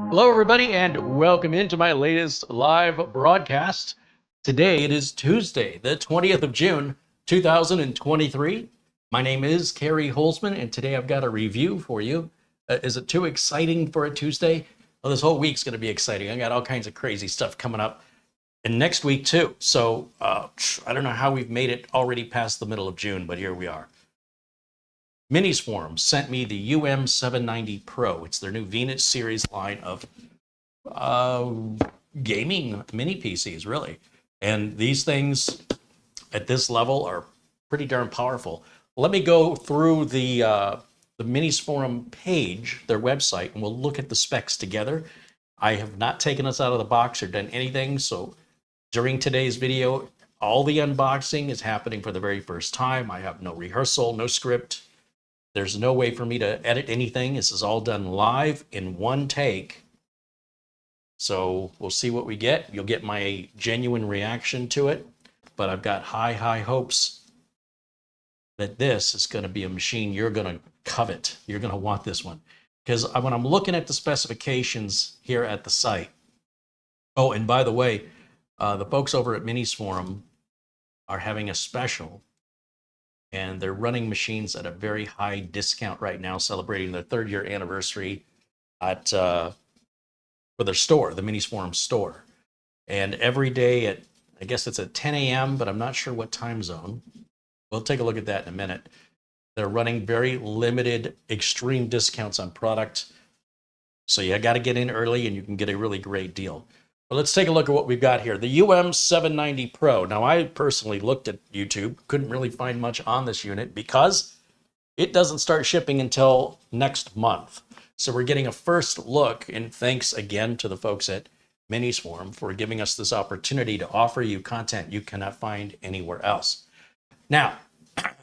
Hello, everybody, and welcome into my latest live broadcast. Today it is Tuesday, the 20th of June, 2023. My name is Kerry Holzman, and today I've got a review for you. Is it too exciting for a Tuesday? Well, this whole week's going to be exciting. I got all kinds of crazy stuff coming up, and next week too. So I don't know how we've made it already past the middle of June, but here we are. Minisforum sent me the UM790 Pro. It's their new Venus series line of gaming mini PCs, really. And these things at this level are pretty darn powerful. Let me go through the Minisforum page, their website, and we'll look at the specs together. I have not taken us out of the box or done anything, so during today's video, all the unboxing is happening for the very first time. I have no rehearsal, no script. There's no way for me to edit anything. This is all done live in one take. So we'll see what we get. You'll get my genuine reaction to it, but I've got high hopes that this is going to be a machine you're going to covet. You're going to want this one. Because when I'm looking at the specifications here at the site, oh, and by the way, the folks over at Minisforum are having a special, and they're running machines at a very high discount right now, celebrating their 3rd year anniversary at for their store, the Minisforum store. And every day at, I guess it's at 10 a.m., but I'm not sure what time zone. We'll take a look at that in a minute. They're running very limited, extreme discounts on product. So you got to get in early and you can get a really great deal. But let's take a look at what we've got here. The UM790 Pro. Now, I personally looked at YouTube, couldn't really find much on this unit because it doesn't start shipping until next month. So we're getting a first look, and thanks again to the folks at Minisforum for giving us this opportunity to offer you content you cannot find anywhere else. Now,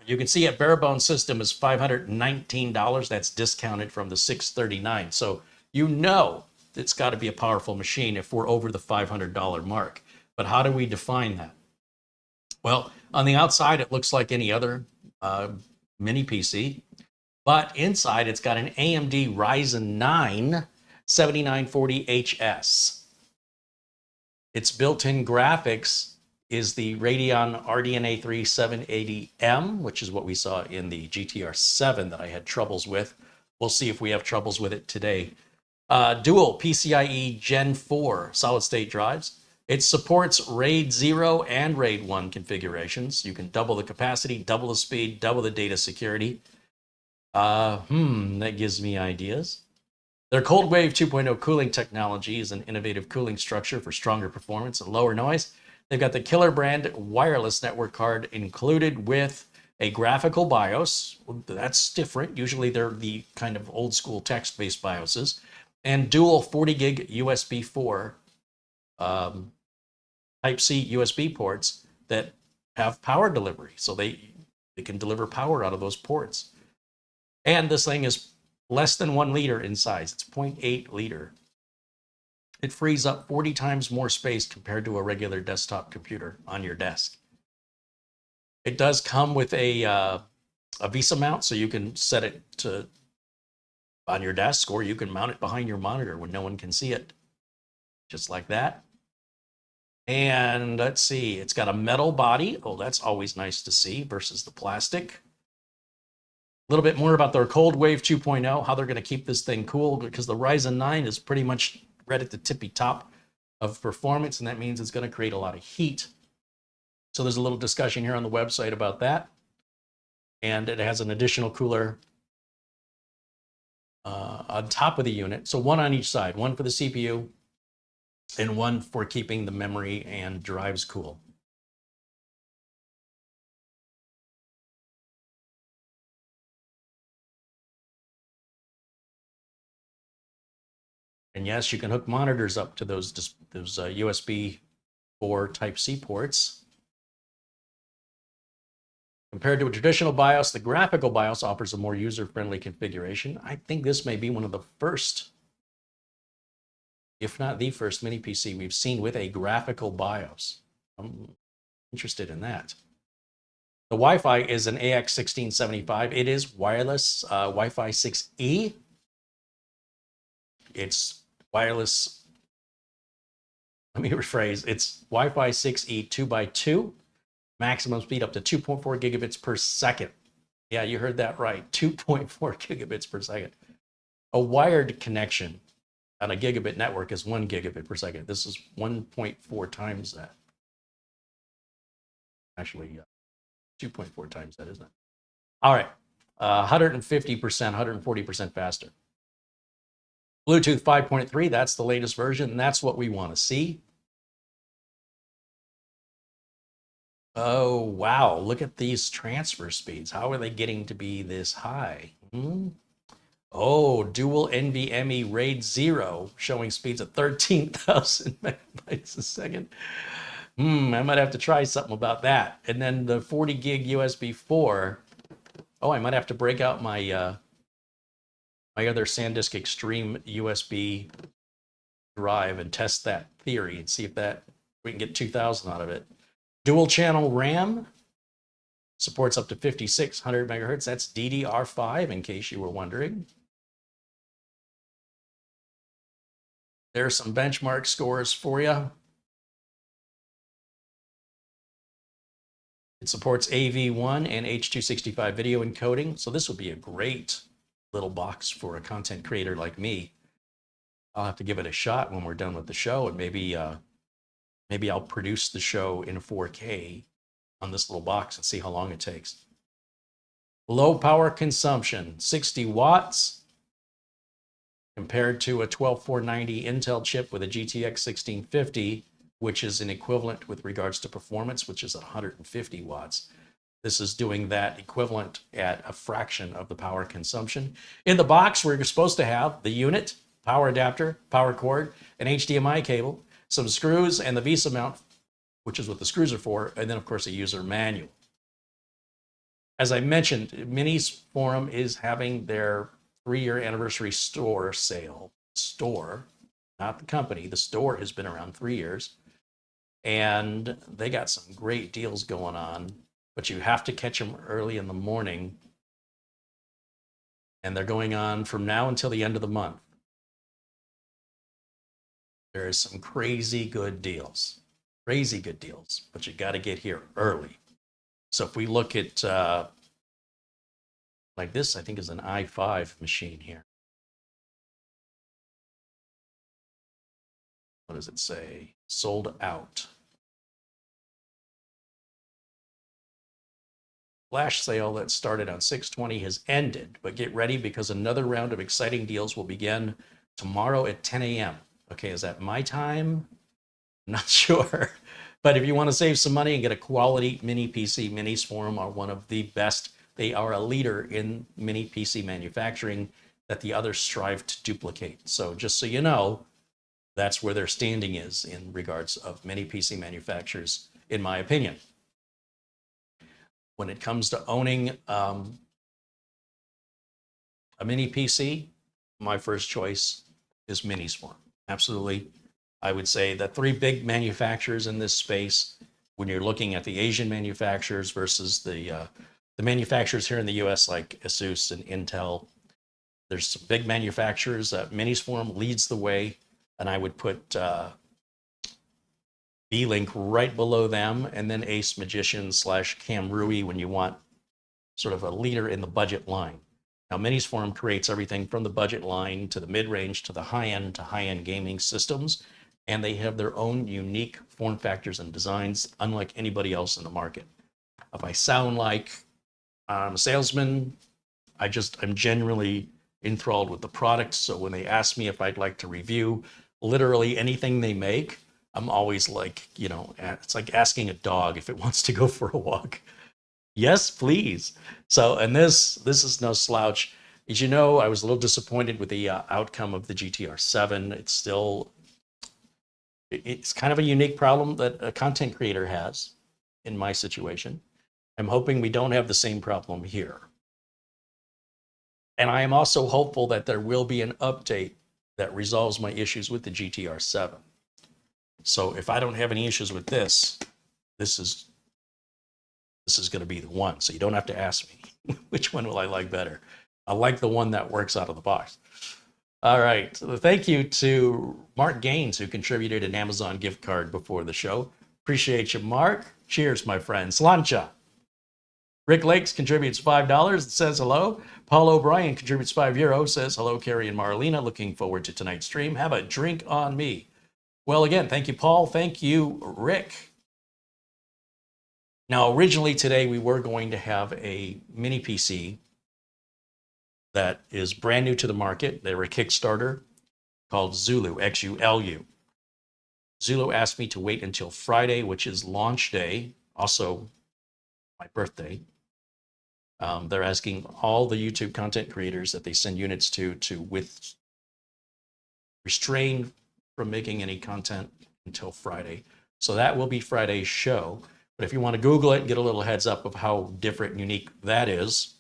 you can see a bare bone system is $519. That's discounted from the $639. So you know it's got to be a powerful machine if we're over the $500 mark. But how do we define that? Well, on the outside, it looks like any other mini PC. But inside, it's got an AMD Ryzen 9 7940HS. Its built-in graphics is the Radeon RDNA 780M, which is what we saw in the GTR 7 that I had troubles with. We'll see if we have troubles with it today. Dual PCIe Gen 4 solid-state drives. It supports RAID 0 and RAID 1 configurations. You can double the capacity, double the speed, double the data security. That gives me ideas. Their Cold Wave 2.0 cooling technology is an innovative cooling structure for stronger performance and lower noise. They've got the killer brand wireless network card included with a graphical BIOS. That's different. Usually they're the kind of old school text-based BIOSes. And dual 40 gig USB4 Type-C USB ports that have power delivery. So they can deliver power out of those ports. And this thing is less than 1 liter in size. It's 0.8 liter. It frees up 40 times more space compared to a regular desktop computer on your desk. It does come with a VESA mount, so you can set it to on your desk, or you can mount it behind your monitor when no one can see it. Just like that. And let's see, it's got a metal body. Oh, that's always nice to see versus the plastic. A little bit more about their Cold Wave 2.0, how they're going to keep this thing cool, because the Ryzen 9 is pretty much right at the tippy top of performance, and that means it's going to create a lot of heat. So there's a little discussion here on the website about that. And it has an additional cooler on top of the unit. So one on each side, one for the CPU and one for keeping the memory and drives cool. And yes, you can hook monitors up to those USB4 Type-C ports. Compared to a traditional BIOS, the graphical BIOS offers a more user-friendly configuration. I think this may be one of the first, if not the first, mini PC we've seen with a graphical BIOS. I'm interested in that. The Wi-Fi is an AX1675. It is wireless Wi-Fi 6E. It's wireless. Let me rephrase. It's Wi-Fi 6E 2x2. Maximum speed up to 2.4 gigabits per second. Yeah, you heard that right. 2.4 gigabits per second. A wired connection on a gigabit network is 1 gigabit per second. This is 1.4 times that. Actually, 2.4 times that, isn't it? All right, 150%, 140% faster. Bluetooth 5.3, that's the latest version, and that's what we want to see. Oh, wow, look at these transfer speeds. How are they getting to be this high? Oh, dual NVMe RAID 0 showing speeds of 13,000 megabytes a second. I might have to try something about that. And then the 40 gig USB4. Oh, I might have to break out my my other SanDisk Extreme USB drive and test that theory and see if we can get 2,000 out of it. Dual channel RAM supports up to 5600 megahertz. That's DDR5, in case you were wondering. There's some benchmark scores for you. It supports AV1 and H.265 video encoding, so this would be a great little box for a content creator like me. I'll have to give it a shot when we're done with the show, and maybe I'll produce the show in 4K on this little box and see how long it takes. Low power consumption, 60 watts, compared to a 12490 Intel chip with a GTX 1650, which is an equivalent with regards to performance, which is 150 watts. This is doing that equivalent at a fraction of the power consumption. In the box, we're supposed to have the unit, power adapter, power cord, an HDMI cable, some screws, and the VESA mount, which is what the screws are for, and then, of course, a user manual. As I mentioned, Minisforum is having their 3-year anniversary store sale. Store, not the company. The store has been around 3 years. And they got some great deals going on, but you have to catch them early in the morning. And they're going on from now until the end of the month. There is some crazy good deals, but you got to get here early. So if we look at, like this, I think is an i5 machine here. What does it say? Sold out. Flash sale that started on 6/20 has ended, but get ready because another round of exciting deals will begin tomorrow at 10 a.m. Okay, is that my time? I'm not sure. But if you want to save some money and get a quality mini PC, Minisforum are one of the best. They are a leader in mini PC manufacturing that the others strive to duplicate. So just so you know, that's where their standing is in regards of mini PC manufacturers, in my opinion. When it comes to owning a mini PC, my first choice is Minisforum. Absolutely. I would say the 3 big manufacturers in this space, when you're looking at the Asian manufacturers versus the manufacturers here in the US like ASUS and Intel, there's some big manufacturers. Minisforum leads the way, and I would put B-Link right below them, and then Ace Magician / Camrui when you want sort of a leader in the budget line. Now, Minisforum creates everything from the budget line to the mid-range to the high-end gaming systems, and they have their own unique form factors and designs, unlike anybody else in the market. If I sound like I'm a salesman, I'm genuinely enthralled with the product, so when they ask me if I'd like to review literally anything they make, I'm always like, you know, it's like asking a dog if it wants to go for a walk. Yes, please. So, and this is no slouch. As you know, I was a little disappointed with the outcome of the GTR 7. It's kind of a unique problem that a content creator has in my situation. I'm hoping we don't have the same problem here. And I am also hopeful that there will be an update that resolves my issues with the GTR 7. So if I don't have any issues with this is this is going to be the one. So you don't have to ask me which one will I like better. I like the one that works out of the box. All right. So thank you to Mark Gaines, who contributed an Amazon gift card before the show. Appreciate you, Mark. Cheers, my friend. Slancha. Rick Lakes contributes $5 and says hello. Paul O'Brien contributes €5, says hello, Carrie and Marlena. Looking forward to tonight's stream. Have a drink on me. Well, again, thank you, Paul. Thank you, Rick. Now, originally today, we were going to have a mini PC that is brand new to the market. They were a Kickstarter called Zulu, Xulu. Zulu asked me to wait until Friday, which is launch day, also my birthday. They're asking all the YouTube content creators that they send units to restrain from making any content until Friday. So that will be Friday's show. But if you want to Google it and get a little heads up of how different and unique that is,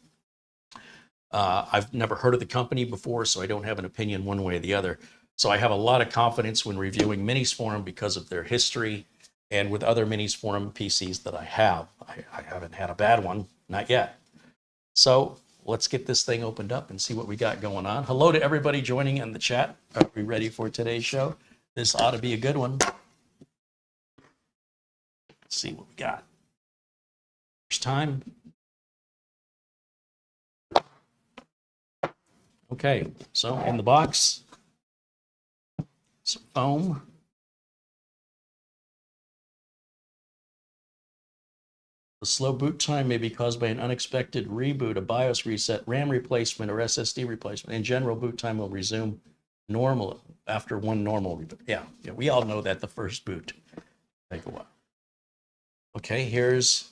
I've never heard of the company before, so I don't have an opinion one way or the other. So I have a lot of confidence when reviewing Minisforum because of their history and with other Minisforum PCs that I have. I haven't had a bad one, not yet. So let's get this thing opened up and see what we got going on. Hello to everybody joining in the chat. Are we ready for today's show? This ought to be a good one. Let's see what we got. First time. Okay, so in the box, some foam. The slow boot time may be caused by an unexpected reboot, a BIOS reset, RAM replacement, or SSD replacement. In general, boot time will resume normal after one normal reboot. Yeah, we all know that the first boot take a while. Okay, here's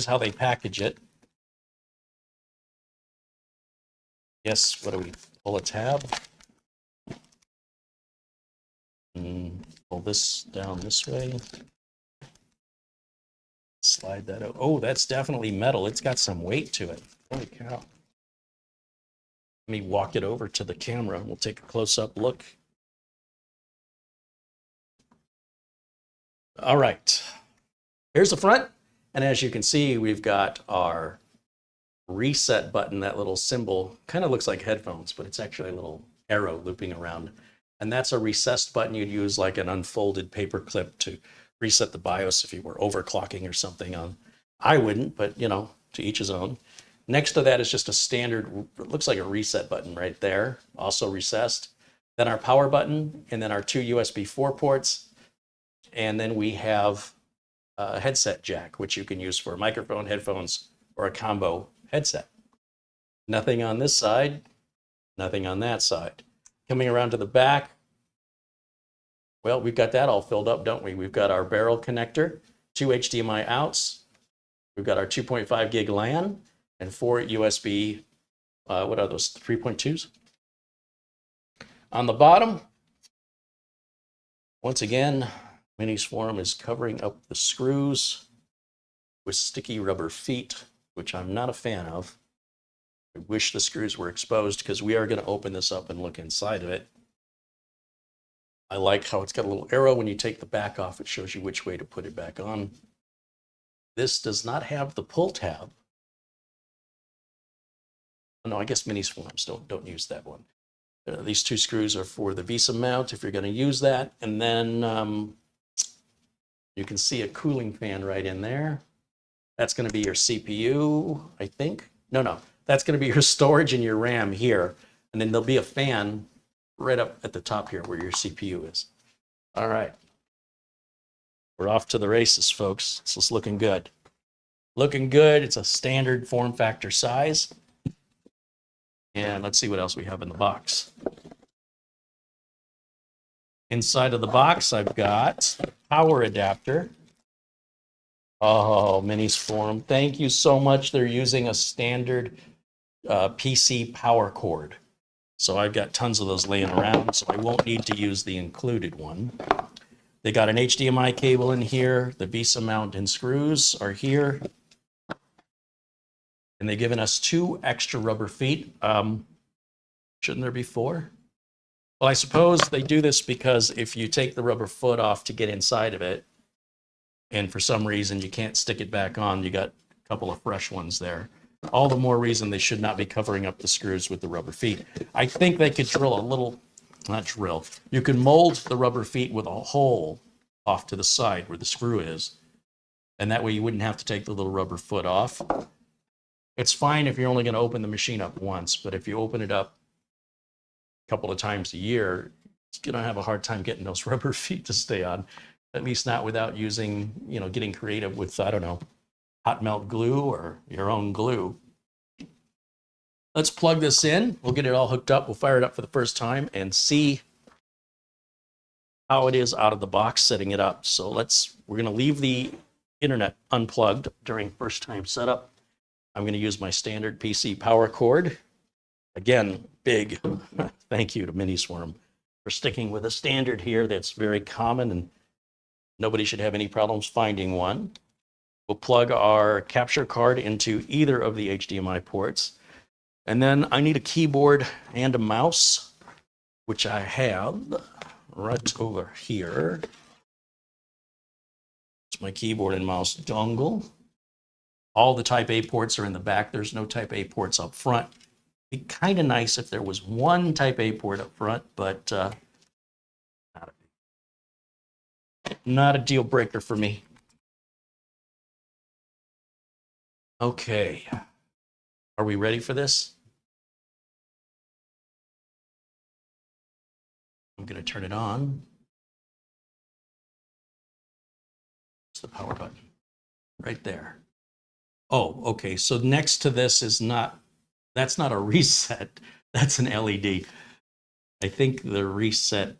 how they package it. Yes, what do we pull a tab? Pull this down this way. Slide that out. Oh, that's definitely metal. It's got some weight to it. Holy cow. Let me walk it over to the camera. We'll take a close-up look. All right. Here's the front. And as you can see, we've got our reset button, that little symbol. Kind of looks like headphones, but it's actually a little arrow looping around. And that's a recessed button you'd use like an unfolded paper clip to reset the BIOS if you were overclocking or something on. I wouldn't, but to each his own. Next to that is just a standard, it looks like a reset button right there, also recessed. Then our power button, and then our two USB4 ports. And then we have a headset jack, which you can use for a microphone, headphones, or a combo headset. Nothing on this side, nothing on that side. Coming around to the back, well, we've got that all filled up, don't we? We've got our barrel connector, two HDMI outs. We've got our 2.5 gig LAN and four USB, what are those, 3.2s? On the bottom, once again, Minisforum is covering up the screws with sticky rubber feet, which I'm not a fan of. I wish the screws were exposed because we are going to open this up and look inside of it. I like how it's got a little arrow. When you take the back off, it shows you which way to put it back on. This does not have the pull tab. No, I guess Minisforums don't use that one. These two screws are for the VESA mount if you're going to use that. And then you can see a cooling fan right in there. That's going to be your CPU, I think. No. That's going to be your storage and your RAM here. And then there'll be a fan right up at the top here where your CPU is. All right. We're off to the races, folks. This is looking good. Looking good. It's a standard form factor size. And let's see what else we have in the box. Inside of the box, I've got a power adapter. Oh, Minisforum. Thank you so much. They're using a standard PC power cord. So I've got tons of those laying around, so I won't need to use the included one. They got an HDMI cable in here. The VESA mount and screws are here. And they've given us two extra rubber feet. Shouldn't there be four? Well, I suppose they do this because if you take the rubber foot off to get inside of it, and for some reason you can't stick it back on, you got a couple of fresh ones there. All the more reason they should not be covering up the screws with the rubber feet. I think they could drill a little, not drill, you could mold the rubber feet with a hole off to the side where the screw is, and that way you wouldn't have to take the little rubber foot off. It's fine if you're only going to open the machine up once, but if you open it up a couple of times a year, you're going to have a hard time getting those rubber feet to stay on, at least not without using, getting creative with, I don't know, hot melt glue or your own glue. Let's plug this in. We'll get it all hooked up. We'll fire it up for the first time and see how it is out of the box setting it up. So we're going to leave the internet unplugged during first time setup. I'm going to use my standard PC power cord. Again, big thank you to Minisforum for sticking with a standard here that's very common and nobody should have any problems finding one. We'll plug our capture card into either of the HDMI ports. And then I need a keyboard and a mouse, which I have right over here. It's my keyboard and mouse dongle. All the Type A ports are in the back. There's no Type A ports up front. It'd be kind of nice if there was one Type A port up front, but not a deal breaker for me. Okay. Are we ready for this? I'm going to turn it on. It's the power button right there. Oh, okay. So next to this that's not a reset. That's an LED. I think the reset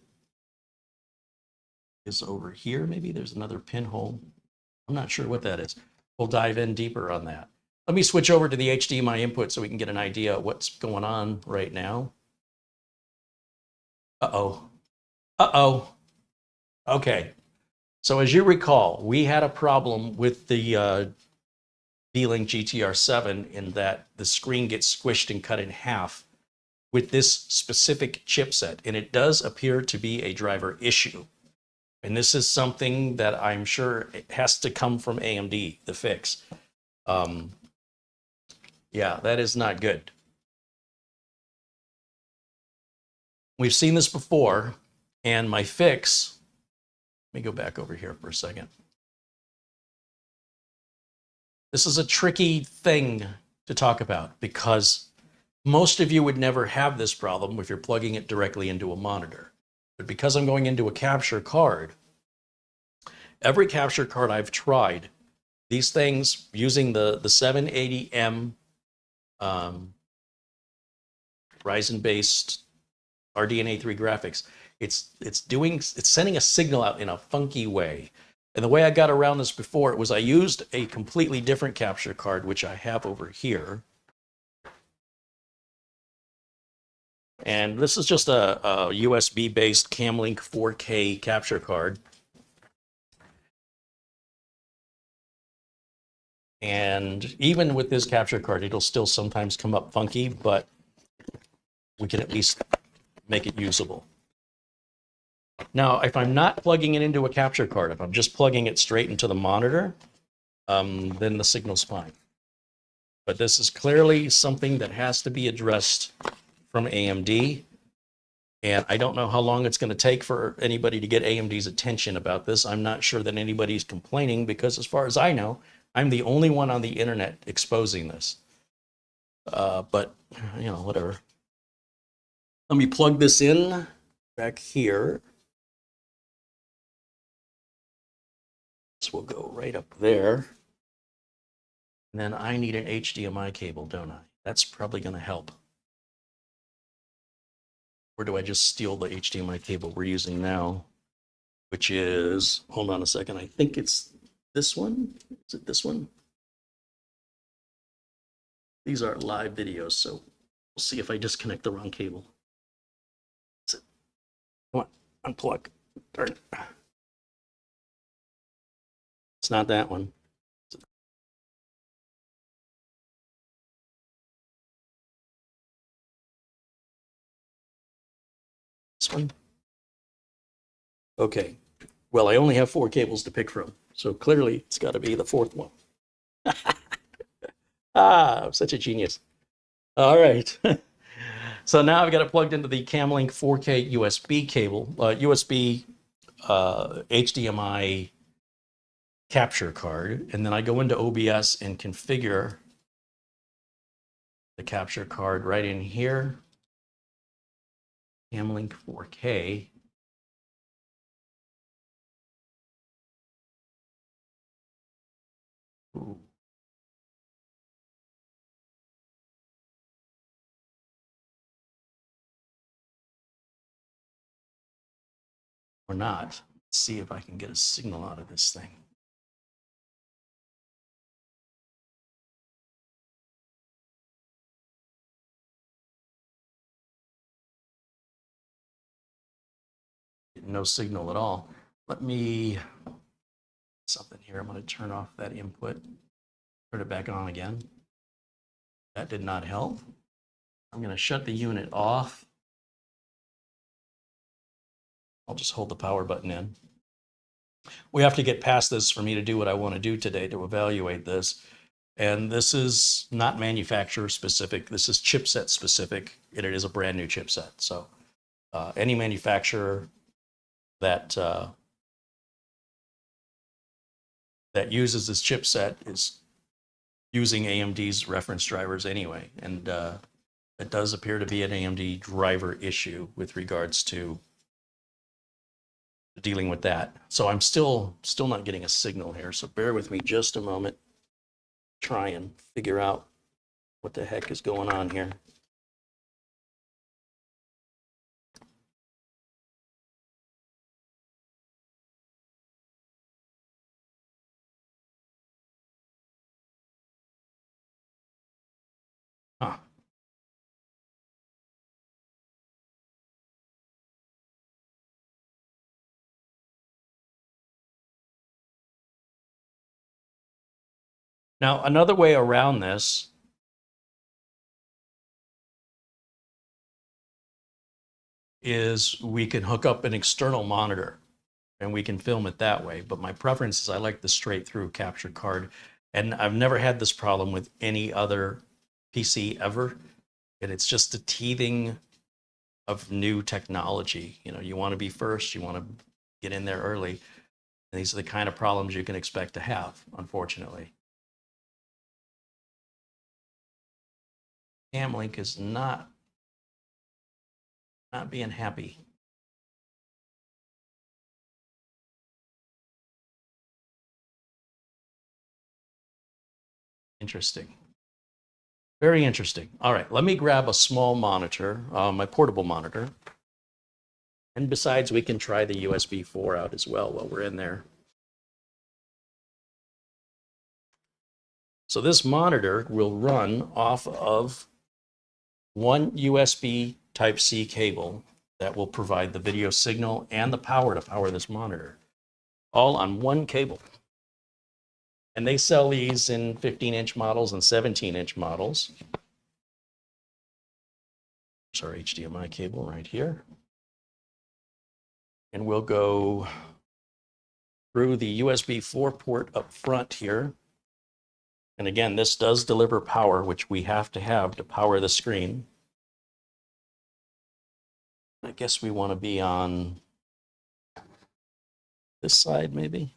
is over here. Maybe there's another pinhole. I'm not sure what that is. We'll dive in deeper on that. Let me switch over to the HDMI input so we can get an idea of what's going on right now. Uh-oh. Uh-oh. Okay. So as you recall, we had a problem with the D-Link GTR7 in that the screen gets squished and cut in half with this specific chipset, and it does appear to be a driver issue. And this is something that I'm sure it has to come from AMD, the fix. Yeah, that is not good. We've seen this before, and my fix, let me go back over here for a second. This is a tricky thing to talk about because most of you would never have this problem if you're plugging it directly into a monitor. But because I'm going into a capture card, every capture card I've tried, these things using the 780M Ryzen-based RDNA 3 graphics, it's sending a signal out in a funky way. And the way I got around this before was I used a completely different capture card, which I have over here. And this is just a USB-based Camlink 4K capture card. And even with this capture card, it'll still sometimes come up funky, but we can at least make it usable. Now, if I'm not plugging it into a capture card, if I'm just plugging it straight into the monitor, then the signal's fine. But this is clearly something that has to be addressed from AMD. And I don't know how long it's going to take for anybody to get AMD's attention about this. I'm not sure that anybody's complaining because as far as I know, I'm the only one on the internet exposing this. But, whatever. Let me plug this in back here. This will go right up there. And then I need an HDMI cable, don't I? That's probably going to help. Or do I just steal the HDMI cable we're using now? Which is, hold on a second, I think it's this one. Is it this one? These are live videos, so we'll see if I disconnect the wrong cable. That's it. Come on, unplug. Darn it. It's not that one. This one? Okay. Well, I only have 4 cables to pick from, So clearly it's got to be the fourth one. Ah, I'm such a genius. All right. So now I've got it plugged into the Camlink 4K USB cable, USB HDMI capture card. And then I go into OBS and configure the capture card right in here. Camlink 4K. Ooh. Or not. Let's see if I can get a signal out of this thing. No signal at all. Let me something here. I'm going to turn off that input, turn it back on again. That did not help. I'm going to shut the unit off. I'll just hold the power button in. We have to get past this for me to do what I want to do today to evaluate this. And this is not manufacturer specific. This is chipset specific, and it is a brand new chipset. So any manufacturer that that uses this chipset is using AMD's reference drivers anyway. And it does appear to be an AMD driver issue with regards to dealing with that. So I'm still not getting a signal here. So bear with me just a moment. Try and figure out what the heck is going on here. Huh. Now, another way around this is we can hook up an external monitor and we can film it that way. But my preference is I like the straight through capture card. And I've never had this problem with any other PC ever. And it's just the teething of new technology. You know, you want to be first, you want to get in there early. And these are the kind of problems you can expect to have, unfortunately. Camlink is not being happy. Interesting. Very interesting. All right, let me grab a small monitor, my portable monitor. And besides, we can try the USB4 out as well while we're in there. So this monitor will run off of one USB Type-C cable that will provide the video signal and the power to power this monitor, all on one cable. And they sell these in 15-inch models and 17-inch models. There's our HDMI cable right here. And we'll go through the USB4 port up front here. And again, this does deliver power, which we have to have to power the screen. I guess we want to be on this side, maybe.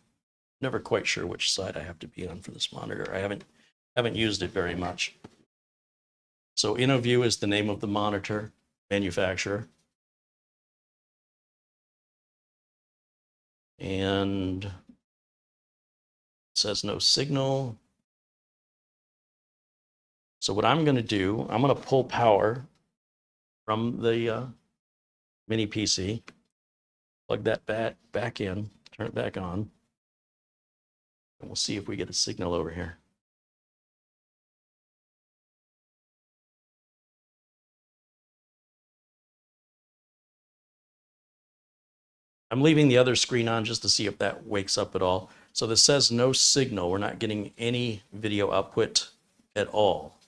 Never quite sure which side I have to be on for this monitor. I haven't used it very much. So InnoView is the name of the monitor manufacturer. And it says no signal. So what I'm going to do, I'm going to pull power from the mini PC, plug that back in, turn it back on, and we'll see if we get a signal over here. I'm leaving the other screen on just to see if that wakes up at all. So this says no signal. We're not getting any video output at all.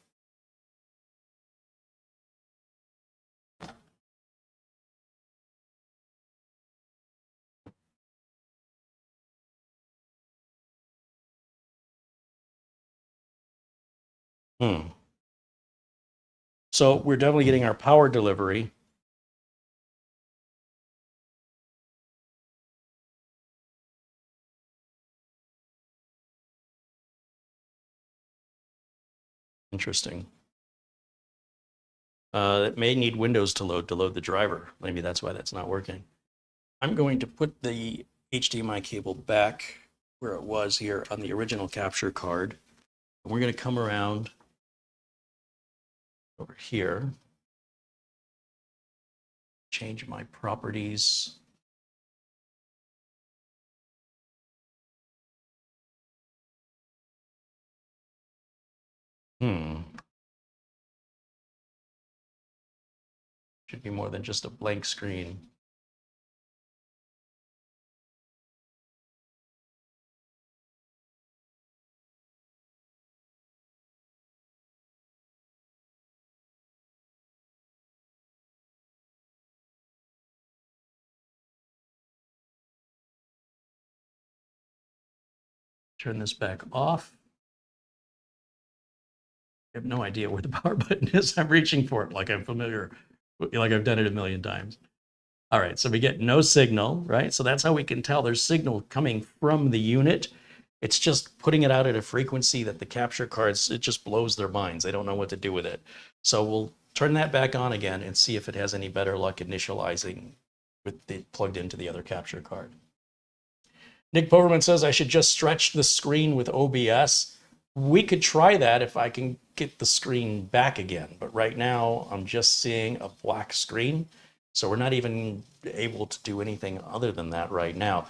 So we're definitely getting our power delivery. Interesting. It may need Windows to load the driver. Maybe that's why that's not working. I'm going to put the HDMI cable back where it was here on the original capture card. And we're going to come around over here, change my properties. Should be more than just a blank screen. Turn this back off. I have no idea where the power button is. I'm reaching for it like I'm familiar, like I've done it a million times. All right, so we get no signal, right? So that's how we can tell there's signal coming from the unit. It's just putting it out at a frequency that the capture cards, it just blows their minds. They don't know what to do with it. So we'll turn that back on again and see if it has any better luck initializing with it plugged into the other capture card. Nick Poverman says I should just stretch the screen with OBS. We could try that if I can get the screen back again. But right now I'm just seeing a black screen. So we're not even able to do anything other than that right now.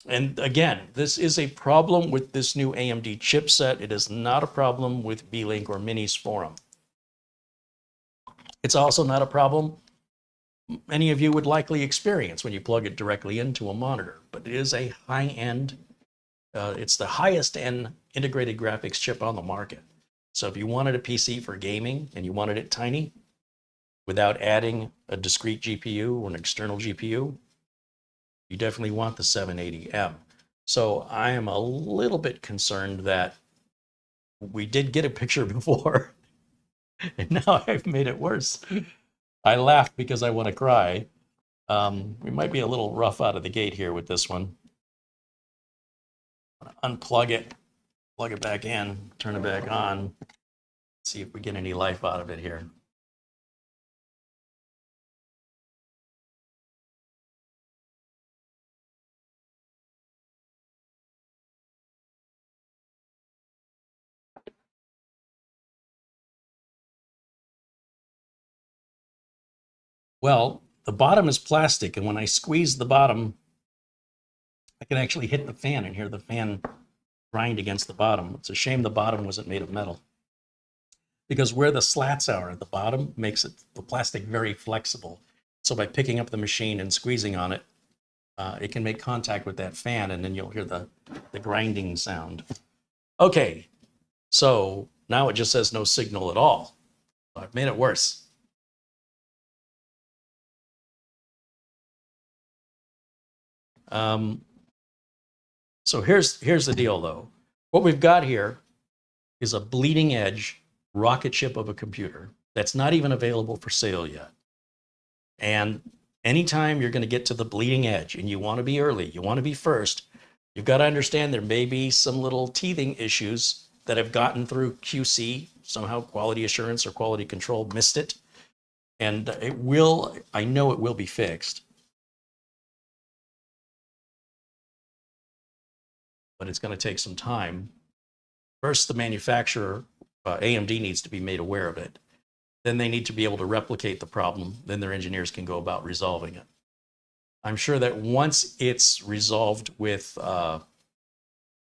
And again, this is a problem with this new AMD chipset. It is not a problem with B-Link or Minisforum. It's also not a problem many of you would likely experience when you plug it directly into a monitor, but it is a high-end, it's the highest end integrated graphics chip on the market. So if you wanted a PC for gaming and you wanted it tiny without adding a discrete GPU or an external GPU, you definitely want the 780M. So I am a little bit concerned that we did get a picture before and now I've made it worse. I laughed because I want to cry. We might be a little rough out of the gate here with this one. Unplug it, plug it back in, turn it back on, see if we get any life out of it here. Well, the bottom is plastic, and when I squeeze the bottom, I can actually hit the fan and hear the fan grind against the bottom. It's a shame the bottom wasn't made of metal, because where the slats are at the bottom makes the plastic very flexible. So by picking up the machine and squeezing on it, it can make contact with that fan, and then you'll hear the grinding sound. Okay, so now it just says no signal at all. I've made it worse. So here's the deal, though. What we've got here is a bleeding edge rocket ship of a computer that's not even available for sale yet. And anytime you're going to get to the bleeding edge and you want to be early, you want to be first, you've got to understand there may be some little teething issues that have gotten through QC, somehow quality assurance or quality control missed it. And it will, I know it will be fixed. But it's going to take some time. First, the manufacturer, AMD, needs to be made aware of it. Then they need to be able to replicate the problem. Then their engineers can go about resolving it. I'm sure that once it's resolved with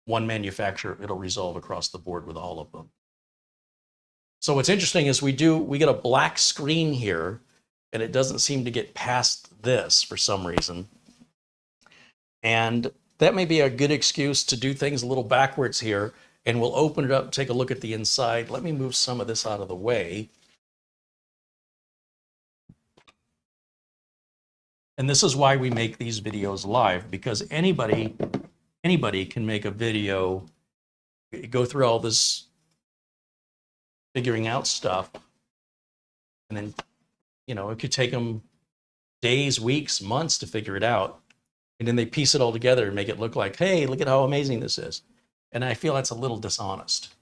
one manufacturer, it'll resolve across the board with all of them. So what's interesting is we get a black screen here, and it doesn't seem to get past this for some reason. And that may be a good excuse to do things a little backwards here, and we'll open it up, take a look at the inside. Let me move some of this out of the way. And this is why we make these videos live, because anybody can make a video, go through all this figuring out stuff. And then, you know, it could take them days, weeks, months to figure it out. And then they piece it all together and make it look like, hey, look at how amazing this is. And I feel that's a little dishonest.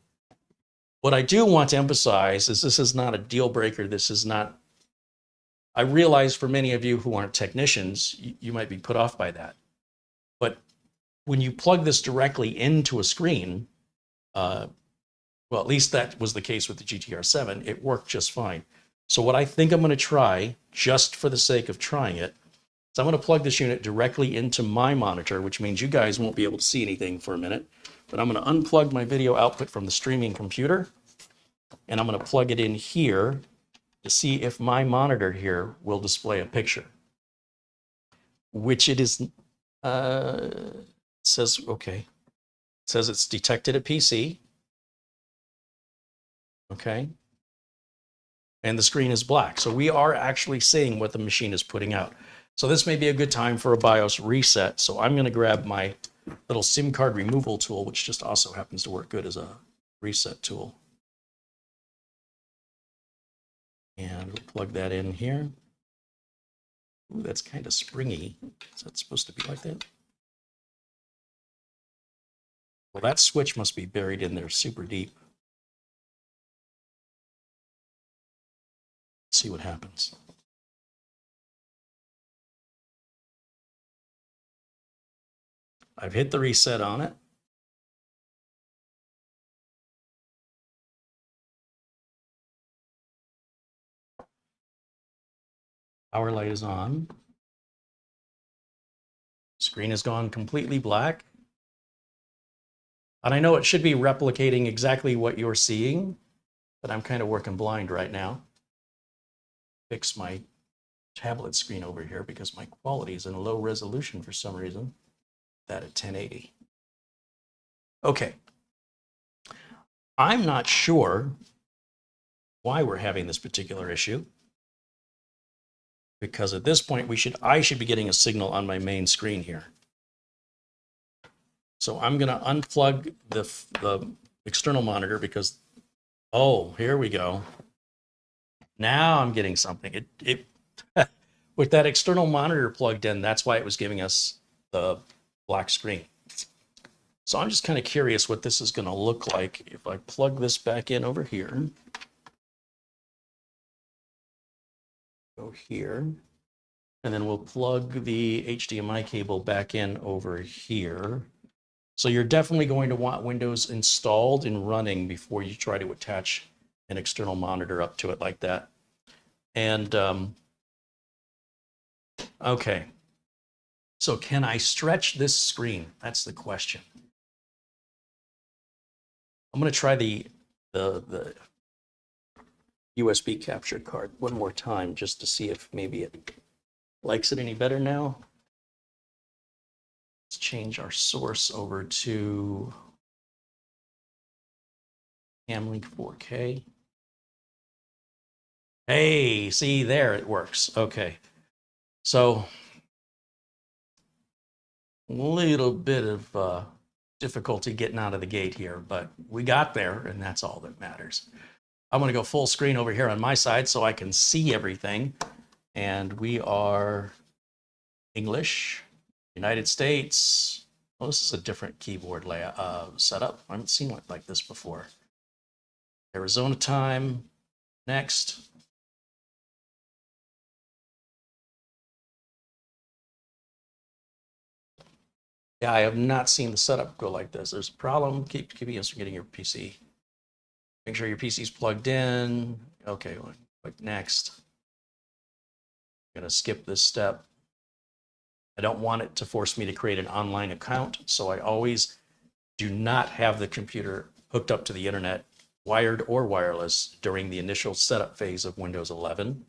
What I do want to emphasize is this is not a deal breaker. This is not, I realize for many of you who aren't technicians, you might be put off by that. But when you plug this directly into a screen, well, at least that was the case with the GTR 7, it worked just fine. So what I think I'm going to try, just for the sake of trying it, is I'm going to plug this unit directly into my monitor, which means you guys won't be able to see anything for a minute. But I'm going to unplug my video output from the streaming computer, and I'm going to plug it in here to see if my monitor here will display a picture. Which it is, it says, okay. It says it's detected a PC. Okay. And the screen is black. So we are actually seeing what the machine is putting out. So this may be a good time for a BIOS reset. So I'm going to grab my little SIM card removal tool, which just also happens to work good as a reset tool. And we'll plug that in here. Ooh, that's kind of springy. Is that supposed to be like that? Well, that switch must be buried in there super deep. Let's see what happens. I've hit the reset on it. Power light is on. Screen has gone completely black. And I know it should be replicating exactly what you're seeing, but I'm kind of working blind right now. Fix my tablet screen over here because my quality is in low resolution for some reason. That at 1080. Okay. I'm not sure why we're having this particular issue, because at this point I should be getting a signal on my main screen here. So I'm going to unplug the external monitor because, oh, here we go. Now I'm getting something. With that external monitor plugged in, that's why it was giving us the black screen. So I'm just kind of curious what this is going to look like if I plug this back in over here. Go here. And then we'll plug the HDMI cable back in over here. So you're definitely going to want Windows installed and running before you try to attach an external monitor up to it like that. And okay. So can I stretch this screen? That's the question. I'm going to try the USB capture card one more time just to see if maybe it likes it any better now. Let's change our source over to Camlink 4K. Hey, see there, it works. Okay. So a little bit of difficulty getting out of the gate here, but we got there, and that's all that matters. I'm going to go full screen over here on my side so I can see everything. And we are English, United States. Well, this is a different keyboard layout setup. I haven't seen one like this before. Arizona time. Next. Yeah, I have not seen the setup go like this. There's a problem. Keep us from getting your PC. Make sure your PC's plugged in. Okay, click next. I'm gonna skip this step. I don't want it to force me to create an online account, so I always do not have the computer hooked up to the internet, wired or wireless, during the initial setup phase of Windows 11.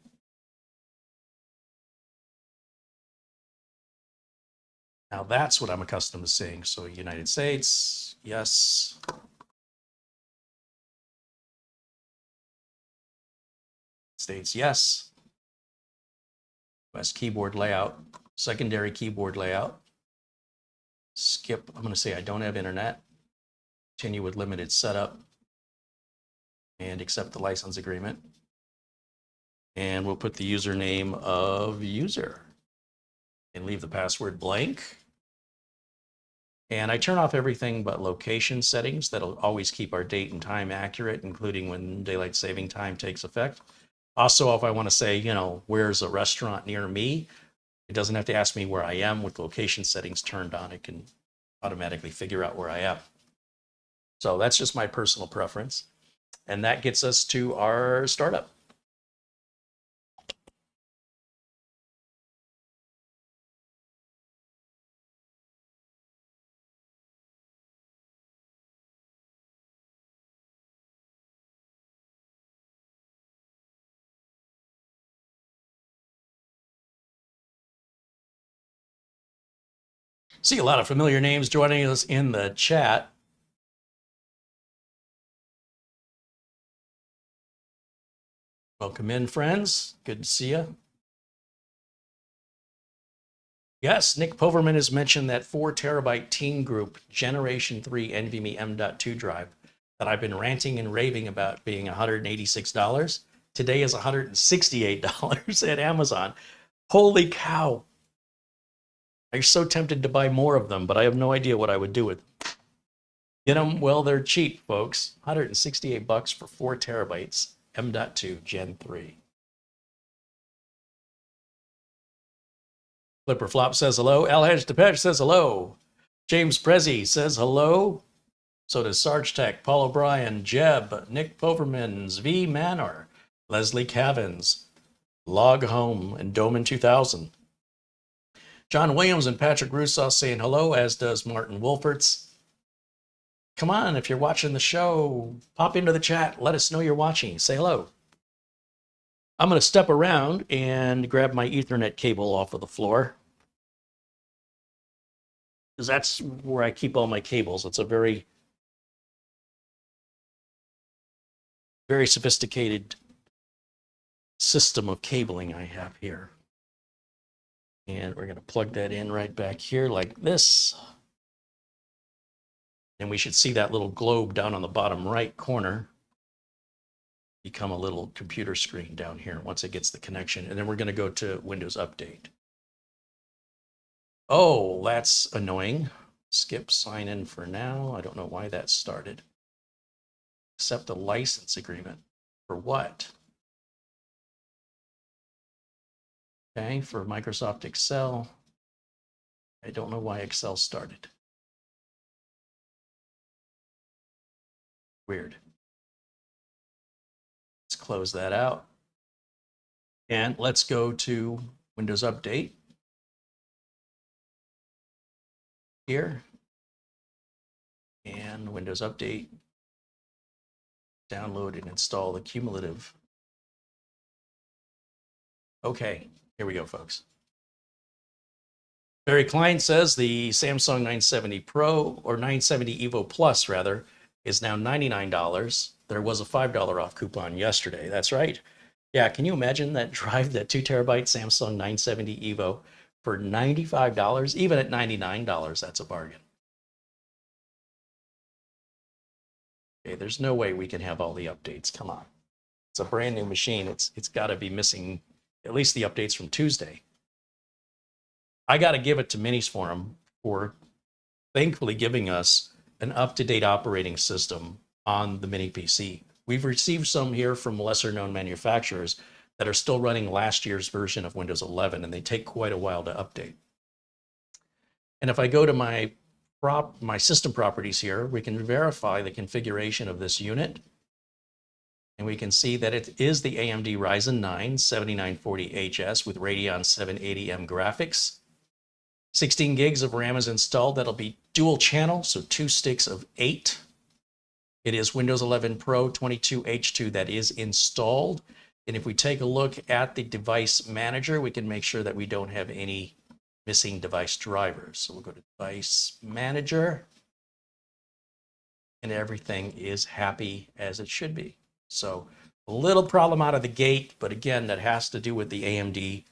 Now that's what I'm accustomed to seeing. So United States, yes. States, yes. US keyboard layout, secondary keyboard layout. Skip, I'm going to say I don't have internet. Continue with limited setup. and accept the license agreement. And we'll put the username of user and leave the password blank. And I turn off everything but location settings. That'll always keep our date and time accurate, including when daylight saving time takes effect. Also, if I want to say, you know, where's a restaurant near me, it doesn't have to ask me where I am. With location settings turned on, it can automatically figure out where I am. So that's just my personal preference. And that gets us to our startup. See a lot of familiar names joining us in the chat. Welcome in, friends. Good to see you. Yes, Nick Poverman has mentioned that 4 terabyte Team Group Generation 3 NVMe M.2 drive that I've been ranting and raving about being $186. Today is $168 at Amazon. Holy cow. I'm so tempted to buy more of them, but I have no idea what I would do with them. Get them? Well, they're cheap, folks. $168 for 4 terabytes, M.2 Gen 3. Flipper Flop says hello. Alhaj Depeche says hello. James Prezi says hello. So does Sarge Tech, Paul O'Brien, Jeb, Nick Povermans, V Manor, Leslie Cavins, Log Home, and Doman 2000. John Williams and Patrick Rousseau saying hello, as does Martin Wolferts. Come on, if you're watching the show, pop into the chat. Let us know you're watching. Say hello. I'm going to step around and grab my Ethernet cable off of the floor, because that's where I keep all my cables. It's a very, very sophisticated system of cabling I have here. And we're going to plug that in right back here like this. And we should see that little globe down on the bottom right corner become a little computer screen down here once it gets the connection. And then we're going to go to Windows Update. Oh, that's annoying. Skip sign in for now. I don't know why that started. Accept a license agreement. For what? Okay, for Microsoft Excel. I don't know why Excel started. Weird. Let's close that out. And let's go to Windows Update. Here. And Windows Update. Download and install the cumulative. Okay, here we go, folks. Barry Klein says the Samsung 970 Pro, or 970 Evo Plus rather, is now $99. There was a $5 off coupon yesterday. That's right. Yeah, can you imagine that drive, that 2 terabyte Samsung 970 Evo for $95? Even at $99, that's a bargain. Okay, there's no way we can have all the updates. Come on. It's a brand new machine. It's got to be missing at least the updates from Tuesday. I got to give it to Minisforum for thankfully giving us an up-to-date operating system on the mini PC. We've received some here from lesser-known manufacturers that are still running last year's version of Windows 11, and they take quite a while to update. And if I go to my system properties here, we can verify the configuration of this unit. And we can see that it is the AMD Ryzen 9 7940HS with Radeon 780M graphics. 16 gigs of RAM is installed. That'll be dual channel, so 2 sticks of 8. It is Windows 11 Pro 22H2 that is installed. And if we take a look at the device manager, we can make sure that we don't have any missing device drivers. So we'll go to Device Manager, and everything is happy as it should be. So a little problem out of the gate, but again, that has to do with the AMD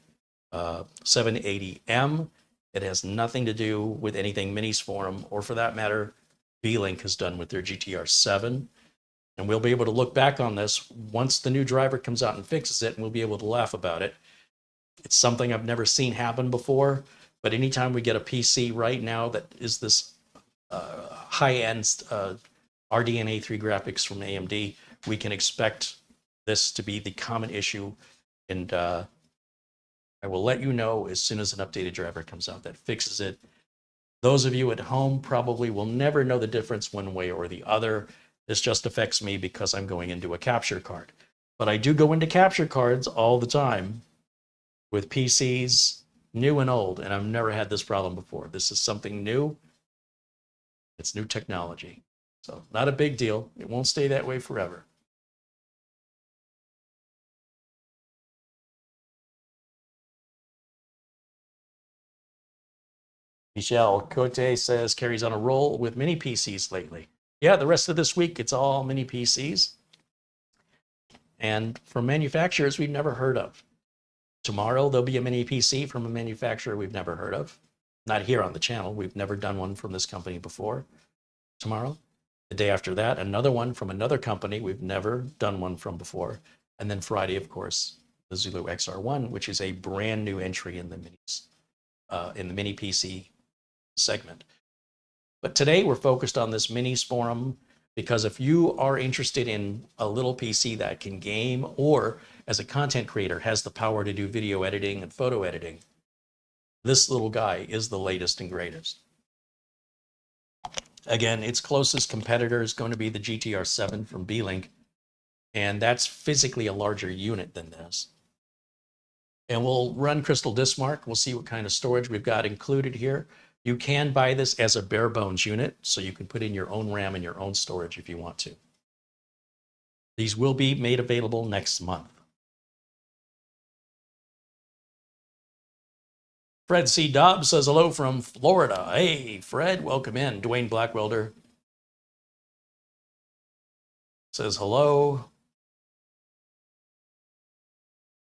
780M. It has nothing to do with anything Minisforum, or for that matter, V-Link has done with their GTR 7. And we'll be able to look back on this once the new driver comes out and fixes it, and we'll be able to laugh about it. It's something I've never seen happen before, but anytime we get a PC right now that is this high-end RDNA 3 graphics from AMD, we can expect this to be the common issue. And I will let you know as soon as an updated driver comes out that fixes it. Those of you at home probably will never know the difference one way or the other. This just affects me because I'm going into a capture card. But I do go into capture cards all the time with PCs, new and old, and I've never had this problem before. This is something new. It's new technology. So not a big deal. It won't stay that way forever. Michelle Cote says, carries on a roll with mini PCs lately. Yeah, the rest of this week, it's all mini PCs. And from manufacturers we've never heard of. Tomorrow, there'll be a mini PC from a manufacturer we've never heard of. Not here on the channel. We've never done one from this company before. Tomorrow. The day after that, another one from another company we've never done one from before. And then Friday, of course, the Zulu XR1, which is a brand new entry in the mini PC segment. But today we're focused on this Minisforum because if you are interested in a little PC that can game or as a content creator has the power to do video editing and photo editing, this little guy is the latest and greatest. Again, its closest competitor is going to be the GTR7 from B-Link, and that's physically a larger unit than this. And we'll run Crystal Disk Mark. We'll see what kind of storage we've got included here. You can buy this as a bare bones unit, so you can put in your own RAM and your own storage if you want to. These will be made available next month. Fred C. Dobbs says hello from Florida. Hey, Fred, welcome in. Dwayne Blackwelder says hello.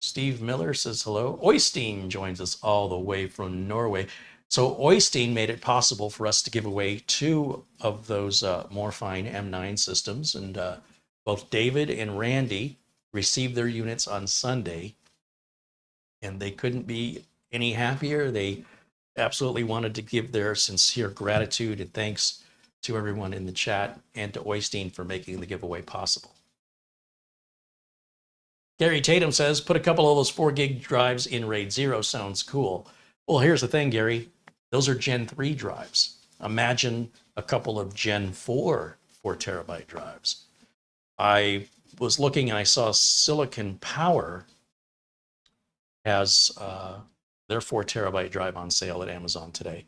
Steve Miller says hello. Oystein joins us all the way from Norway. So Oystein made it possible for us to give away 2 of those Morphine M9 systems, and both David and Randy received their units on Sunday, and they couldn't be any happier. They absolutely wanted to give their sincere gratitude and thanks to everyone in the chat and to Oystein for making the giveaway possible. Gary Tatum says, put a couple of those 4 gig drives in RAID 0. Sounds cool. Well, here's the thing, Gary. Those are Gen 3 drives. Imagine a couple of Gen 4 4TB drives. I was looking and I saw Silicon Power has their 4TB drive on sale at Amazon today.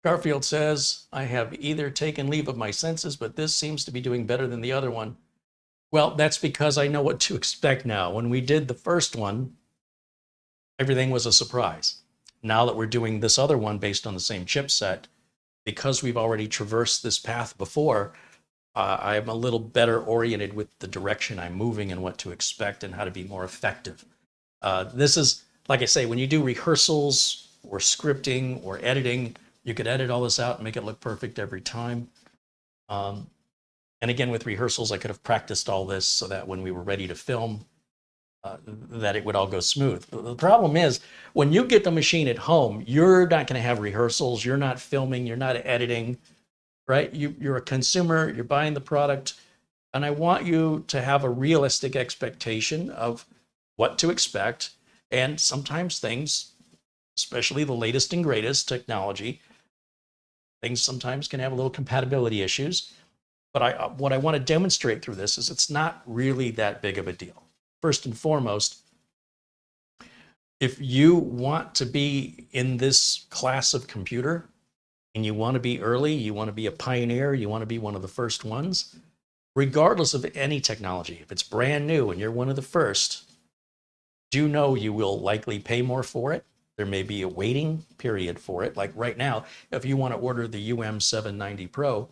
Garfield says, I have either taken leave of my senses, but this seems to be doing better than the other one. Well, that's because I know what to expect now. When we did the first one, everything was a surprise. Now that we're doing this other one based on the same chipset, because we've already traversed this path before, I'm a little better oriented with the direction I'm moving and what to expect and how to be more effective. This is, like I say, when you do rehearsals or scripting or editing, you could edit all this out and make it look perfect every time. And again, with rehearsals, I could have practiced all this so that when we were ready to film, that it would all go smooth. The problem is, when you get the machine at home, you're not going to have rehearsals, you're not filming, you're not editing, right? You're a consumer, you're buying the product, and I want you to have a realistic expectation of what to expect. And sometimes things, especially the latest and greatest technology, things sometimes can have a little compatibility issues. But what I want to demonstrate through this is it's not really that big of a deal. First and foremost, if you want to be in this class of computer and you want to be early, you want to be a pioneer, you want to be one of the first ones, regardless of any technology, if it's brand new and you're one of the first, do know you will likely pay more for it. There may be a waiting period for it. Like right now, if you want to order the UM790 Pro,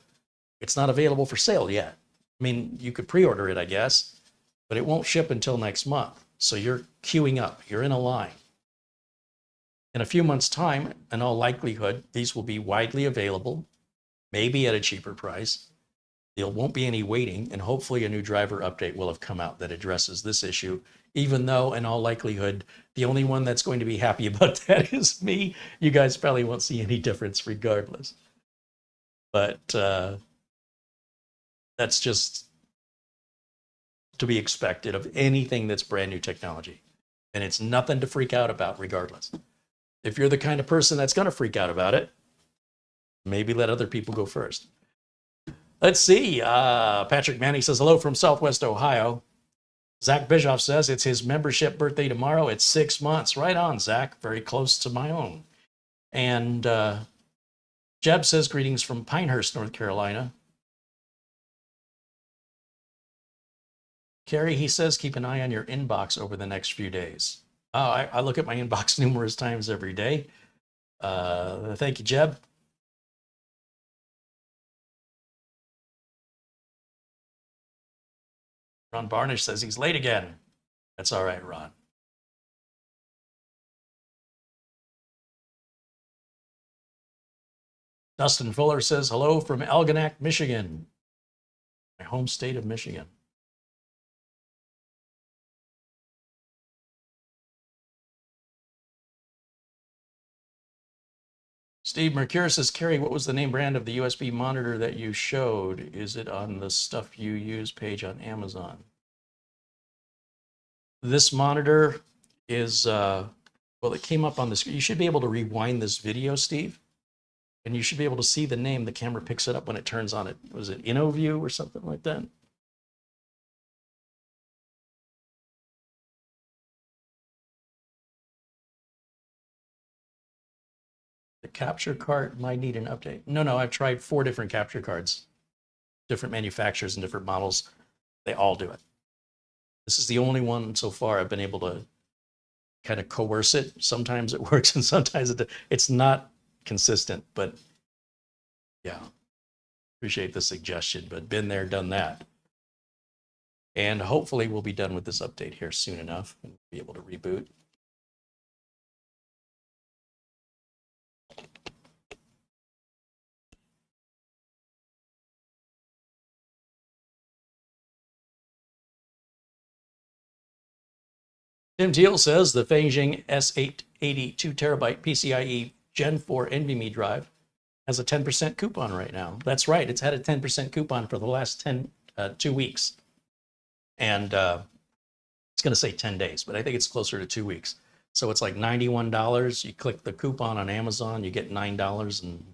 it's not available for sale yet. I mean, you could pre-order it, I guess, but it won't ship until next month. So you're queuing up, you're in a line. In a few months' time, in all likelihood, these will be widely available, maybe at a cheaper price. There won't be any waiting, and hopefully a new driver update will have come out that addresses this issue, even though in all likelihood, the only one that's going to be happy about that is me. You guys probably won't see any difference regardless. But that's just to be expected of anything that's brand new technology. And it's nothing to freak out about regardless. If you're the kind of person that's going to freak out about it, maybe let other people go first. Let's see. Patrick Manning says, hello from Southwest Ohio. Zach Bischoff says it's his membership birthday tomorrow. It's 6 months. Right on, Zach. Very close to my own. And Jeb says, greetings from Pinehurst, North Carolina. Kerry, he says, keep an eye on your inbox over the next few days. I look at my inbox numerous times every day. Thank you, Jeb. Ron Barnish says he's late again. That's all right, Ron. Dustin Fuller says, hello from Algonac, Michigan, my home state of Michigan. Steve Mercure says, Kerry, what was the name brand of the USB monitor that you showed? Is it on the stuff you use page on Amazon? This monitor is, well, it came up on the screen. You should be able to rewind this video, Steve, and you should be able to see the name. The camera picks it up when it turns on it. Was it InnoView or something like that? The capture card might need an update. No, I've tried 4 different capture cards, different manufacturers and different models. They all do it. This is the only one so far I've been able to kind of coerce it. Sometimes it works and sometimes it's not consistent, but yeah, appreciate the suggestion, but been there, done that. And hopefully we'll be done with this update here soon enough and be able to reboot. Tim Teal says the Feijing S880 2TB PCIe Gen 4 NVMe drive has a 10% coupon right now. That's right. It's had a 10% coupon for the last 2 weeks. And it's going to say 10 days, but I think it's closer to 2 weeks. So it's like $91. You click the coupon on Amazon, you get $9 and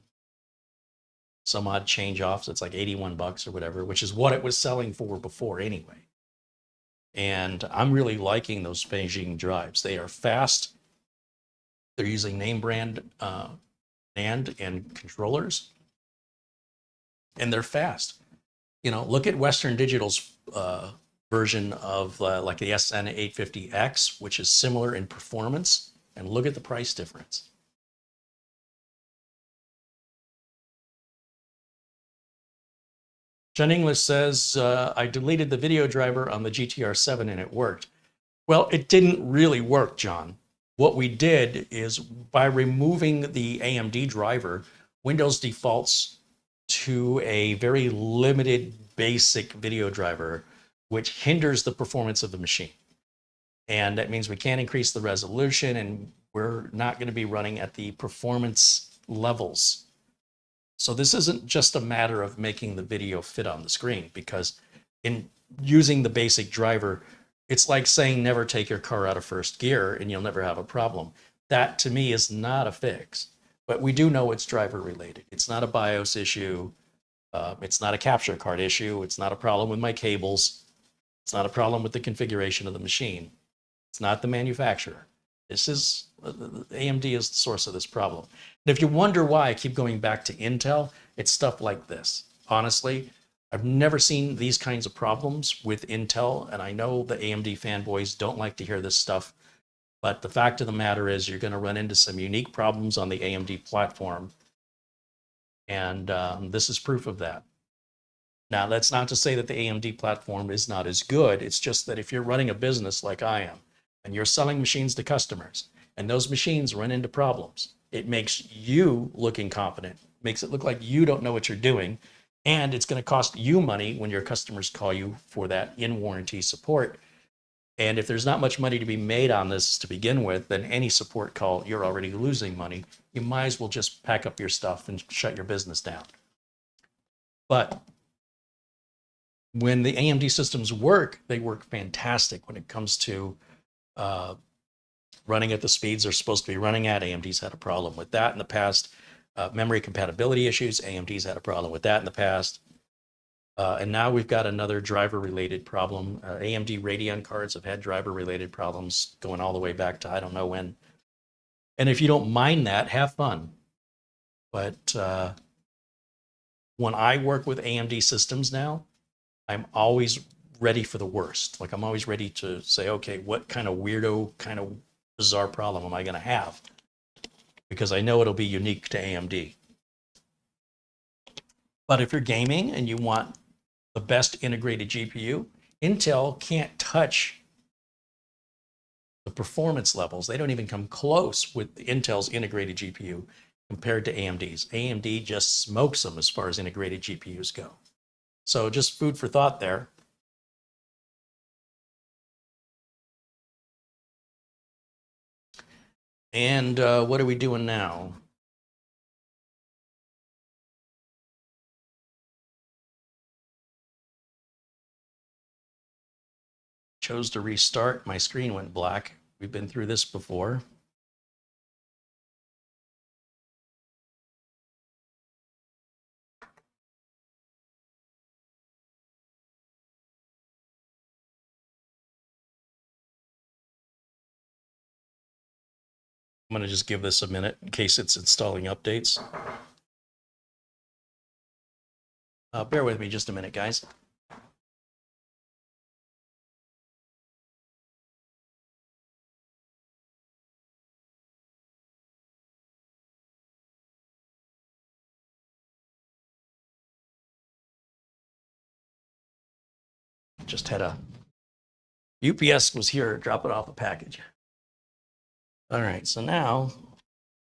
some odd change off. So it's like 81 bucks or whatever, which is what it was selling for before anyway. And I'm really liking those Beijing drives. They are fast. They're using name brand NAND and controllers. And they're fast. You know, look at Western Digital's version of like the SN850X, which is similar in performance. And look at the price difference. John English says, I deleted the video driver on the GTR7 and it worked. Well, it didn't really work, John. What we did is by removing the AMD driver, Windows defaults to a very limited basic video driver, which hinders the performance of the machine. And that means we can't increase the resolution and we're not going to be running at the performance levels. So this isn't just a matter of making the video fit on the screen, because in using the basic driver, it's like saying never take your car out of first gear and you'll never have a problem. That to me is not a fix, but we do know it's driver related. It's not a BIOS issue. It's not a capture card issue. It's not a problem with my cables. It's not a problem with the configuration of the machine. It's not the manufacturer. This is, AMD is the source of this problem. And if you wonder why I keep going back to Intel, it's stuff like this. Honestly, I've never seen these kinds of problems with Intel, and I know the AMD fanboys don't like to hear this stuff, but the fact of the matter is you're going to run into some unique problems on the AMD platform, and this is proof of that. Now, that's not to say that the AMD platform is not as good. It's just that if you're running a business like I am, and you're selling machines to customers, and those machines run into problems, it makes you look incompetent, makes it look like you don't know what you're doing, and it's going to cost you money when your customers call you for that in-warranty support. And if there's not much money to be made on this to begin with, then any support call, you're already losing money. You might as well just pack up your stuff and shut your business down. But when the AMD systems work, they work fantastic when it comes to running at the speeds they're supposed to be running at. AMD's had a problem with that in the past. Memory compatibility issues, AMD's had a problem with that in the past. And now we've got another driver-related problem. AMD Radeon cards have had driver-related problems going all the way back to I don't know when. And if you don't mind that, have fun. But when I work with AMD systems now, I'm always ready for the worst. Like I'm always ready to say, okay, what kind of weirdo, kind of bizarre problem am I going to have? Because I know it'll be unique to AMD. But if you're gaming and you want the best integrated GPU, Intel can't touch the performance levels. They don't even come close with Intel's integrated GPU compared to AMD's. AMD just smokes them as far as integrated GPUs go. So just food for thought there. And what are we doing now? Chose to restart. My screen went black. We've been through this before. I'm going to just give this a minute in case it's installing updates. Bear with me just a minute, guys. Just had a UPS was here dropping off a package. All right, so now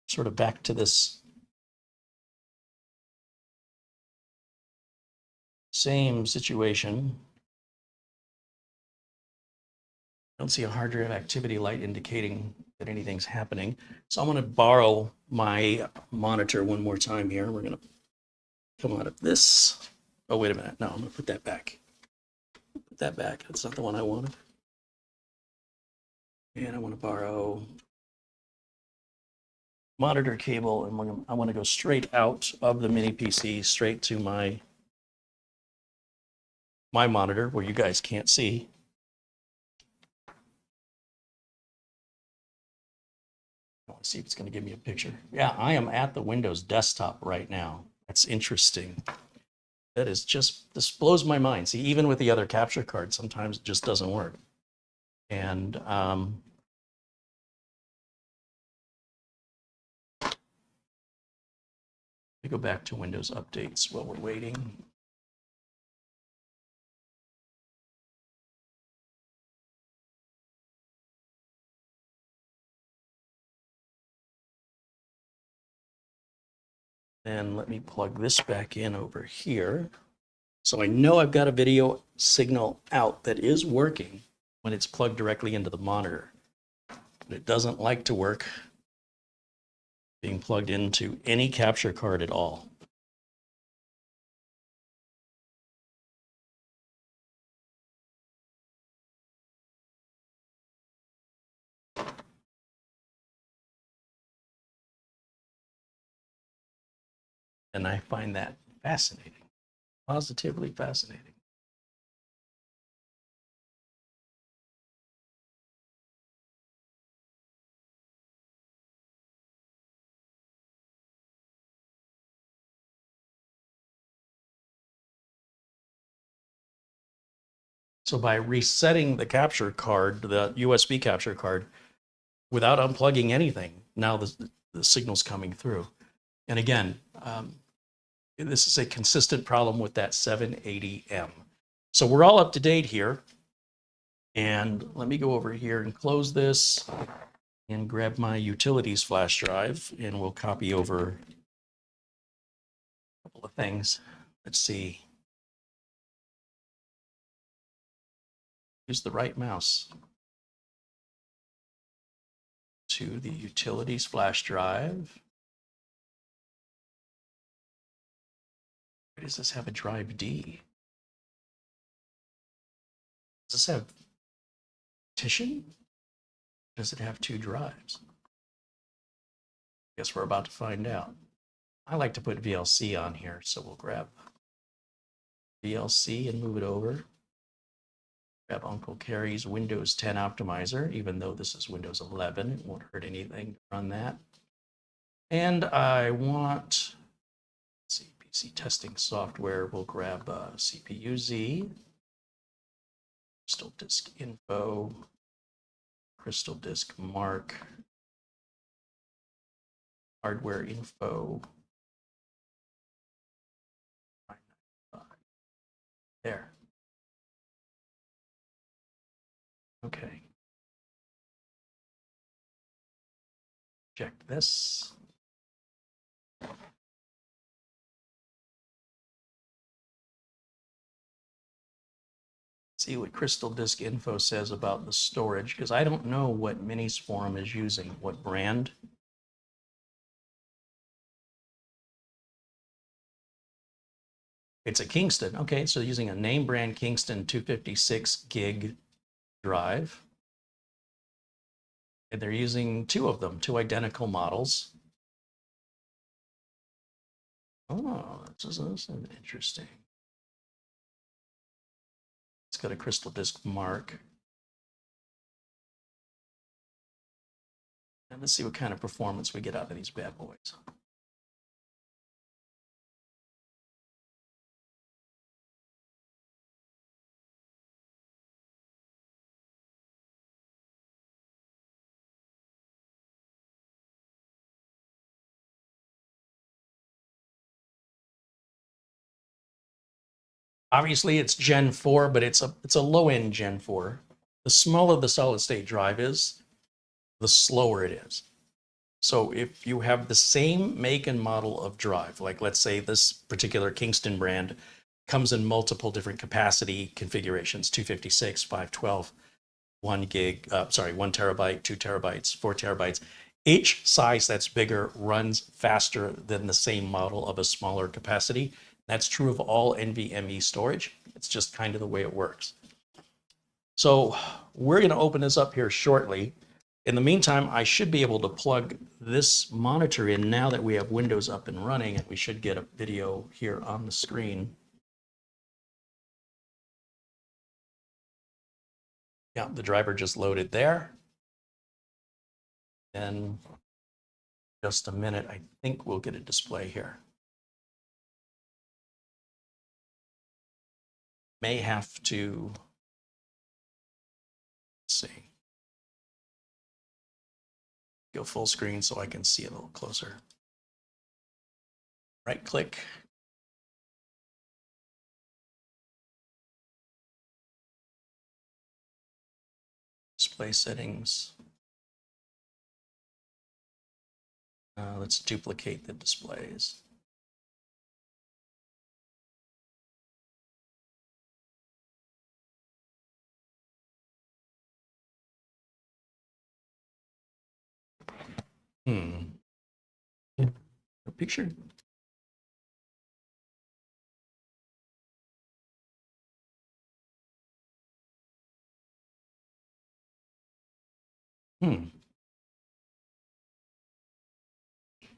sort of back to this same situation. I don't see a hard drive activity light indicating that anything's happening. So I'm going to borrow my monitor one more time here. We're going to come out of this. Oh, wait a minute. No, I'm going to put that back. Put that back. That's not the one I wanted. And I want to borrow monitor cable, and I want to go straight out of the mini PC, straight to my monitor where you guys can't see. I want to see if it's going to give me a picture. Yeah, I am at the Windows desktop right now. That's interesting. That is just, this blows my mind. See, even with the other capture card, sometimes it just doesn't work. And let me go back to Windows updates while we're waiting. And let me plug this back in over here. So I know I've got a video signal out that is working when it's plugged directly into the monitor. But it doesn't like to work being plugged into any capture card at all. And I find that fascinating, positively fascinating. So by resetting the capture card, the USB capture card, without unplugging anything, now the signal's coming through. And again, This is a consistent problem with that 780M. So we're all up to date here. And let me go over here and close this and grab my utilities flash drive, and we'll copy over a couple of things. Let's see. Use the right mouse to the utilities flash drive. Why does this have a drive D? Does this have partition? Does it have two drives? Guess we're about to find out. I like to put VLC on here, so we'll grab VLC and move it over. Grab Uncle Carrie's Windows 10 optimizer, even though this is Windows 11, it won't hurt anything to run that. And I want, let's see, PC testing software, we'll grab CPU-Z, Crystal Disk Info, Crystal Disk Mark, Hardware Info. There. Okay. Check this. See what Crystal Disk Info says about the storage, because I don't know what Minisforum is using, what brand. It's a Kingston. Okay, so using a name brand Kingston 256 gig drive. And they're using two of them, two identical models. Oh, this is interesting. It's got a Crystal Disk Mark. And let's see what kind of performance we get out of these bad boys. Obviously, it's Gen 4, but it's a low-end Gen 4. The smaller the solid-state drive is, the slower it is. So if you have the same make and model of drive, like let's say this particular Kingston brand comes in multiple different capacity configurations, 256, 512, 1 terabyte, 2 terabytes, 4 terabytes. Each size that's bigger runs faster than the same model of a smaller capacity. That's true of all NVMe storage. It's just kind of the way it works. So we're going to open this up here shortly. In the meantime, I should be able to plug this monitor in now that we have Windows up and running, and we should get a video here on the screen. Yeah, the driver just loaded there. And just a minute, I think we'll get a display here. May have to, let's see, go full screen so I can see a little closer. Right click. Display settings. Let's duplicate the displays. A picture.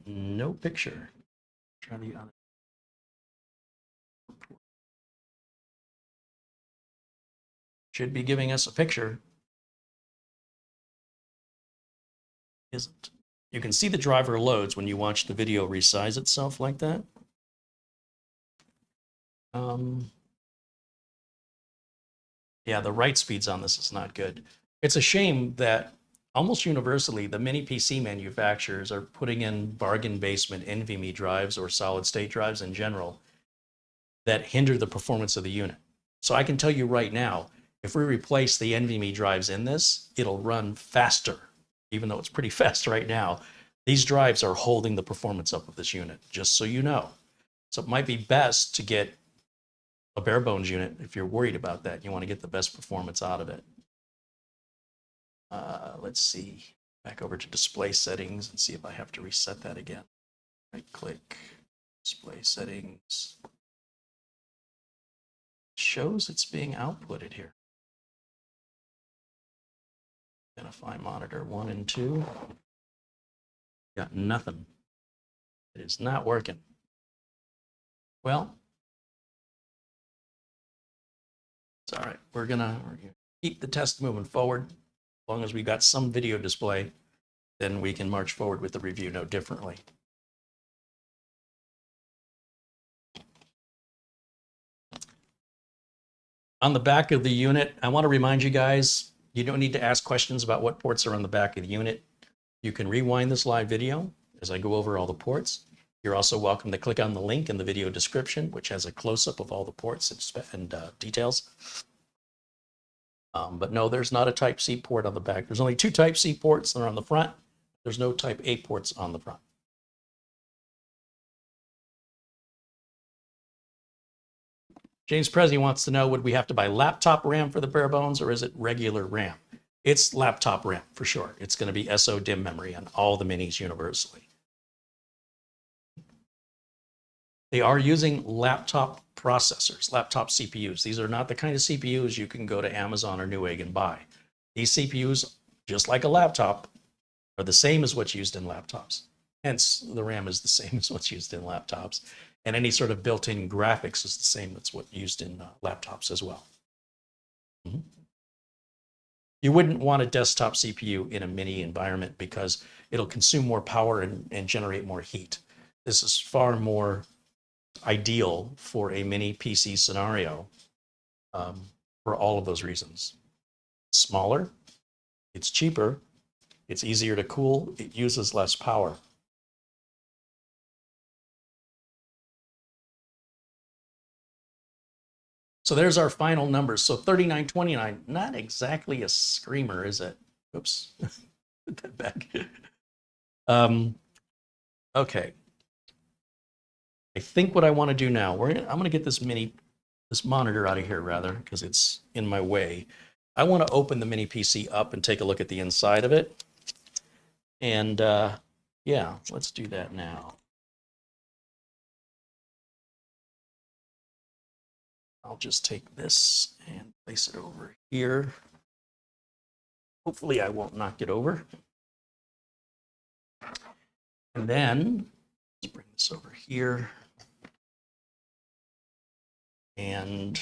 No picture. Try the other. Should be giving us a picture. Isn't. You can see the driver loads when you watch the video resize itself like that. Yeah, the write speeds on this is not good. It's a shame that almost universally, the mini PC manufacturers are putting in bargain basement NVMe drives or solid state drives in general that hinder the performance of the unit. So I can tell you right now, if we replace the NVMe drives in this, it'll run faster, even though it's pretty fast right now. These drives are holding the performance up of this unit, just so you know. So it might be best to get a bare bones unit if you're worried about that. You want to get the best performance out of it. Let's see, back over to display settings and see if I have to reset that again. Right click, display settings. Shows it's being outputted here. Identify monitor 1 and 2. Got nothing. It is not working. Well, it's all right. We're gonna keep the test moving forward. As long as we've got some video display, then we can march forward with the review no differently. On the back of the unit, I want to remind you guys, you don't need to ask questions about what ports are on the back of the unit. You can rewind this live video as I go over all the ports. You're also welcome to click on the link in the video description, which has a close-up of all the ports and details. But no, there's not a Type-C port on the back. There's only 2 Type-C ports that are on the front. There's no Type-A ports on the front. James Prezi wants to know, would we have to buy laptop RAM for the bare bones, or is it regular RAM? It's laptop RAM for sure. It's going to be SODIMM memory on all the minis universally. They are using laptop processors, laptop CPUs. These are not the kind of CPUs you can go to Amazon or Newegg and buy. These CPUs, just like a laptop, are the same as what's used in laptops. Hence, the RAM is the same as what's used in laptops. And any sort of built-in graphics is the same as what's used in laptops as well. Mm-hmm. You wouldn't want a desktop CPU in a mini environment because it'll consume more power and generate more heat. This is far more ideal for a mini PC scenario for all of those reasons. It's smaller, it's cheaper, it's easier to cool, it uses less power. So there's our final numbers. So 3929, not exactly a screamer, is it? Oops, put that back. Okay. I think what I want to do now, I'm going to get this monitor out of here rather, because it's in my way. I want to open the mini PC up and take a look at the inside of it. And yeah, let's do that now. I'll just take this and place it over here. Hopefully I won't knock it over. And then let's bring this over here. And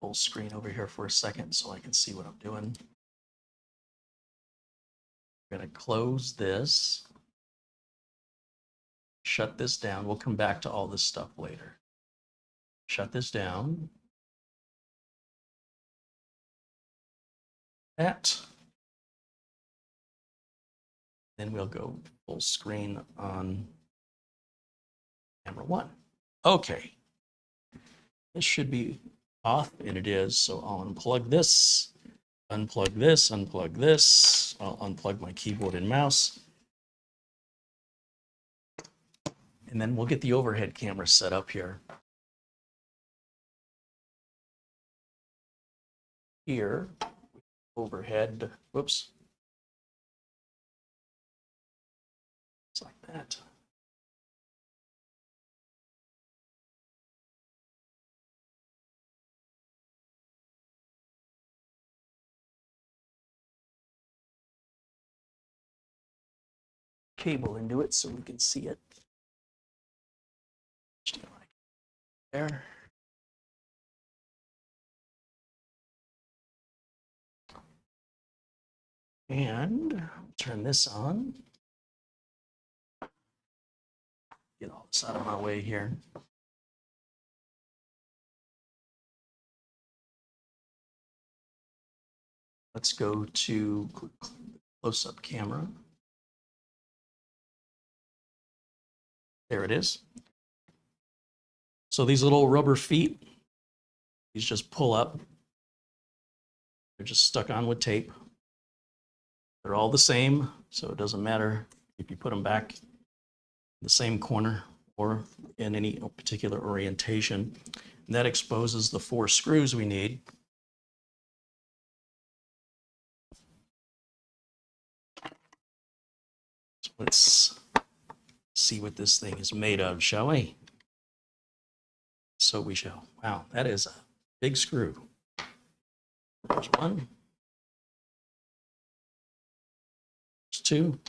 full screen over here for a second so I can see what I'm doing. I'm going to close this. Shut this down. We'll come back to all this stuff later. Shut this down. That. Then we'll go full screen on camera 1. Okay. This should be off, and it is. So I'll unplug this, unplug this, unplug this. I'll unplug my keyboard and mouse. And then we'll get the overhead camera set up here. Here, overhead, whoops. It's like that. Cable into it so we can see it. HDMI there. And turn this on. Get all this out of my way here. Let's go to close-up camera. There it is. So these little rubber feet, these just pull up. They're just stuck on with tape. They're all the same, so it doesn't matter if you put them back in the same corner or in any particular orientation. And that exposes the 4 screws we need. So let's see what this thing is made of, shall we? So we shall. Wow, that is a big screw. There's one. There's two.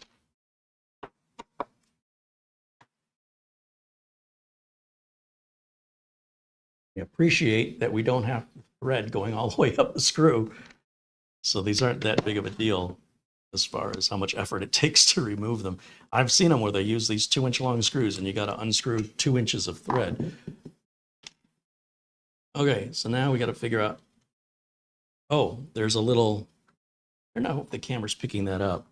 I appreciate that we don't have thread going all the way up the screw. So these aren't that big of a deal as far as how much effort it takes to remove them. I've seen them where they use these 2-inch long screws and you got to unscrew 2 inches of thread. Okay, so now we got to figure out, oh, there's a little, I don't know if the camera's picking that up.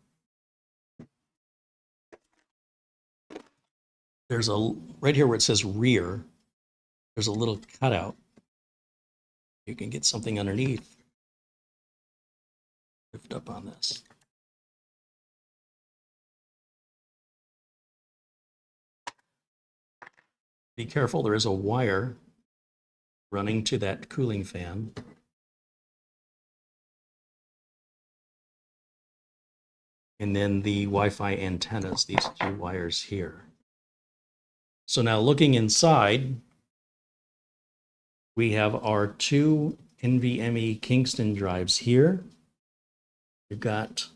There's a, right here where it says rear, there's a little cutout. You can get something underneath. Lift up on this. Be careful, there is a wire running to that cooling fan. And then the Wi-Fi antennas, these 2 wires here. So now looking inside, we have our 2 NVMe Kingston drives here. We've got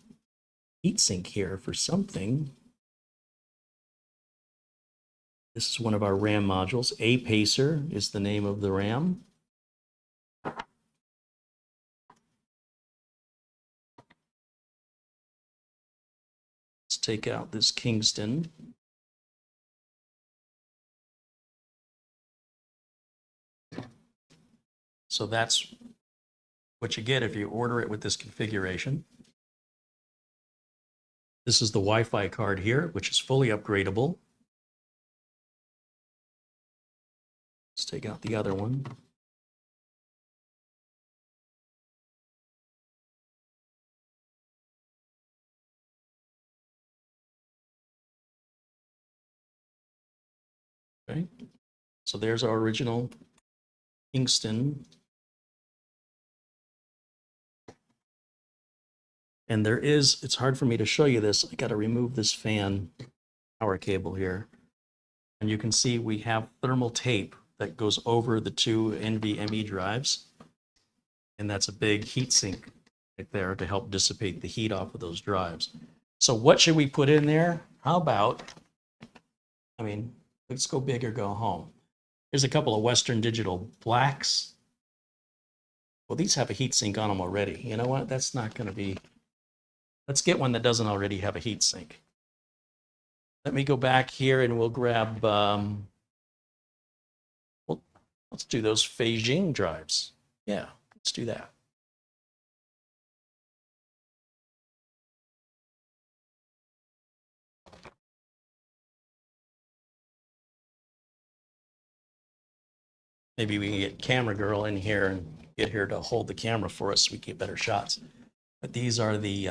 heatsink here for something. This is one of our RAM modules. A-Pacer is the name of the RAM. Let's take out this Kingston. So that's what you get if you order it with this configuration. This is the Wi-Fi card here, which is fully upgradable. Let's take out the other one. Okay, so there's our original Kingston. And there is, it's hard for me to show you this. I got to remove this fan power cable here. And you can see we have thermal tape that goes over the 2 NVMe drives. And that's a big heat sink right there to help dissipate the heat off of those drives. So what should we put in there? How about, I mean, let's go big or go home. Here's a couple of Western Digital blacks. Well, these have a heat sink on them already. You know what? That's not going to be, let's get one that doesn't already have a heat sink. Let me go back here and we'll grab, well, let's do those Beijing drives. Yeah, let's do that. Maybe we can get Camera Girl in here and get her to hold the camera for us so we get better shots. But these are the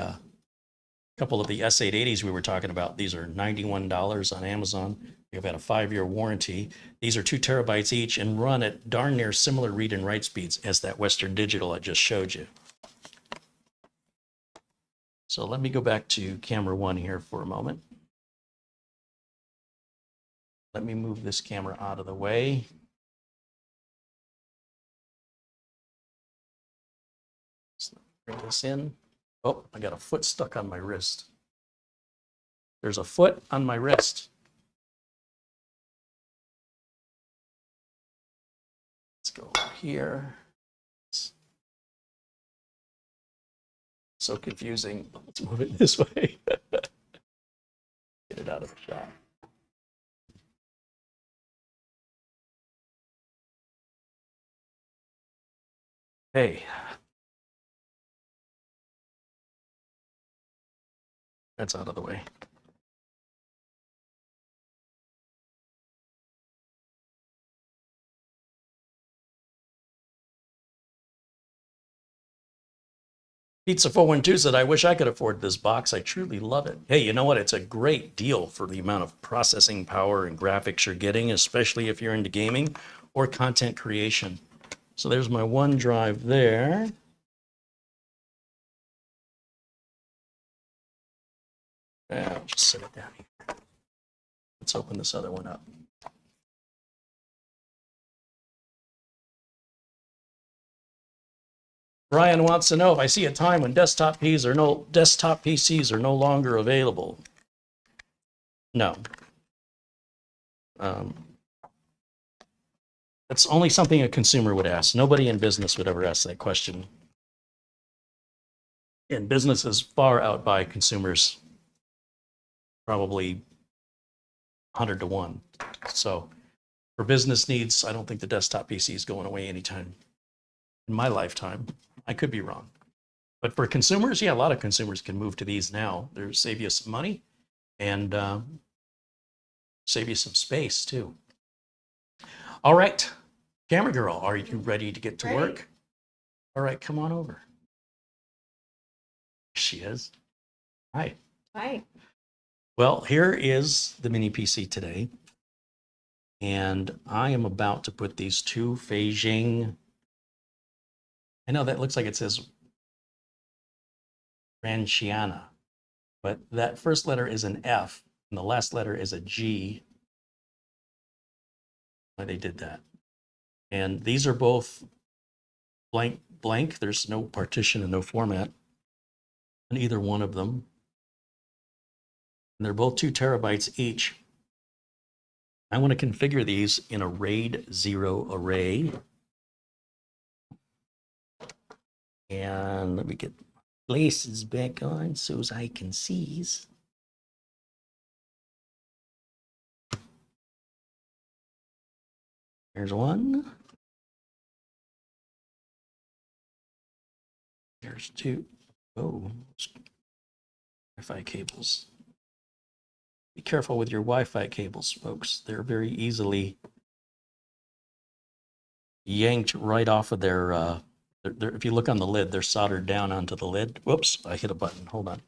couple of the S880s we were talking about. These are $91 on Amazon. They've got a 5-year warranty. These are 2 terabytes each and run at darn near similar read and write speeds as that Western Digital I just showed you. So let me go back to camera 1 here for a moment. Let me move this camera out of the way. Bring this in. Oh, I got a foot stuck on my wrist. There's a foot on my wrist. Let's go over here. So confusing. Let's move it this way. Get it out of the shot. Hey, That's out of the way. Pizza412 said, I wish I could afford this box. I truly love it. Hey, you know what? It's a great deal for the amount of processing power and graphics you're getting, especially if you're into gaming or content creation. So there's my OneDrive there. I'll just set it down here. Let's open this other one up. Brian wants to know if I see a time when desktop PCs are no longer available. No. That's only something a consumer would ask. Nobody in business would ever ask that question. And business is far out by consumers, probably 100 to 1. So for business needs, I don't think the desktop PC is going away anytime in my lifetime. I could be wrong. But for consumers, yeah, a lot of consumers can move to these now. They'll save you some money and save you some space too. All right, camera girl, are you ready to get to work? All right, come on over. She is. Hi. Hi. Well, here is the mini PC today. And I am about to put these two Beijing. I know that looks like it says Ranciana, but that first letter is an F and the last letter is a G. Why they did that. And these are both blank. There's no partition and no format in either one of them. And they're both 2 terabytes each. I want to configure these in a RAID 0 array. And let me get glasses back on so as I can see. There's one. There's 2. Oh, Wi-Fi cables. Be careful with your Wi-Fi cables, folks. They're very easily yanked right off of their, if you look on the lid, they're soldered down onto the lid. Whoops, I hit a button. Hold on.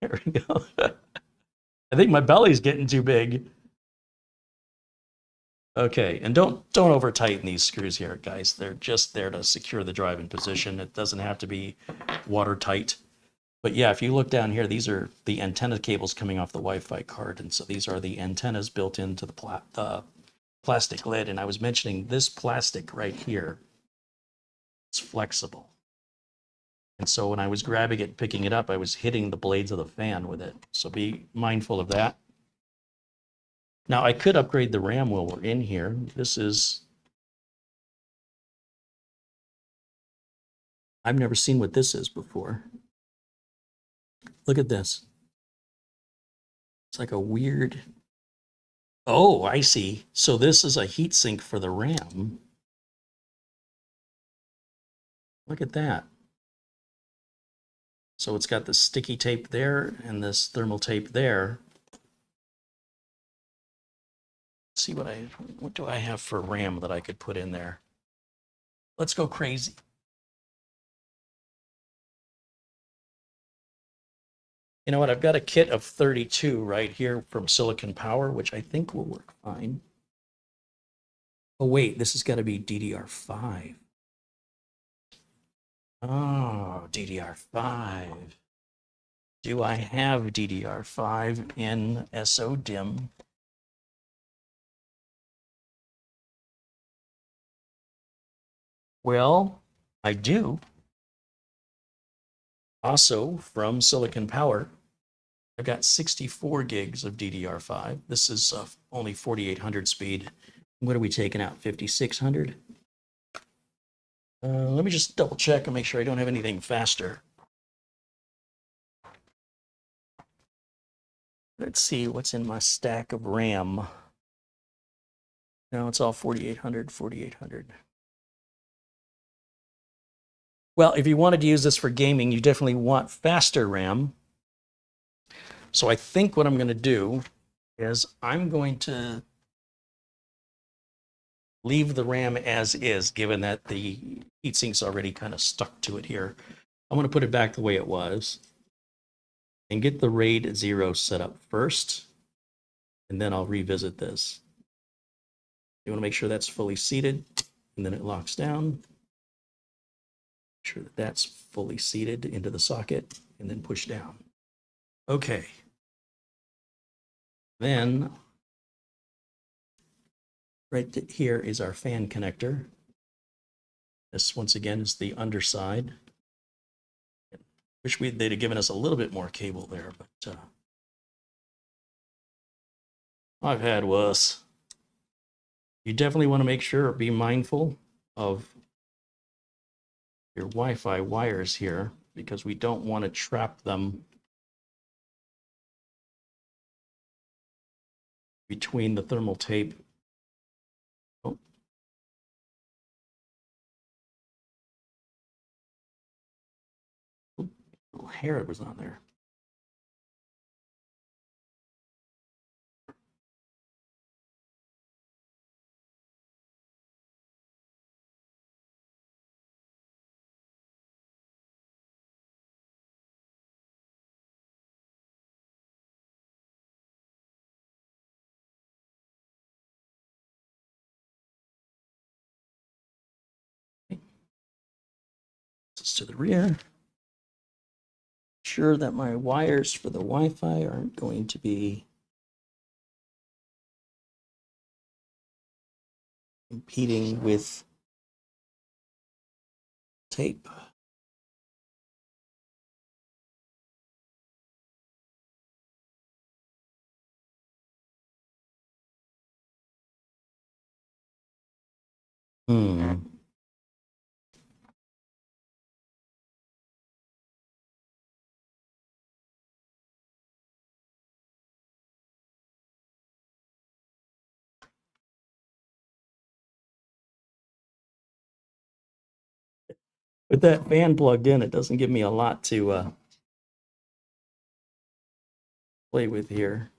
There we go. I think my belly's getting too big. Okay, and don't over tighten these screws here, guys. They're just there to secure the drive in position. It doesn't have to be watertight. But yeah, if you look down here, these are the antenna cables coming off the Wi-Fi card. And so these are the antennas built into the plastic lid. And I was mentioning this plastic right here. It's flexible. And so when I was grabbing it, picking it up, I was hitting the blades of the fan with it. So be mindful of that. Now I could upgrade the RAM while we're in here. This is, I've never seen what this is before. Look at this. It's like a weird, oh, I see. So this is a heatsink for the RAM. Look at that. So it's got the sticky tape there and this thermal tape there. Let's see what do I have for RAM that I could put in there? Let's go crazy. You know what? I've got a kit of 32 right here from Silicon Power, which I think will work fine. Oh, wait, this has got to be DDR5. Oh, DDR5. Do I have DDR5 in SODIMM? Well, I do. Also, from Silicon Power, I've got 64 gigs of DDR5. This is only 4800 speed. What are we taking out? 5600? Let me just double check and make sure I don't have anything faster. Let's see what's in my stack of RAM. No, it's all 4800, 4800. Well, if you wanted to use this for gaming, you definitely want faster RAM. So I think what I'm going to do is I'm going to leave the RAM as is, given that the heatsink's already kind of stuck to it here. I'm going to put it back the way it was and get the RAID 0 set up first, and then I'll revisit this. You want to make sure that's fully seated, and then it locks down. Make sure that that's fully seated into the socket, and then push down. Okay. Then right here is our fan connector. This, once again, is the underside. Wish they'd have given us a little bit more cable there, but I've had worse. You definitely want to make sure, be mindful of your Wi-Fi wires here, because we don't want to trap them between the thermal tape. Oh. Little hair was on there. This to the rear. Sure that my wires for the Wi-Fi aren't going to be impeding with tape. With that fan plugged in, it doesn't give me a lot to play with here.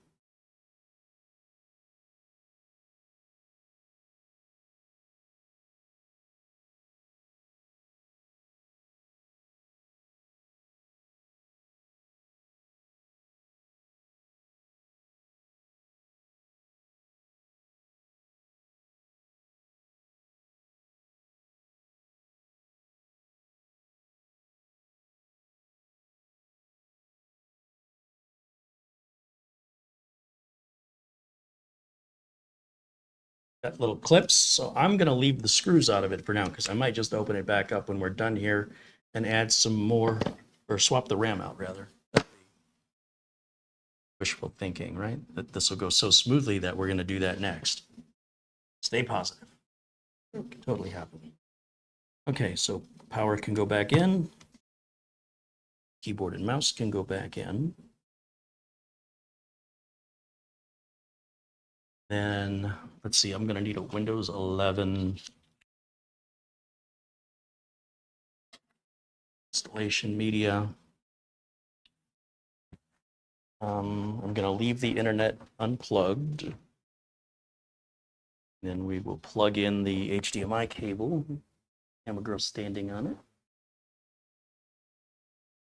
Got little clips, so I'm going to leave the screws out of it for now, because I might just open it back up when we're done here and add some more, or swap the RAM out rather. Wishful thinking, right? That this will go so smoothly that we're going to do that next. Stay positive. It can totally happen. Okay, so power can go back in. Keyboard and mouse can go back in. Then, let's see, I'm going to need a Windows 11 installation media. I'm going to leave the internet unplugged. Then we will plug in the HDMI cable. Camera girl's standing on it.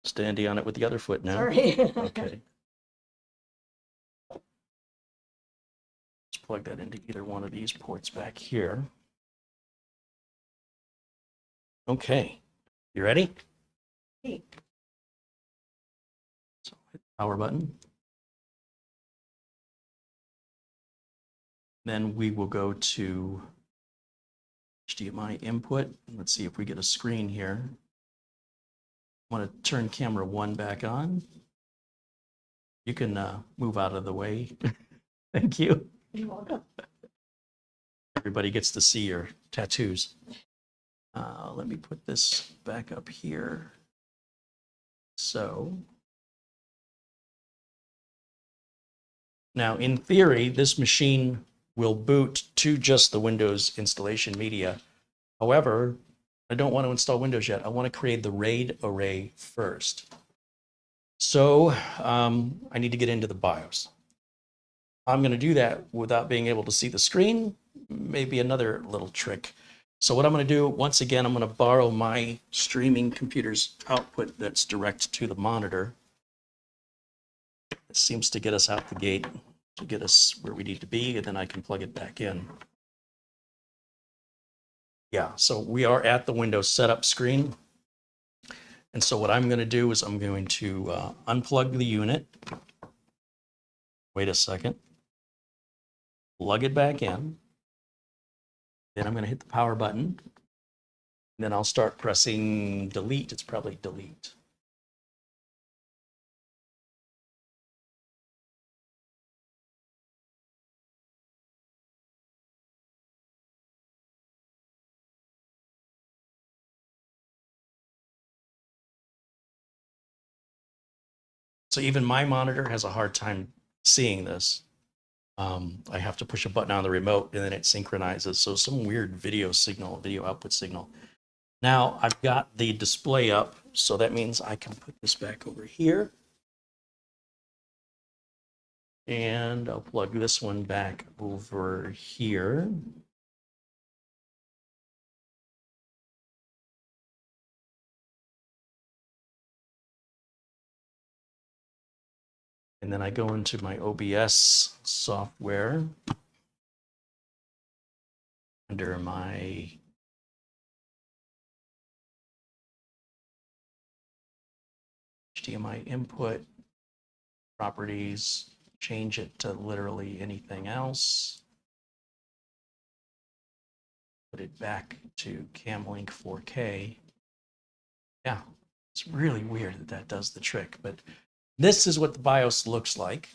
Standing on it with the other foot now. Sorry. Okay. Let's plug that into either one of these ports back here. Okay. You ready? Hey. So hit the power button. Then we will go to HDMI input. Let's see if we get a screen here. I want to turn camera 1 back on. You can move out of the way. Thank you. You're welcome. Everybody gets to see your tattoos. Let me put this back up here. So now, in theory, this machine will boot to just the Windows installation media. However, I don't want to install Windows yet. I want to create the RAID array first. So I need to get into the BIOS. I'm going to do that without being able to see the screen. Maybe another little trick. So what I'm going to do, once again, I'm going to borrow my streaming computer's output that's direct to the monitor. It seems to get us out the gate, to get us where we need to be, and then I can plug it back in. Yeah, so we are at the Windows setup screen. And so what I'm going to do is I'm going to unplug the unit. Wait a second. Plug it back in. Then I'm going to hit the power button. Then I'll start pressing delete. It's probably delete. So even my monitor has a hard time seeing this. I have to push a button on the remote and then it synchronizes. So some weird video signal, video output signal. Now I've got the display up, so that means I can put this back over here. And I'll plug this one back over here. And then I go into my OBS software under my HDMI input properties, change it to literally anything else. Put it back to Camlink 4K. Yeah, it's really weird that that does the trick, but this is what the BIOS looks like.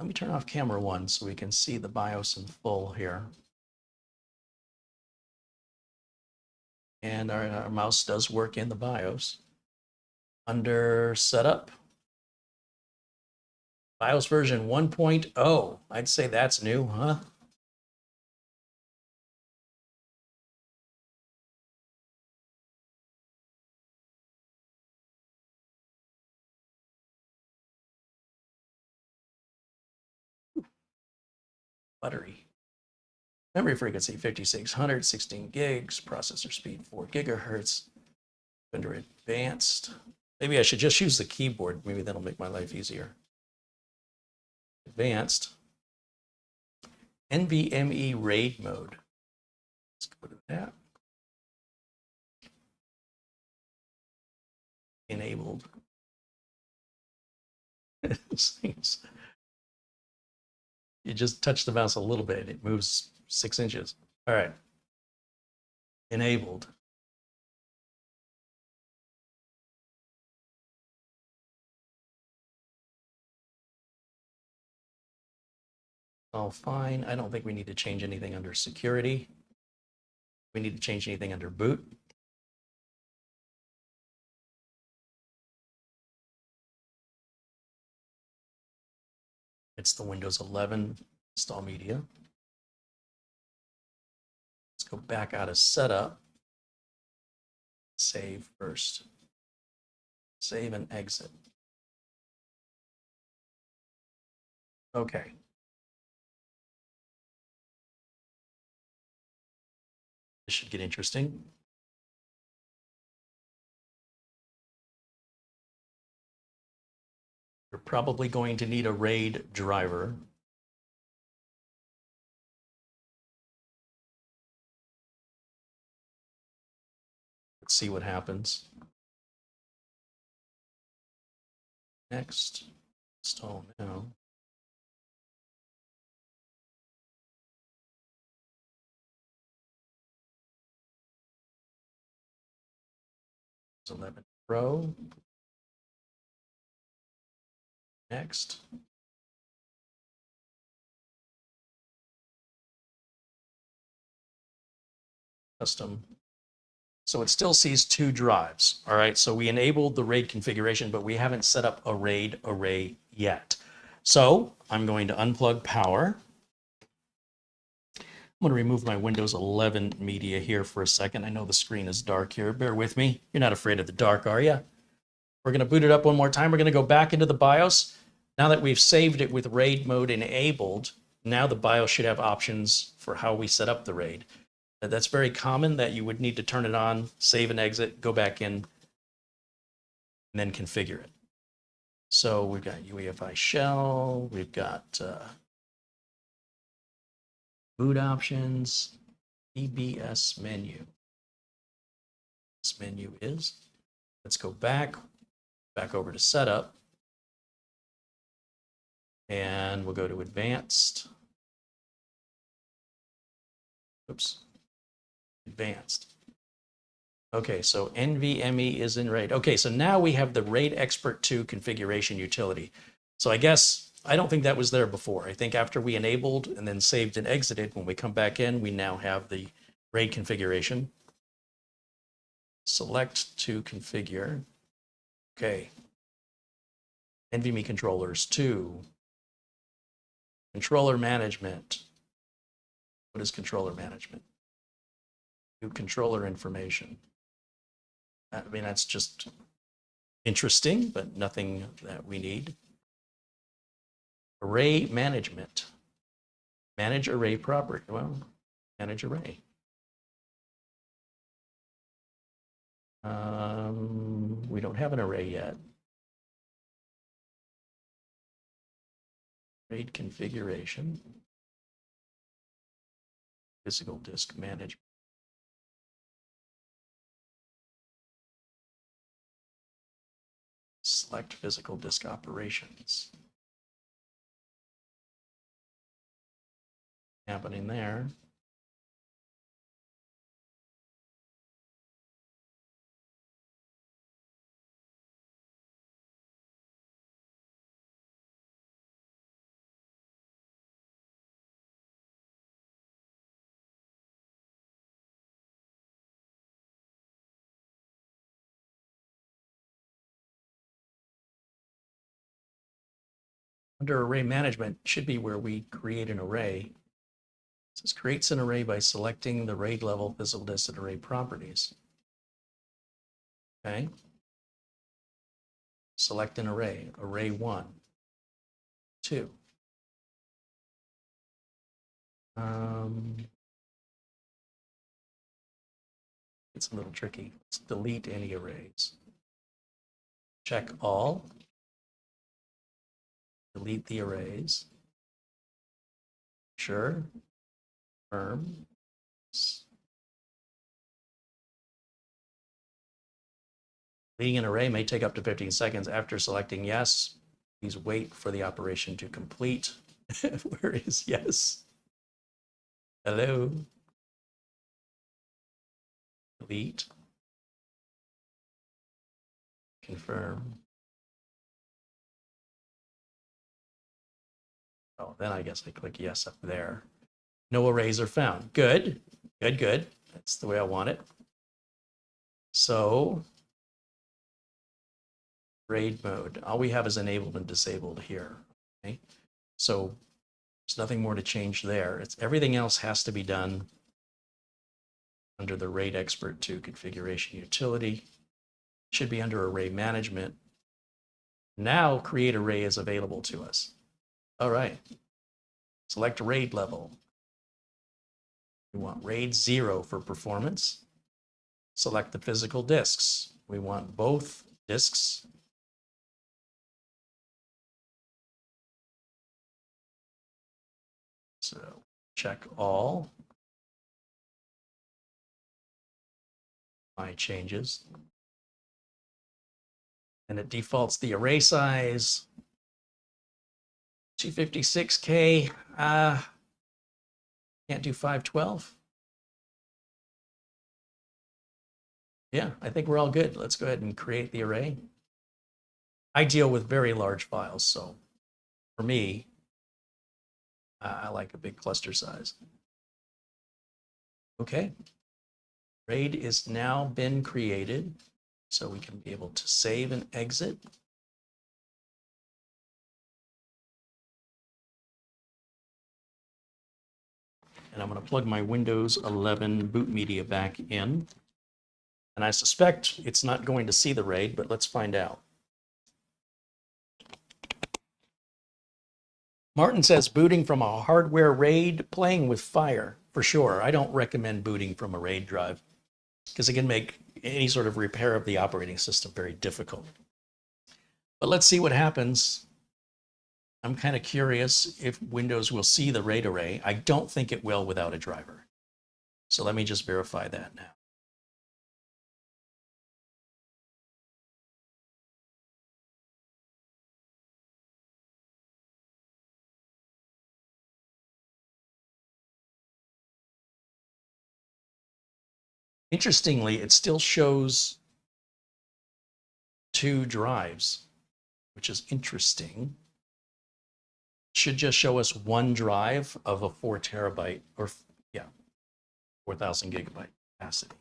Let me turn off camera 1 so we can see the BIOS in full here. And our mouse does work in the BIOS. Under setup, BIOS version 1.0. I'd say that's new, huh? Buttery. Memory frequency 5600, 16 gigs, processor speed 4 gigahertz. Under advanced. Maybe I should just use the keyboard. Maybe that'll make my life easier. Advanced. NVMe RAID mode. Let's go to that. Enabled. You just touch the mouse a little bit, it moves 6 inches. All right. Enabled. All fine. I don't think we need to change anything under security. We need to change anything under boot. It's the Windows 11 install media. Let's go back out of setup. Save first. Save and exit. Okay. This should get interesting. You're probably going to need a RAID driver. Let's see what happens. Next, install now. It's 11 Pro. Next. Custom. So it still sees 2 drives. All right, so we enabled the RAID configuration, but we haven't set up a RAID array yet. So I'm going to unplug power. I'm going to remove my Windows 11 media here for a second. I know the screen is dark here. Bear with me. You're not afraid of the dark, are you? We're going to boot it up one more time. We're going to go back into the BIOS. Now that we've saved it with RAID mode enabled, now the BIOS should have options for how we set up the RAID. That's very common that you would need to turn it on, save and exit, go back in, and then configure it. So we've got UEFI shell, we've got boot options, EBS menu. This menu is, let's go back over to setup, and we'll go to advanced. Oops, advanced. Okay, so NVMe is in RAID. Okay, so now we have the RAID Expert 2 configuration utility. So I guess, I don't think that was there before. I think after we enabled and then saved and exited, when we come back in, we now have the RAID configuration. Select to configure. Okay. NVMe controllers 2. Controller management. What is controller management? New controller information. I mean, that's just interesting, but nothing that we need. Array management. Manage array property. Well, manage array. We don't have an array yet. RAID configuration. Physical disk management. Select physical disk operations. Happening there. Under array management should be where we create an array. It says creates an array by selecting the RAID level physical disk and array properties. Okay. Select an array, array 1, 2. It's a little tricky. Let's delete any arrays. Check all. Delete the arrays. Sure. Confirm. Deleting an array may take up to 15 seconds. After selecting yes, please wait for the operation to complete. Where is yes? Hello? Delete. Confirm. Oh, then I guess I click yes up there. No arrays are found. Good, good, good. That's the way I want it. So, RAID mode. All we have is enabled and disabled here. Okay, so there's nothing more to change there. Everything else has to be done under the RAID Expert 2 configuration utility. It should be under array management. Now create array is available to us. All right. Select RAID level. We want RAID 0 for performance. Select the physical disks. We want both disks. So check all. My changes. And it defaults the array size. 256K. Can't do 512. Yeah, I think we're all good. Let's go ahead and create the array. I deal with very large files, so for me, I like a big cluster size. Okay. RAID is now been created, so we can be able to save and exit. And I'm going to plug my Windows 11 boot media back in. And I suspect it's not going to see the RAID, but let's find out. Martin says booting from a hardware RAID, playing with fire, for sure. I don't recommend booting from a RAID drive because it can make any sort of repair of the operating system very difficult. But let's see what happens. I'm kind of curious if Windows will see the RAID array. I don't think it will without a driver. So let me just verify that now. Interestingly, it still shows 2 drives, which is interesting. It should just show us 1 drive of a 4 terabyte or 4,000 gigabyte capacity.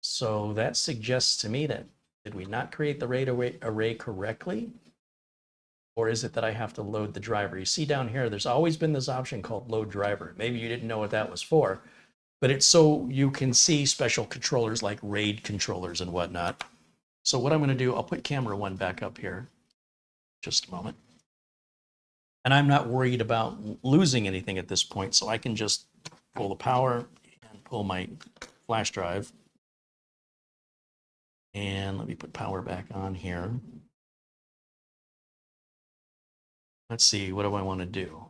So that suggests to me that did we not create the RAID array correctly? Or is it that I have to load the driver? You see down here, there's always been this option called load driver. Maybe you didn't know what that was for, but it's so you can see special controllers like RAID controllers and whatnot. So what I'm going to do, I'll put camera 1 back up here. Just a moment. And I'm not worried about losing anything at this point, so I can just pull the power and pull my flash drive. And let me put power back on here. Let's see, what do I want to do?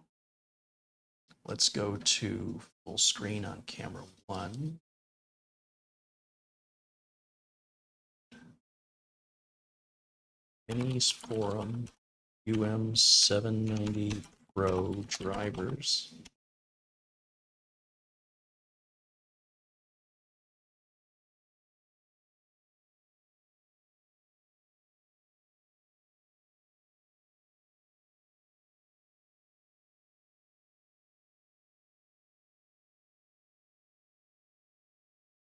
Let's go to full screen on camera 1. Minisforum UM790 Pro drivers.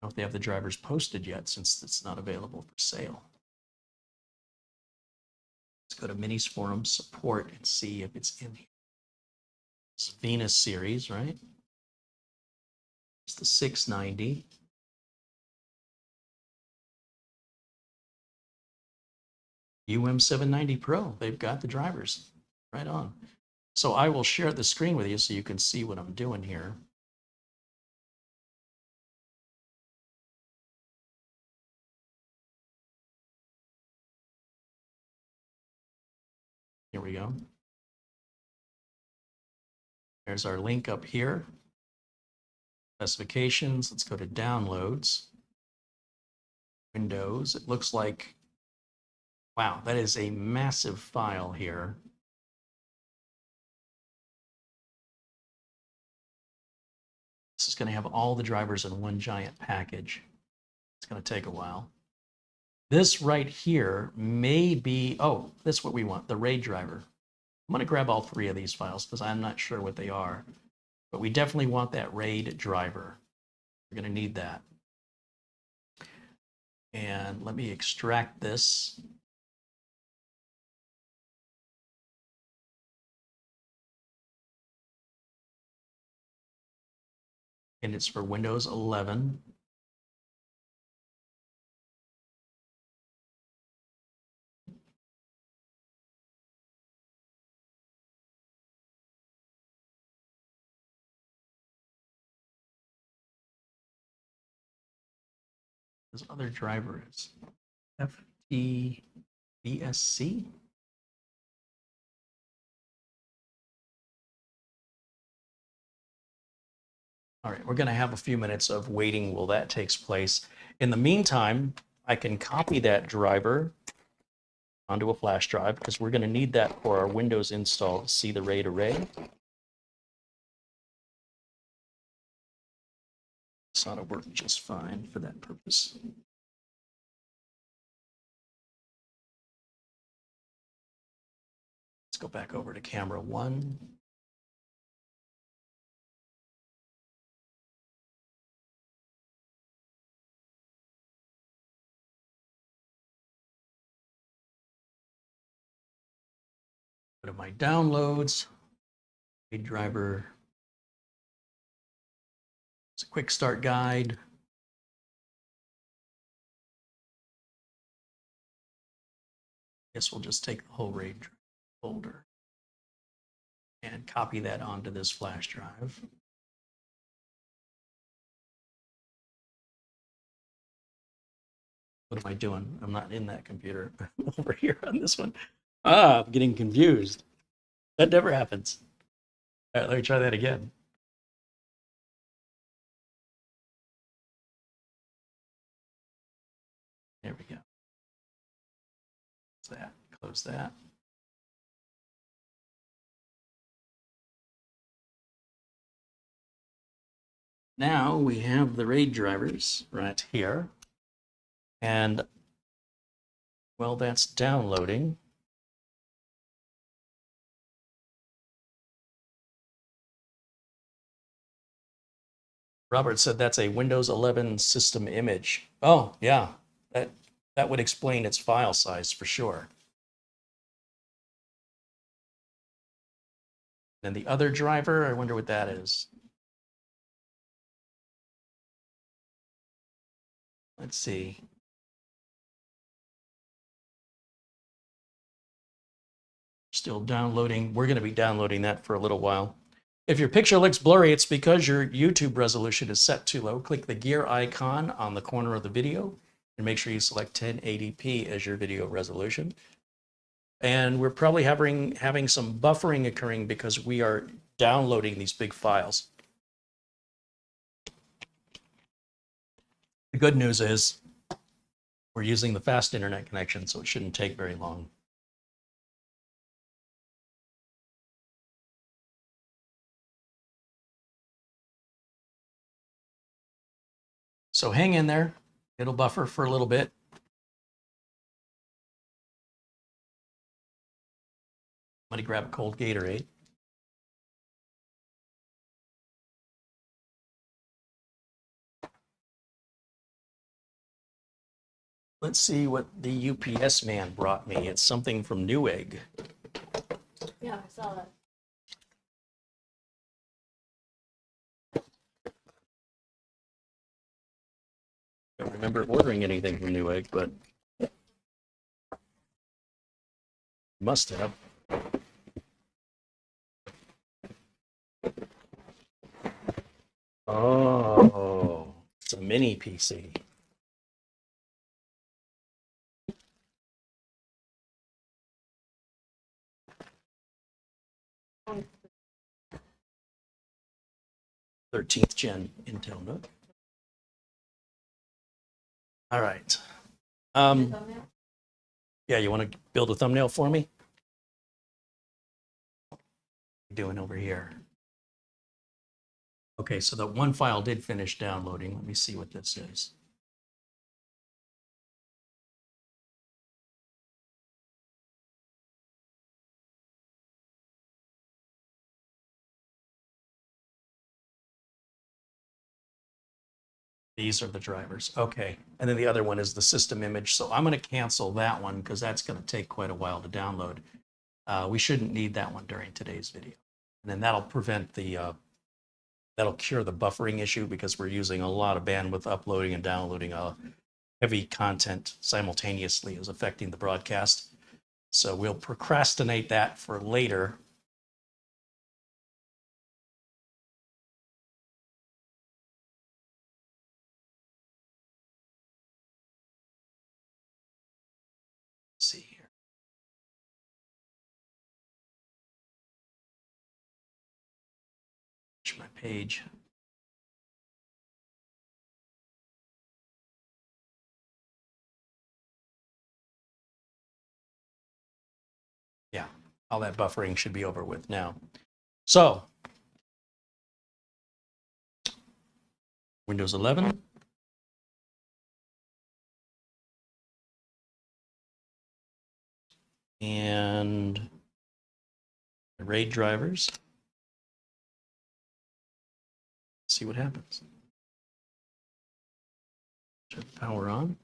I don't know if they have the drivers posted yet since it's not available for sale. Let's go to Minisforum support and see if it's in here. It's Venus series, right? It's the 690. UM790 Pro, they've got the drivers right on. So I will share the screen with you so you can see what I'm doing here. Here we go. There's our link up here. Specifications, let's go to downloads. Windows, it looks like, wow, that is a massive file here. This is going to have all the drivers in one giant package. It's going to take a while. This right here may be, oh, this is what we want, the RAID driver. I'm going to grab all 3 of these files because I'm not sure what they are. But we definitely want that RAID driver. We're going to need that. And let me extract this. And it's for Windows 11. This other driver is FTBSC. All right, we're going to have a few minutes of waiting while that takes place. In the meantime, I can copy that driver onto a flash drive because we're going to need that for our Windows install to see the RAID array. This ought to work just fine for that purpose. Let's go back over to camera 1. Go to my downloads, RAID driver. It's a quick start guide. Guess we'll just take the whole RAID folder. and copy that onto this flash drive. What am I doing? I'm not in that computer. I'm over here on this one. Ah, I'm getting confused. That never happens. All right, let me try that again. There we go. Close that. Close that. Now we have the RAID drivers right here. And while that's downloading, Robert said that's a Windows 11 system image. Oh, yeah, that would explain its file size for sure. And the other driver, I wonder what that is. Let's see. Still downloading. We're going to be downloading that for a little while. If your picture looks blurry, it's because your YouTube resolution is set too low. Click the gear icon on the corner of the video and make sure you select 1080p as your video resolution. And we're probably having some buffering occurring because we are downloading these big files. The good news is we're using the fast internet connection, so it shouldn't take very long. So hang in there. It'll buffer for a little bit. Somebody grab a cold Gatorade. Let's see what the UPS man brought me. It's something from Newegg. Yeah, I saw that. I don't remember ordering anything from Newegg, but must have. Oh, it's a mini PC. Oh, 13th gen Intel NUC. All right. thumbnail? Yeah, you want to build a thumbnail for me? What are you doing over here? Okay, so the one file did finish downloading. Let me see what this is. These are the drivers. Okay. And then the other one is the system image. So I'm going to cancel that one because that's going to take quite a while to download. We shouldn't need that one during today's video. And then that'll prevent the, that'll cure the buffering issue because we're using a lot of bandwidth uploading and downloading heavy content simultaneously is affecting the broadcast. So we'll procrastinate that for later. Let's see here. My page. Yeah, all that buffering should be over with now. So Windows 11. And the RAID drivers. See what happens. Turn the power on.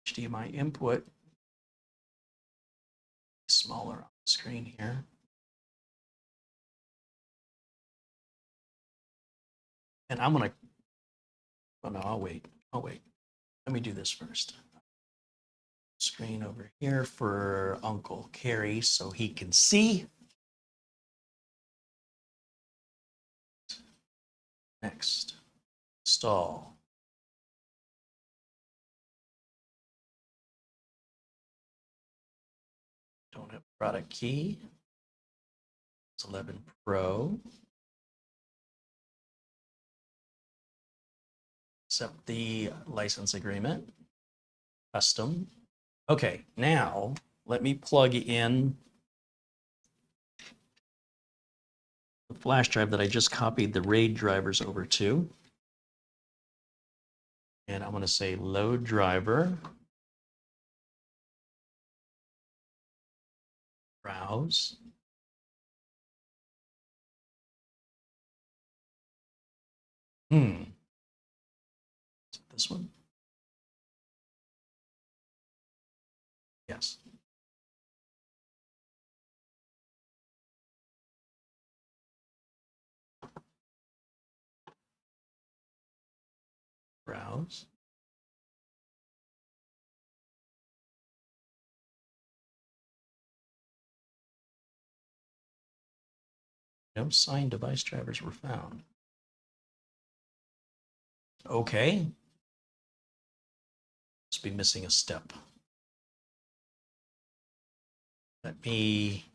HDMI input. Smaller on the screen here. And I'm going to, oh no, I'll wait. Let me do this first. Screen over here for Uncle Carrie so he can see. Next, install. Don't have product key. It's 11 Pro. Accept the license agreement. Custom. Okay, now let me plug in the flash drive that I just copied the RAID drivers over to. And I'm going to say load driver. Browse. Is it this one? Yes. Browse. No signed device drivers were found. Okay. Must be missing a step. Let me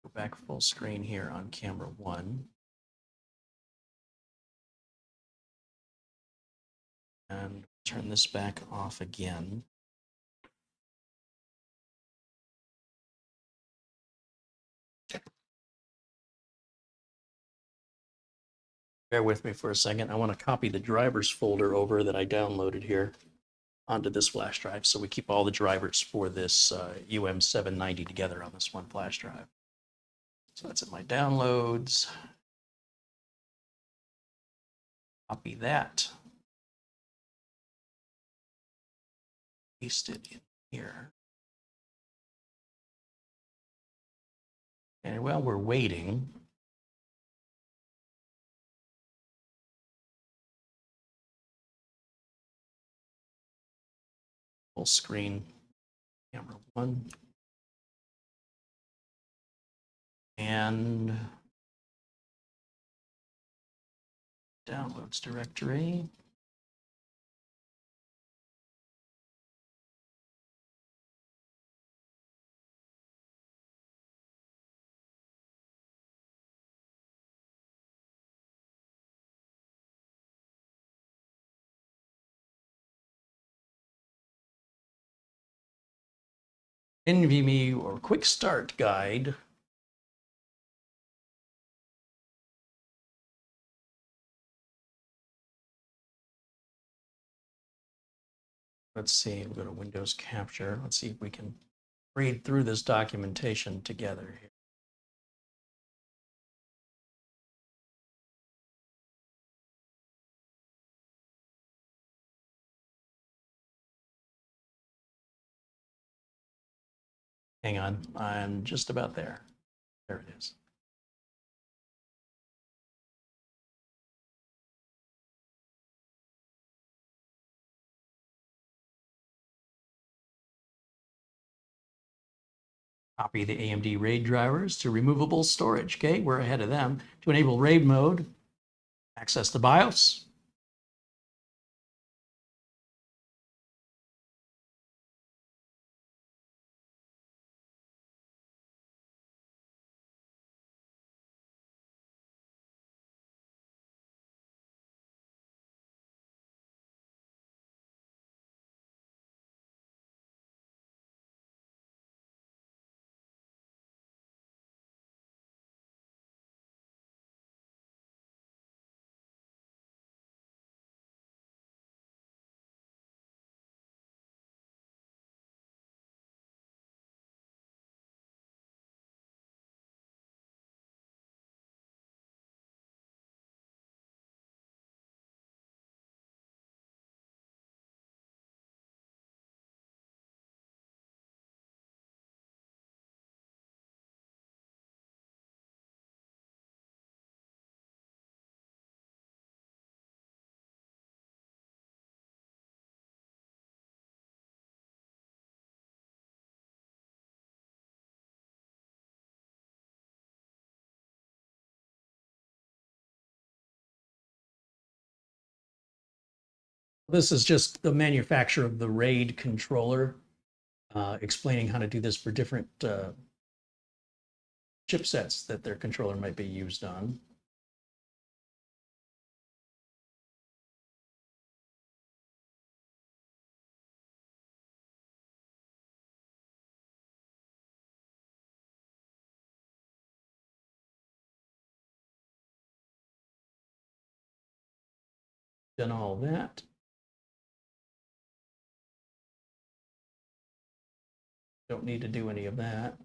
go back full screen here on camera 1. And turn this back off again. Bear with me for a second. I want to copy the drivers folder over that I downloaded here onto this flash drive. So we keep all the drivers for this UM790 together on this one flash drive. So that's in my downloads. Copy that. Paste it in here. And while we're waiting, full screen camera 1 and downloads directory. NVMe or quick start guide. Let's see, we'll go to Windows Capture. Let's see if we can read through this documentation together here. Hang on, I'm just about there. There it is. Copy the AMD RAID drivers to removable storage. Okay, we're ahead of them. To enable RAID mode, access the BIOS. This is just the manufacturer of the RAID controller, explaining how to do this for different chipsets that their controller might be used on. Done all that. Don't need to do any of that.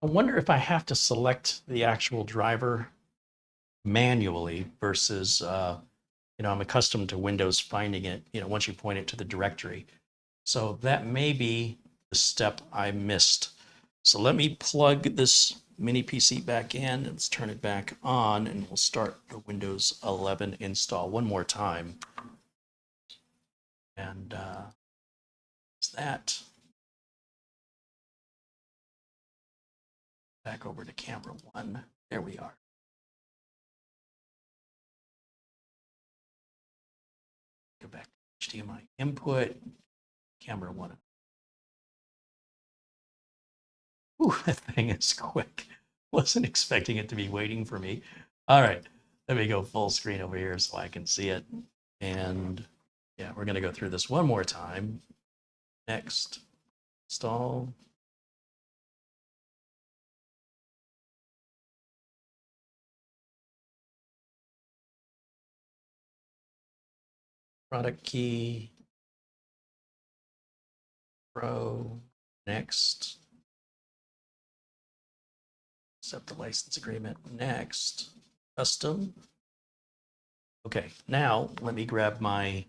I wonder if I have to select the actual driver manually versus, I'm accustomed to Windows finding it, once you point it to the directory. So that may be the step I missed. So let me plug this mini PC back in. Let's turn it back on and we'll start the Windows 11 install one more time. And is that back over to camera 1. There we are. Go back to HDMI input, camera 1. Ooh, that thing is quick. Wasn't expecting it to be waiting for me. All right, let me go full screen over here so I can see it. And yeah, we're gonna go through this one more time. Next, install. Product key. Pro. Next. Accept the license agreement. Next. Custom. Okay, now let me grab my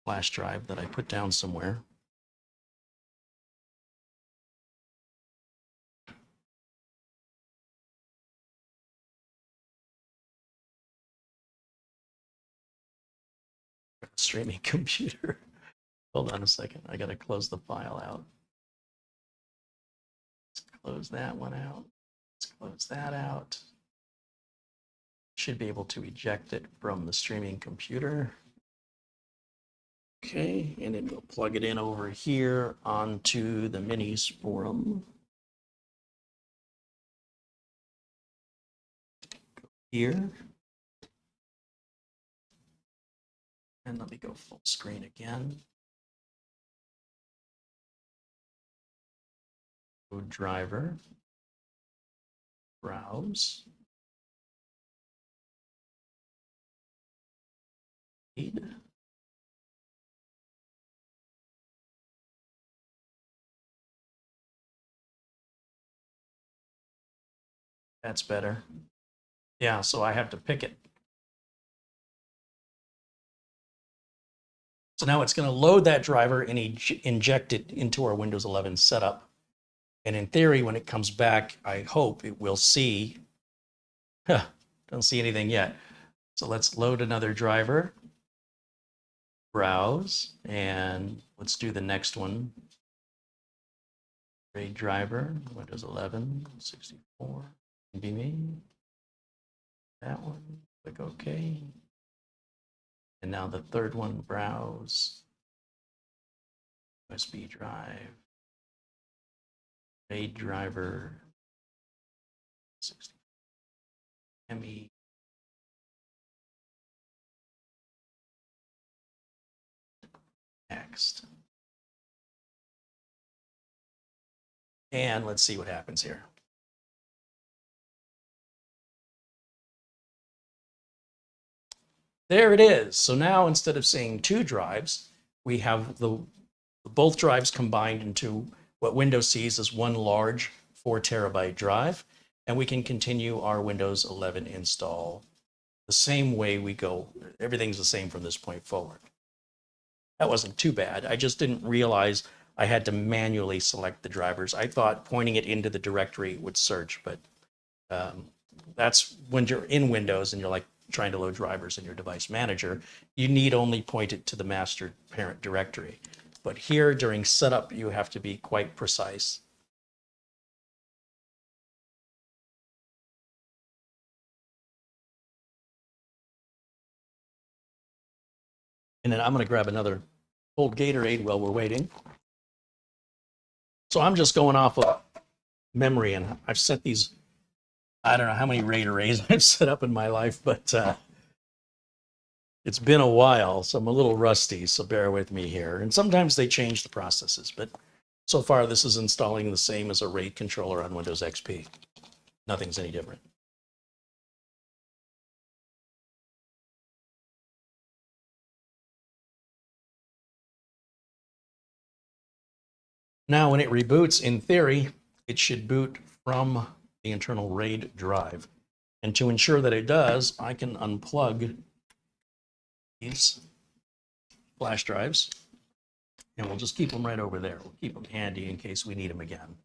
flash drive that I put down somewhere. Streaming computer. Hold on a second. I got to close the file out. Let's close that one out. Let's close that out. Should be able to eject it from the streaming computer. Okay, and then we'll plug it in over here onto the Minisforum. Go here. And let me go full screen again. Go driver. Browse. Read. That's better. Yeah, so I have to pick it. So now it's going to load that driver and inject it into our Windows 11 setup. And in theory, when it comes back, I hope it will see. Don't see anything yet. So let's load another driver. Browse, and let's do the next one. RAID driver, Windows 11, 64, be me. That one, click OK. And now the third one, browse, USB drive, RAID driver, 64, ME. Next. And let's see what happens here. There it is. So now instead of seeing 2 drives, we have both drives combined into what Windows sees as one large 4 terabyte drive. And we can continue our Windows 11 install the same way we go. Everything's the same from this point forward. That wasn't too bad. I just didn't realize I had to manually select the drivers. I thought pointing it into the directory would search, but that's when you're in Windows and you're like trying to load drivers in your device manager, you need only point it to the master parent directory. But here during setup, you have to be quite precise. And then I'm going to grab another cold Gatorade while we're waiting. So I'm just going off of memory, and I've set these, I don't know how many RAID arrays I've set up in my life, but it's been a while, so I'm a little rusty, so bear with me here. And sometimes they change the processes, but so far this is installing the same as a RAID controller on Windows XP. Nothing's any different. Now, when it reboots, in theory, it should boot from the internal RAID drive. And to ensure that it does, I can unplug these flash drives, and we'll just keep them right over there. We'll keep them handy in case we need them again.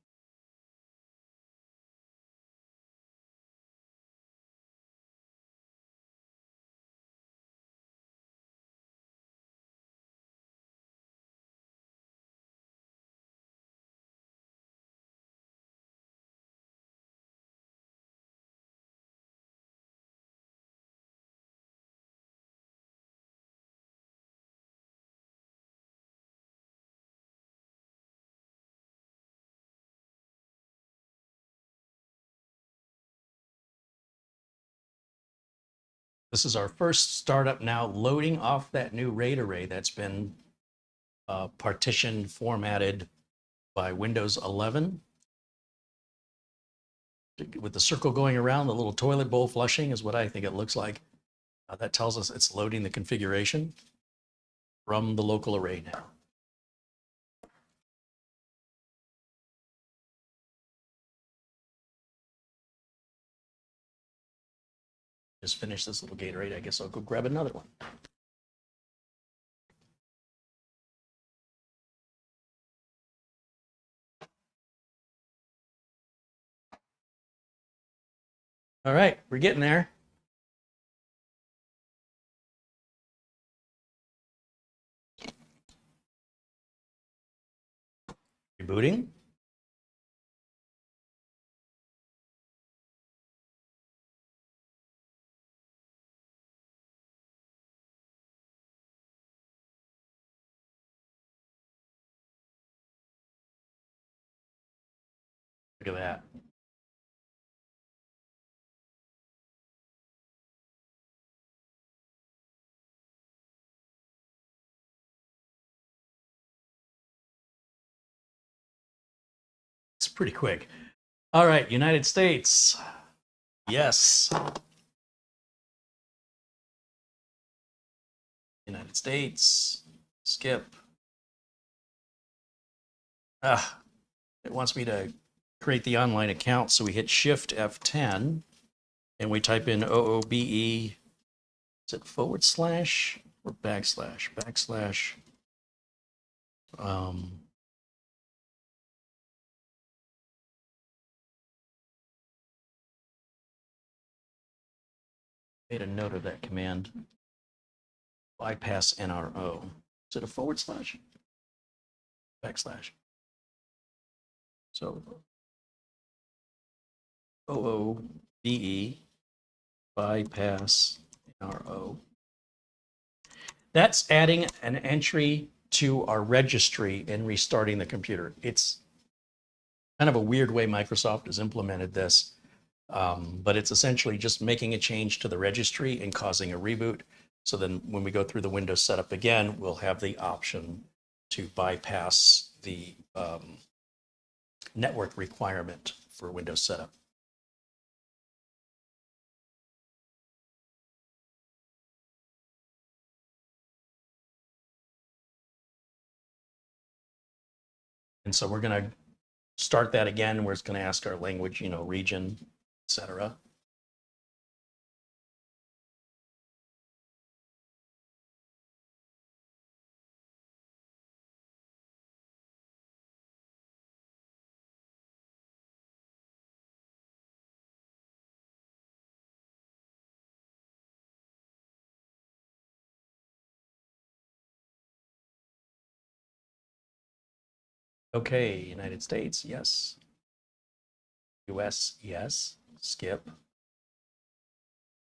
This is our first startup now loading off that new RAID array that's been partitioned, formatted by Windows 11. With the circle going around, the little toilet bowl flushing is what I think it looks like. That tells us it's loading the configuration from the local array now. Just finished this little Gatorade. I guess I'll go grab another one. All right, we're getting there. Rebooting. Look at that. It's pretty quick. All right, United States. Yes. United States. Skip. It wants me to create the online account, so we hit Shift F10 and we type in OOBE. Is it / or backslash? Made a note of that command. Bypass NRO. Is it a / backslash? So OOBE bypass NRO. That's adding an entry to our registry and restarting the computer. It's kind of a weird way Microsoft has implemented this, but it's essentially just making a change to the registry and causing a reboot. So then when we go through the Windows setup again, we'll have the option to bypass the network requirement for Windows setup. And so we're going to start that again. We're going to ask our language, region, etc. Okay, United States, yes. US, yes. Skip.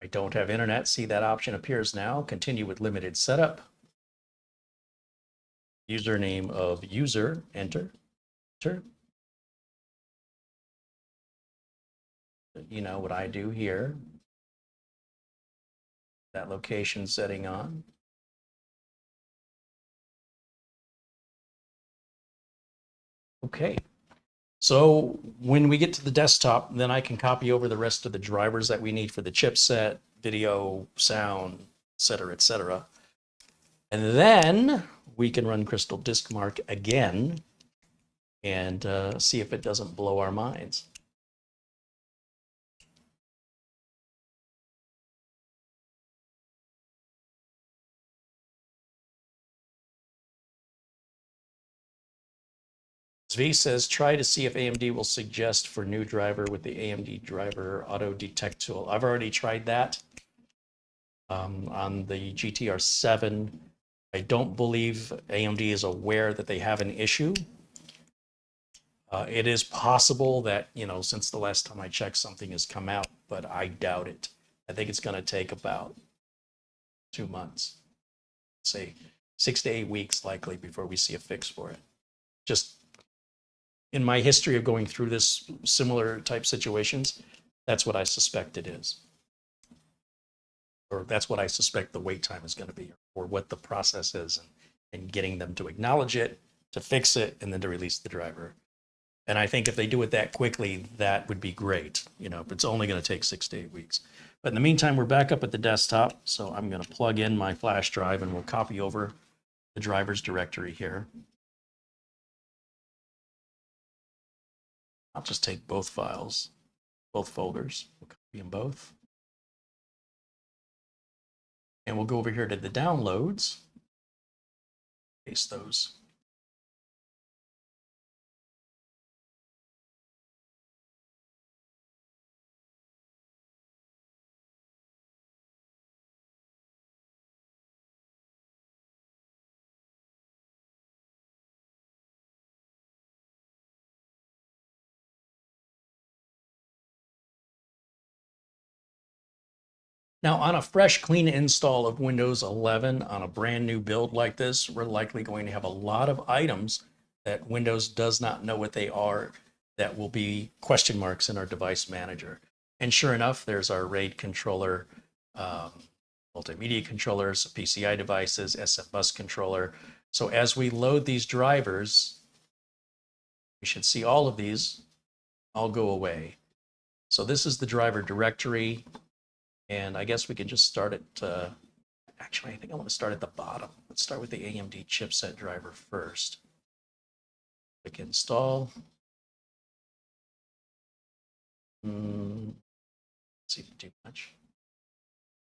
I don't have internet. See, that option appears now. Continue with limited setup. Username of user, enter. Enter. You know what I do here. That location setting on. Okay. So when we get to the desktop, then I can copy over the rest of the drivers that we need for the chipset, video, sound, et cetera, et cetera. And then we can run Crystal Disk Mark again and see if it doesn't blow our minds. Zvi says, try to see if AMD will suggest for new driver with the AMD driver auto detect tool. I've already tried that on the GTR 7. I don't believe AMD is aware that they have an issue. It is possible that, since the last time I checked, something has come out, but I doubt it. I think it's going to take about 2 months, say 6 to 8 weeks likely before we see a fix for it. Just in my history of going through this similar type situations, that's what I suspect it is. Or that's what I suspect the wait time is going to be, or what the process is, and getting them to acknowledge it, to fix it, and then to release the driver. And I think if they do it that quickly, that would be great. But it's only going to take 6 to 8 weeks. But in the meantime, we're back up at the desktop. So I'm going to plug in my flash drive and we'll copy over the drivers directory here. I'll just take both files, both folders. We'll copy them both. And we'll go over here to the downloads. Paste those. Now, on a fresh, clean install of Windows 11 on a brand new build like this, we're likely going to have a lot of items that Windows does not know what they are that will be question marks in our device manager. And sure enough, there's our RAID controller, multimedia controllers, PCI devices, SF bus controller. So as we load these drivers, we should see all of these all go away. So this is the driver directory. And I guess we can just start at, actually, I think I want to start at the bottom. Let's start with the AMD chipset driver first. Click install. Let's see if it too much.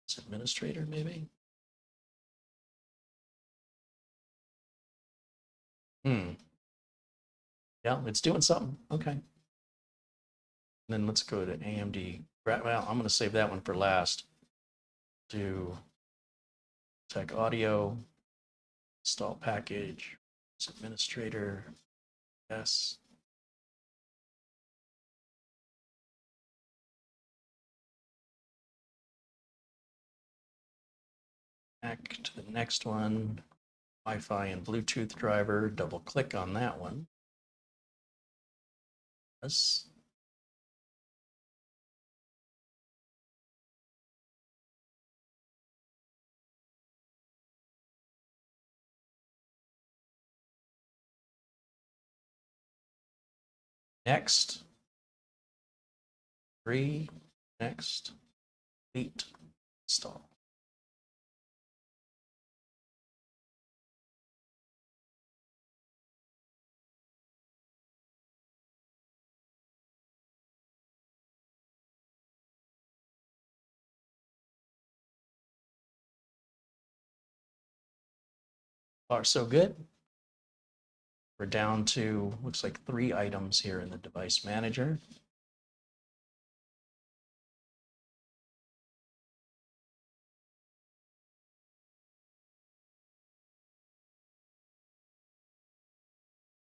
It's administrator, maybe. Yeah, it's doing something. Okay. And then let's go to AMD. Well, I'm going to save that one for last. Do tech audio, install package, administrator, yes. Back to the next one, Wi-Fi and Bluetooth driver, double click on that one. Yes. Next. 3, next, 8, install. far, so good. We're down to, looks like 3 items here in the device manager.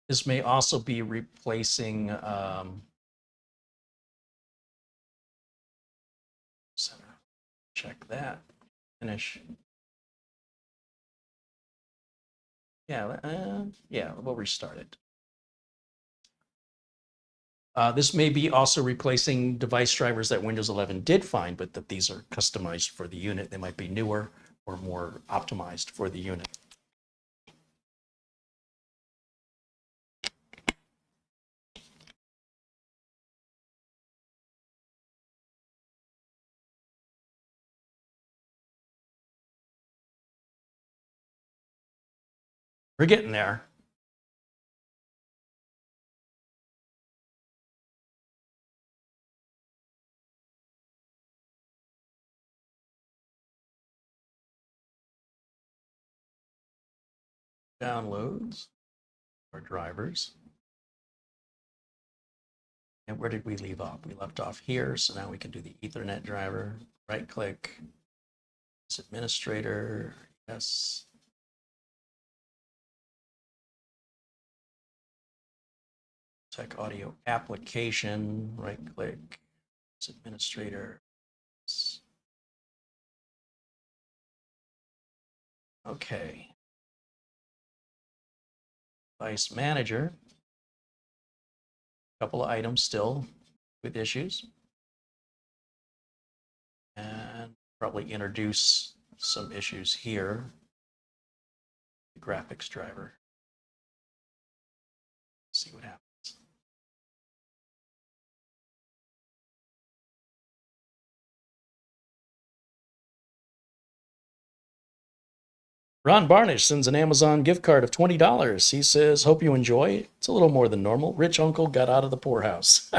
This may also be replacing center. Check that. Finish. Yeah, we'll restart it. This may be also replacing device drivers that Windows 11 did find, but that these are customized for the unit. They might be newer or more optimized for the unit. We're getting there. Downloads our drivers. And where did we leave off? We left off here, so now we can do the Ethernet driver. Right click, it's administrator, yes. Tech audio application, right click, it's administrator. Yes. Okay. Device manager. A couple of items still with issues. And probably introduce some issues here. The graphics driver. See what happens. Ron Barnish sends an Amazon gift card of $20. He says, hope you enjoy. It's a little more than normal. Rich uncle got out of the poorhouse.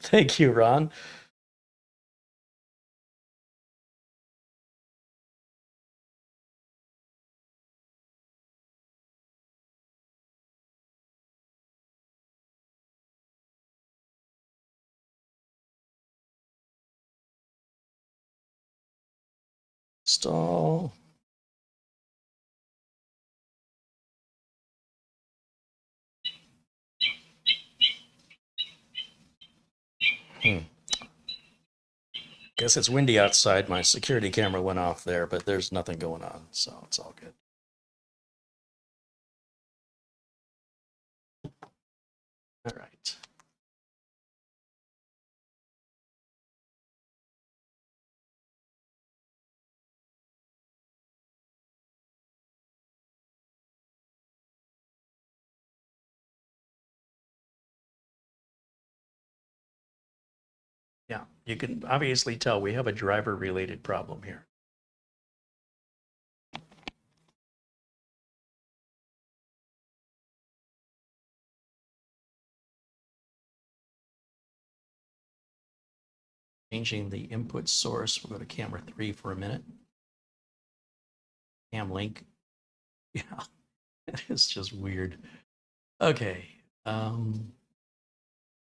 Thank you, Ron. Install. Guess it's windy outside. My security camera went off there, but there's nothing going on, so it's all good. All right. Yeah, you can obviously tell we have a driver-related problem here. Changing the input source. We'll go to camera 3 for a minute. Cam link. Yeah, it's just weird. Okay.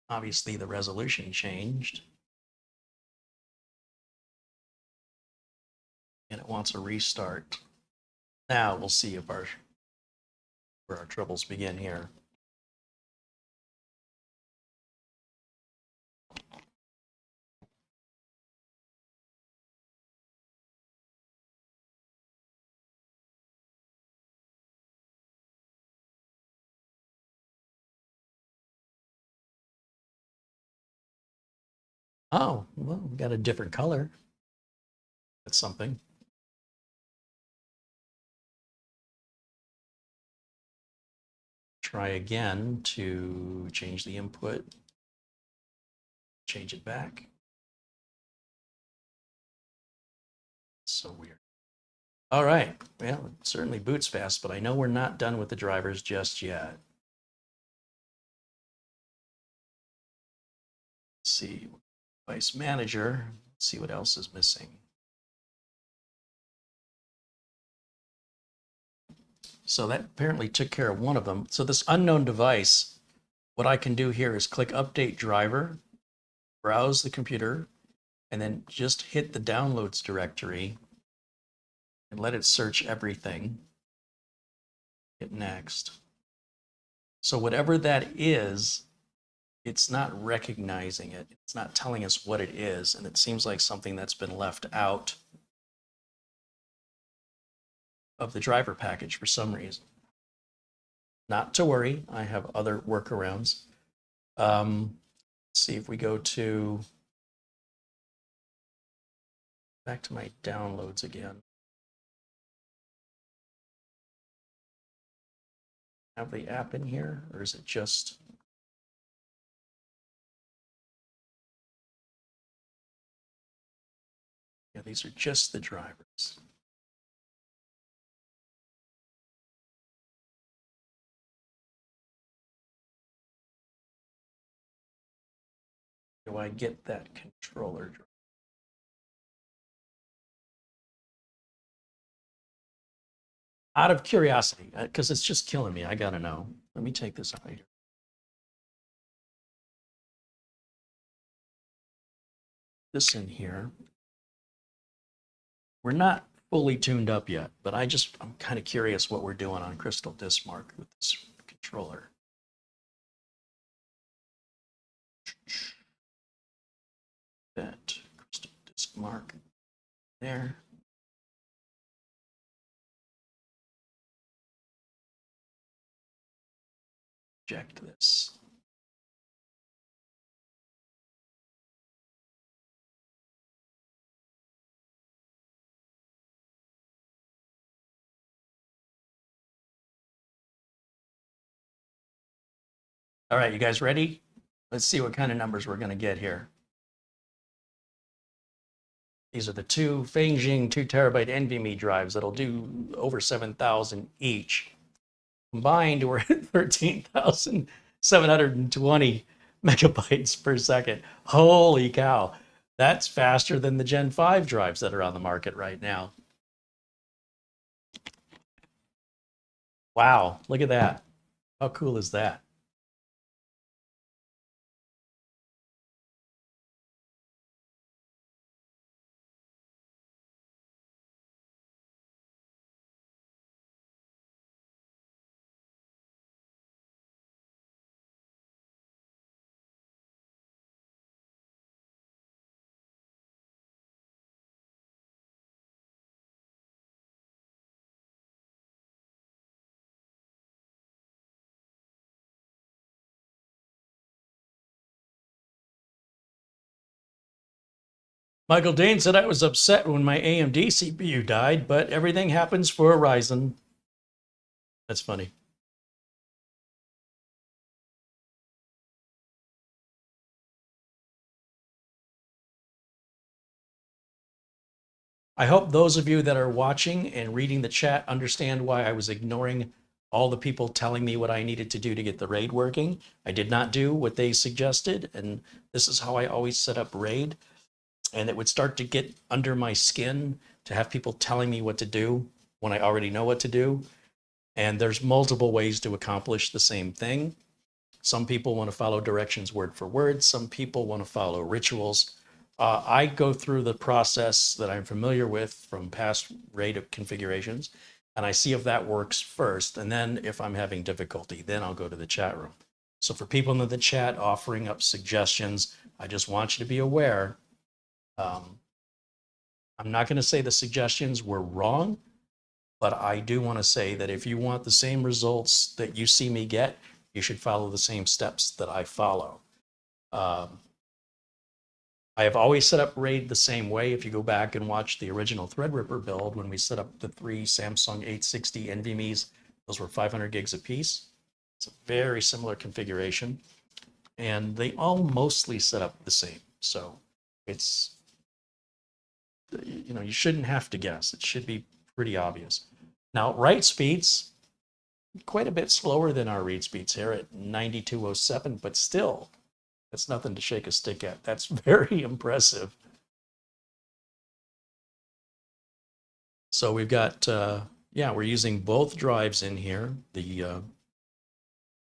Obviously the resolution changed. And it wants a restart. Now we'll see if where our troubles begin here. Oh, well, we got a different color. That's something. Try again to change the input. Change it back. So weird. All right. Well, it certainly boots fast, but I know we're not done with the drivers just yet. Let's see. Device manager. Let's see what else is missing. So that apparently took care of one of them. So this unknown device, what I can do here is click Update Driver, browse the computer, and then just hit the downloads directory and let it search everything. Hit Next. So whatever that is, it's not recognizing it. It's not telling us what it is, and it seems like something that's been left out of the driver package for some reason. Not to worry, I have other workarounds. Let's see if we go to back to my downloads again. Have the app in here, or is it just? Yeah, these are just the drivers. Do I get that controller? Out of curiosity, because it's just killing me, I gotta know. Let me take this out of here. This in here. We're not fully tuned up yet, but I'm kind of curious what we're doing on Crystal Dismark with this controller. That Crystal Dismark there. Eject this. All right, you guys ready? Let's see what kind of numbers we're going to get here. These are the two Fangjing 2 terabyte NVMe drives that'll do over 7,000 each. Combined, we're at 13,720 megabytes per second. Holy cow. That's faster than the Gen 5 drives that are on the market right now. Wow, look at that. How cool is that? Michael Dane said I was upset when my AMD CPU died, but everything happens for a Ryzen. That's funny. I hope those of you that are watching and reading the chat understand why I was ignoring all the people telling me what I needed to do to get the RAID working. I did not do what they suggested, and this is how I always set up RAID. And it would start to get under my skin to have people telling me what to do when I already know what to do. And there's multiple ways to accomplish the same thing. Some people want to follow directions word for word. Some people want to follow rituals. I go through the process that I'm familiar with from past RAID configurations, and I see if that works first. And then if I'm having difficulty, then I'll go to the chat room. So for people in the chat offering up suggestions, I just want you to be aware. I'm not going to say the suggestions were wrong, but I do want to say that if you want the same results that you see me get, you should follow the same steps that I follow. I have always set up RAID the same way. If you go back and watch the original Threadripper build, when we set up the 3 Samsung 860 NVMe's, those were 500 gigs apiece. It's a very similar configuration, and they all mostly set up the same. So it's, you shouldn't have to guess. It should be pretty obvious. Now, write speeds, quite a bit slower than our read speeds here at 9207, but still, that's nothing to shake a stick at. That's very impressive. So we've got yeah, we're using both drives in here, the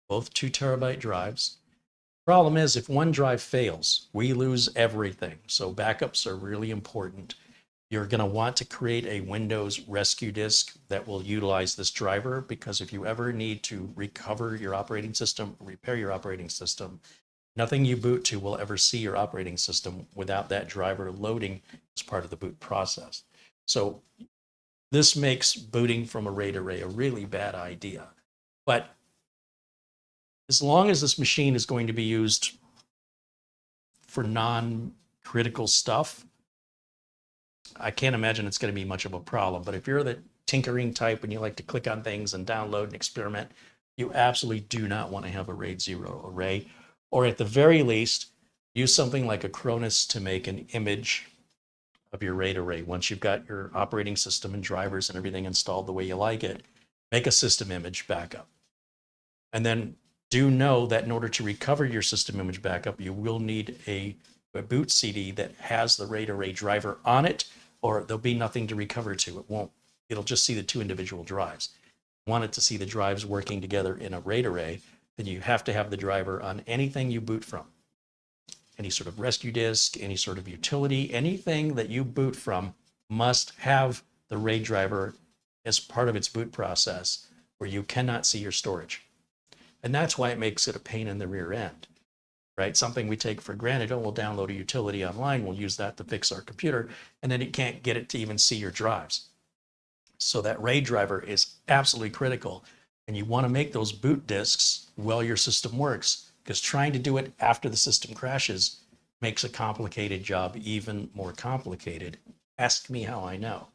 both 2 terabyte drives. Problem is, if one drive fails, we lose everything. So backups are really important. You're going to want to create a Windows rescue disk that will utilize this driver, because if you ever need to recover your operating system, repair your operating system, nothing you boot to will ever see your operating system without that driver loading as part of the boot process. So this makes booting from a RAID array a really bad idea. But as long as this machine is going to be used for non-critical stuff, I can't imagine it's going to be much of a problem. But if you're the tinkering type and you like to click on things and download and experiment, you absolutely do not want to have a RAID 0 array. Or at the very least, use something like Acronis to make an image of your RAID array. Once you've got your operating system and drivers and everything installed the way you like it, make a system image backup. And then do know that in order to recover your system image backup, you will need a boot CD that has the RAID array driver on it, or there'll be nothing to recover to. It'll just see the 2 individual drives. Want it to see the drives working together in a RAID array, then you have to have the driver on anything you boot from. Any sort of rescue disk, any sort of utility, anything that you boot from must have the RAID driver as part of its boot process, where you cannot see your storage. And that's why it makes it a pain in the rear end, right? Something we take for granted. Oh, we'll download a utility online, we'll use that to fix our computer, and then you can't get it to even see your drives. So that RAID driver is absolutely critical. And you want to make those boot disks while your system works, because trying to do it after the system crashes makes a complicated job even more complicated. Ask me how I know.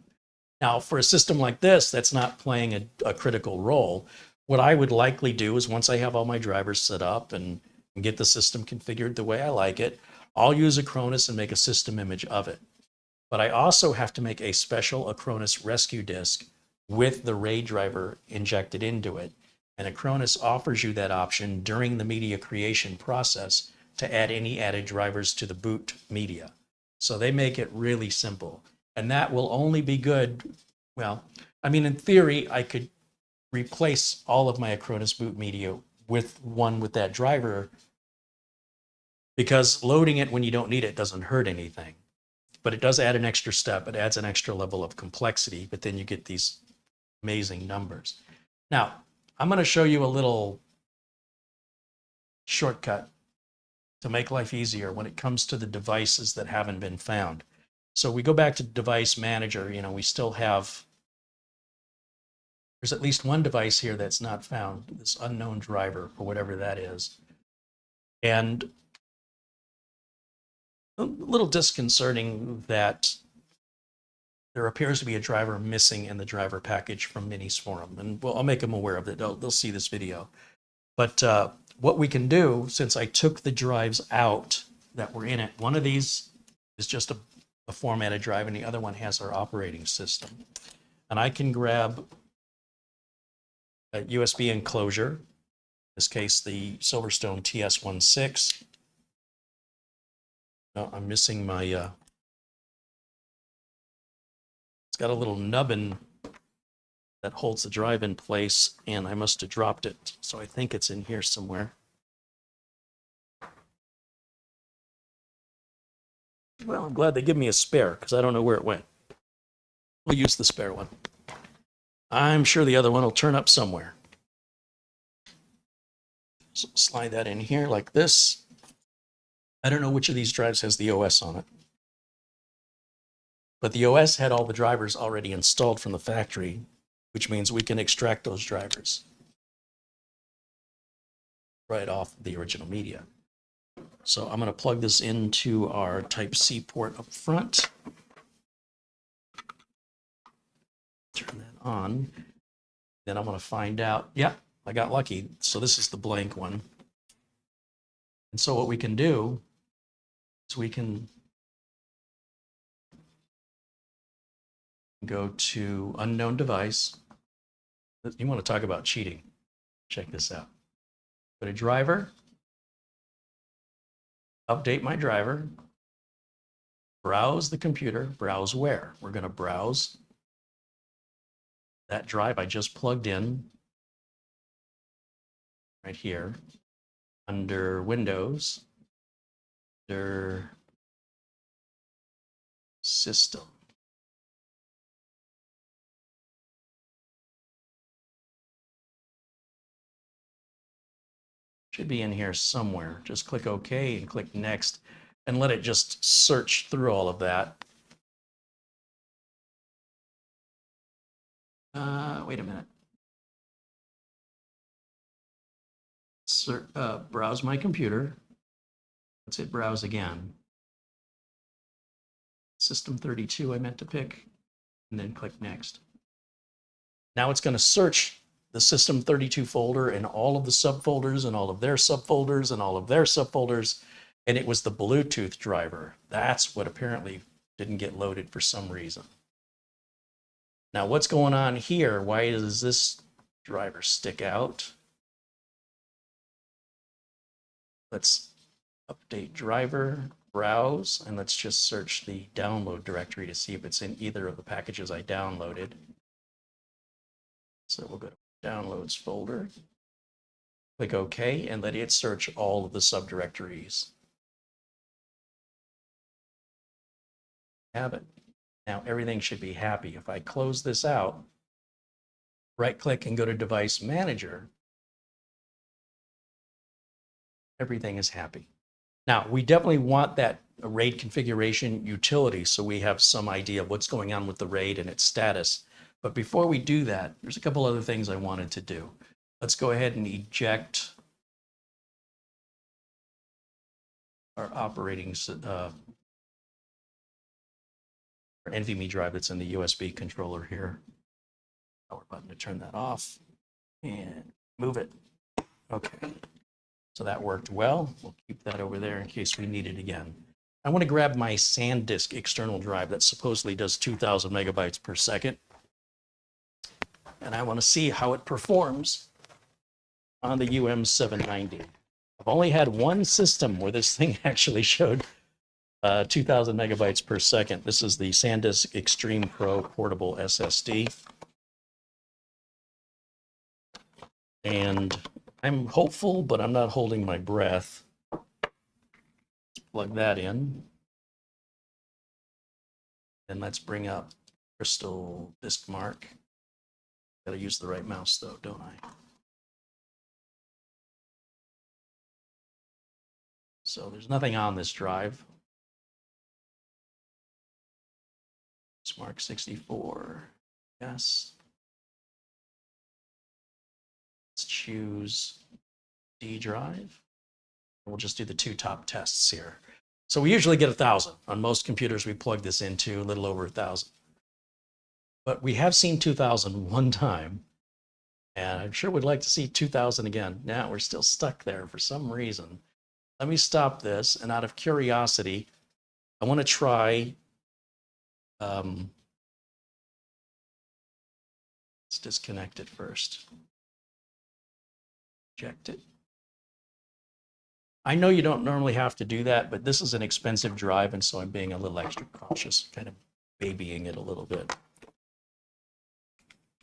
Now, for a system like this that's not playing a critical role, what I would likely do is, once I have all my drivers set up and get the system configured the way I like it, I'll use Acronis and make a system image of it. But I also have to make a special Acronis rescue disk with the RAID driver injected into it. And Acronis offers you that option during the media creation process to add any added drivers to the boot media. So they make it really simple. And that will only be good, well, I mean, in theory, I could replace all of my Acronis boot media with one with that driver, because loading it when you don't need it doesn't hurt anything. But it does add an extra step. It adds an extra level of complexity, but then you get these amazing numbers. Now, I'm going to show you a little shortcut to make life easier when it comes to the devices that haven't been found. So we go back to Device Manager. We still have, there's at least one device here that's not found, this unknown driver or whatever that is. And a little disconcerting that there appears to be a driver missing in the driver package from Minisforum. And well, I'll make them aware of it. They'll see this video. But what we can do, since I took the drives out that were in it, one of these is just a formatted drive and the other one has our operating system. And I can grab a USB enclosure, in this case, the Silverstone TS16. No, I'm missing my, it's got a little nubbin that holds the drive in place, and I must have dropped it. So I think it's in here somewhere. Well, I'm glad they give me a spare, because I don't know where it went. We'll use the spare one. I'm sure the other one will turn up somewhere. So slide that in here like this. I don't know which of these drives has the OS on it. But the OS had all the drivers already installed from the factory, which means we can extract those drivers right off the original media. So I'm going to plug this into our Type-C port up front. Turn that on. Then I'm going to find out, yeah, I got lucky. So this is the blank one. And so what we can do is we can go to unknown device. You want to talk about cheating? Check this out. Put a driver, update my driver, browse the computer, browse where? We're going to browse that drive I just plugged in right here under Windows, under System. Should be in here somewhere. Just click OK and click Next and let it just search through all of that. Wait a minute. Browse my computer. Let's hit browse again. System 32 I meant to pick, and then click Next. Now it's going to search the System 32 folder and all of the subfolders and all of their subfolders and all of their subfolders, and it was the Bluetooth driver. That's what apparently didn't get loaded for some reason. Now what's going on here? Why does this driver stick out? Let's update driver, browse, and let's just search the download directory to see if it's in either of the packages I downloaded. So we'll go to Downloads folder, click OK, and let it search all of the subdirectories. Have it. Now everything should be happy. If I close this out, right-click and go to Device Manager, everything is happy. Now, we definitely want that RAID configuration utility so we have some idea of what's going on with the RAID and its status. But before we do that, there's a couple other things I wanted to do. Let's go ahead and eject our operating our NVMe drive that's in the USB controller here. Power button to turn that off and move it. Okay. So that worked well. We'll keep that over there in case we need it again. I want to grab my SanDisk external drive that supposedly does 2,000 megabytes per second. And I want to see how it performs on the UM790. I've only had one system where this thing actually showed 2,000 megabytes per second. This is the SanDisk Extreme Pro portable SSD. And I'm hopeful, but I'm not holding my breath. Let's plug that in. And let's bring up Crystal Disk Mark. Gotta use the right mouse though, don't I? So there's nothing on this drive. Mark 64, yes. Let's choose D drive. We'll just do the two top tests here. So we usually get 1,000. On most computers we plug this into, a little over 1,000. But we have seen 2,000 one time, and I'm sure we'd like to see 2,000 again. Now we're still stuck there for some reason. Let me stop this, and out of curiosity, I want to try let's disconnect it first. Eject it. I know you don't normally have to do that, but this is an expensive drive, and so I'm being a little extra cautious, kind of babying it a little bit.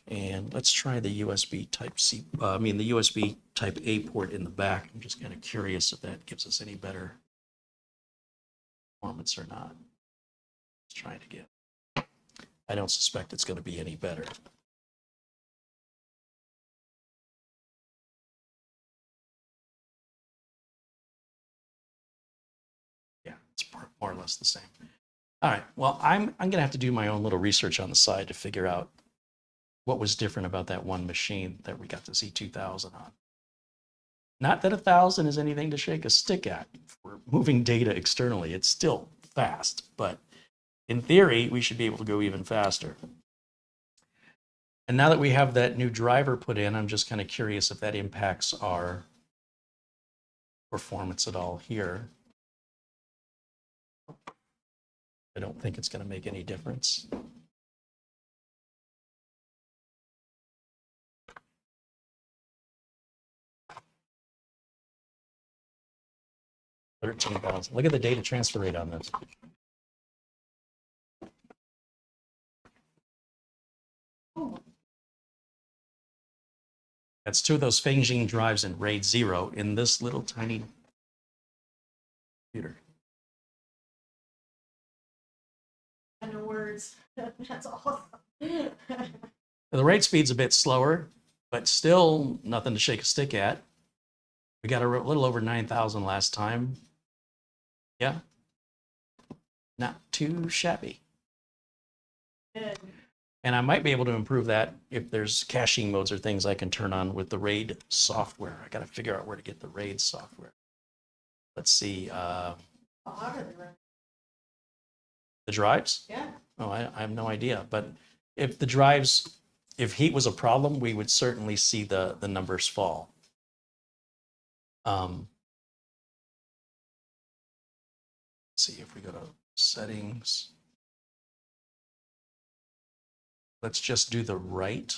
And let's try the USB Type-C, the USB Type-A port in the back. I'm just kind of curious if that gives us any better performance or not. Let's try it again. I don't suspect it's going to be any better. Yeah, it's more or less the same. All right, well, I'm going to have to do my own little research on the side to figure out what was different about that one machine that we got to see 2,000 on. Not that 1,000 is anything to shake a stick at for moving data externally. It's still fast, but in theory, we should be able to go even faster. And now that we have that new driver put in, I'm just kind of curious if that impacts our performance at all here. I don't think it's going to make any difference. 13,000. Look at the data transfer rate on this. That's 2 of those Fangjing drives in RAID 0 in this little tiny computer. And the words. That's awesome. The RAID speed's a bit slower, but still nothing to shake a stick at. We got a little over 9,000 last time. Yeah. Not too shabby. Good. And I might be able to improve that if there's caching modes or things I can turn on with the RAID software. I got to figure out where to get the RAID software. Let's see. How hard are they running? The drives? Yeah. Oh, I have no idea. But if the drives, if heat was a problem, we would certainly see the numbers fall. Let's see if we go to settings. Let's just do the write.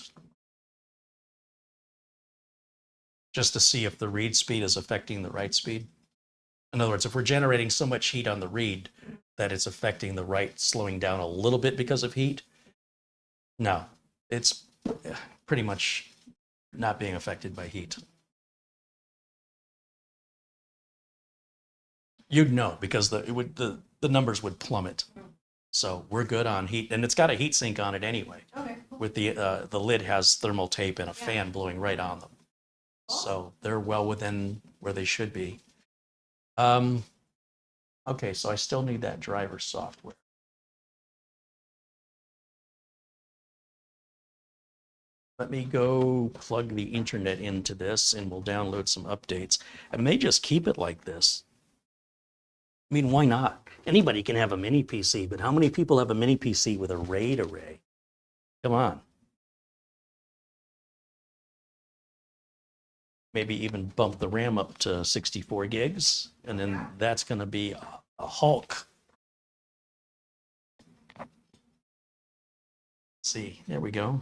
Just to see if the read speed is affecting the write speed. In other words, if we're generating so much heat on the read that it's affecting the write, slowing down a little bit because of heat. No, it's pretty much not being affected by heat. You'd know because the numbers would plummet. So we're good on heat, and it's got a heat sink on it anyway. Okay. Cool. With the lid has thermal tape and a fan blowing right on them. So they're well within where they should be. Okay, so I still need that driver software. Let me go plug the internet into this and we'll download some updates. I may just keep it like this. I mean, why not? Anybody can have a mini PC, but how many people have a mini PC with a RAID array? Come on. Maybe even bump the RAM up to 64 gigs, and then that's going to be a Hulk. Let's see, there we go.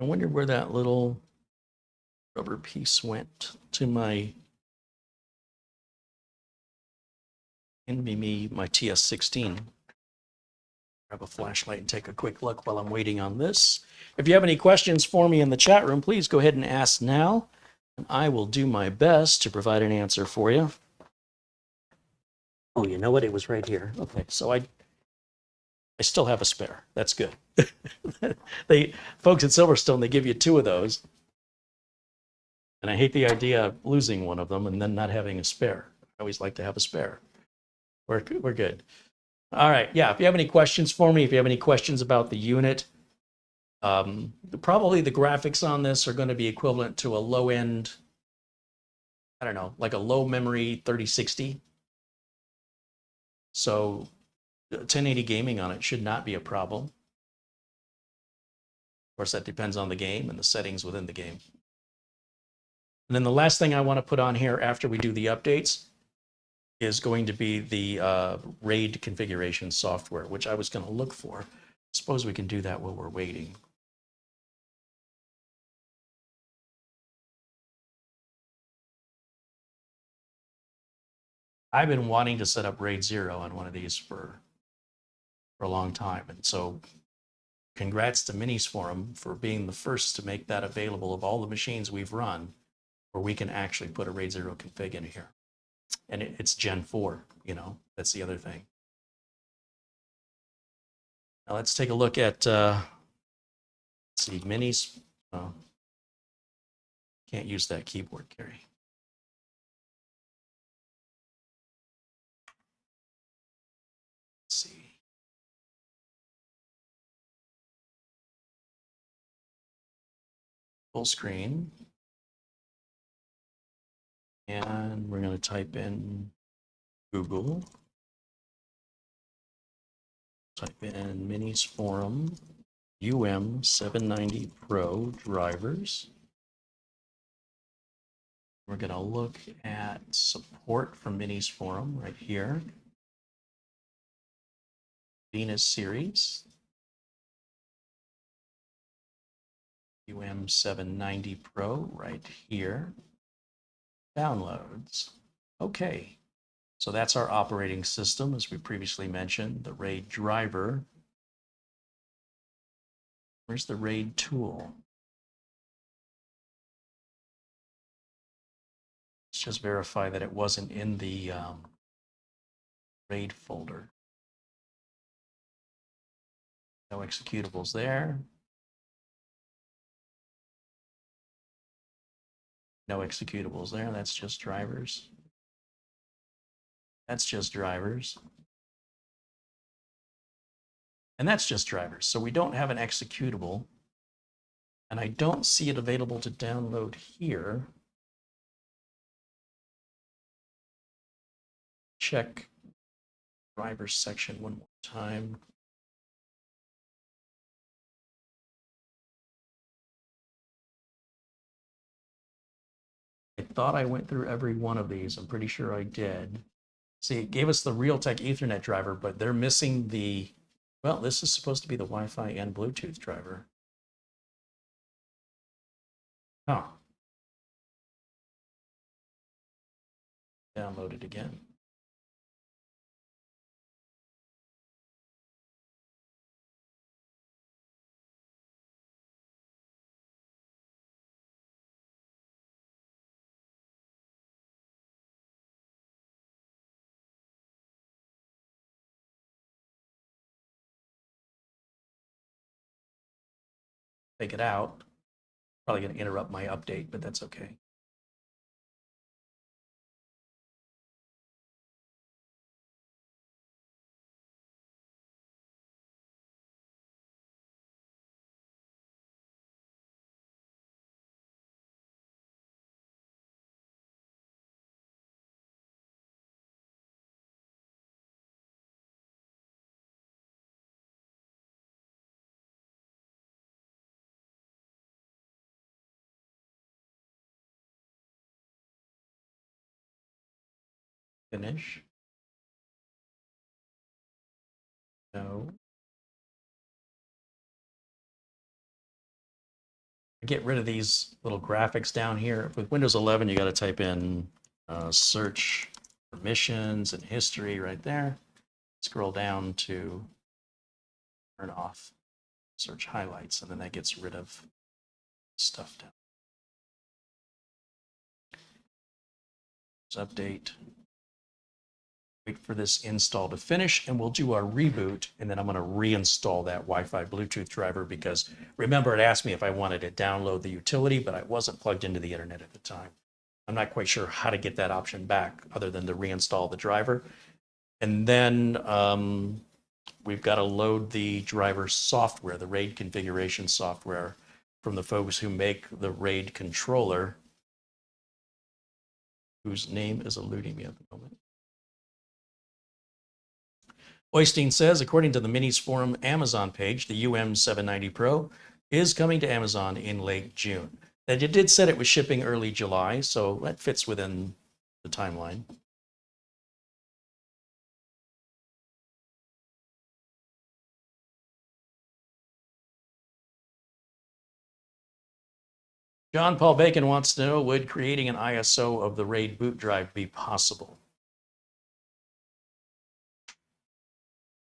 I wonder where that little rubber piece went to my NVMe, my TS16. Grab a flashlight and take a quick look while I'm waiting on this. If you have any questions for me in the chat room, please go ahead and ask now, and I will do my best to provide an answer for you. Oh, you know what? It was right here. Okay, so I still have a spare. That's good. Folks at Silverstone, they give you 2 of those. And I hate the idea of losing one of them and then not having a spare. I always like to have a spare. We're good. All right. Yeah. If you have any questions for me, if you have any questions about the unit, probably the graphics on this are going to be equivalent to a low end, I don't know, like a low memory 3060. So 1080 gaming on it should not be a problem. Of course, that depends on the game and the settings within the game. And then the last thing I want to put on here after we do the updates is going to be the RAID configuration software, which I was going to look for. Suppose we can do that while we're waiting. I've been wanting to set up RAID 0 on one of these for a long time. And so congrats to Minisforum for being the first to make that available of all the machines we've run, where we can actually put a RAID 0 config in here. And it's Gen 4, you know, that's the other thing. Now let's take a look at, let's see, Minis. Can't use that keyboard, Carrie. Let's see. Full screen. And we're going to type in Google. Type in Minisforum UM790 Pro drivers. We're going to look at support from Minisforum right here. Venus series. UM790 Pro right here. Downloads. Okay. So that's our operating system, as we previously mentioned, the RAID driver. Where's the RAID tool? Let's just verify that it wasn't in the RAID folder. No executables there. No executables there. That's just drivers. That's just drivers. And that's just drivers. So we don't have an executable. And I don't see it available to download here. Check drivers section one more time. I thought I went through every one of these. I'm pretty sure I did. See, it gave us the Realtek Ethernet driver, but they're missing the, well, this is supposed to be the Wi-Fi and Bluetooth driver. Huh. Download it again. Take it out. Probably going to interrupt my update, but that's okay. Finish. No. Get rid of these little graphics down here. With Windows 11, you got to type in search permissions and history right there. Scroll down to turn off search highlights, and then that gets rid of stuff down. Let's update. Wait for this install to finish, and we'll do our reboot, and then I'm going to reinstall that Wi-Fi Bluetooth driver, because remember, it asked me if I wanted to download the utility, but I wasn't plugged into the internet at the time. I'm not quite sure how to get that option back other than to reinstall the driver. And then we've got to load the driver software, the RAID configuration software, from the folks who make the RAID controller, whose name is eluding me at the moment. Oystein says, according to the Minisforum Amazon page, the UM790 Pro is coming to Amazon in late June. They did said it was shipping early July, so that fits within the timeline. John Paul Bacon wants to know, would creating an ISO of the RAID boot drive be possible?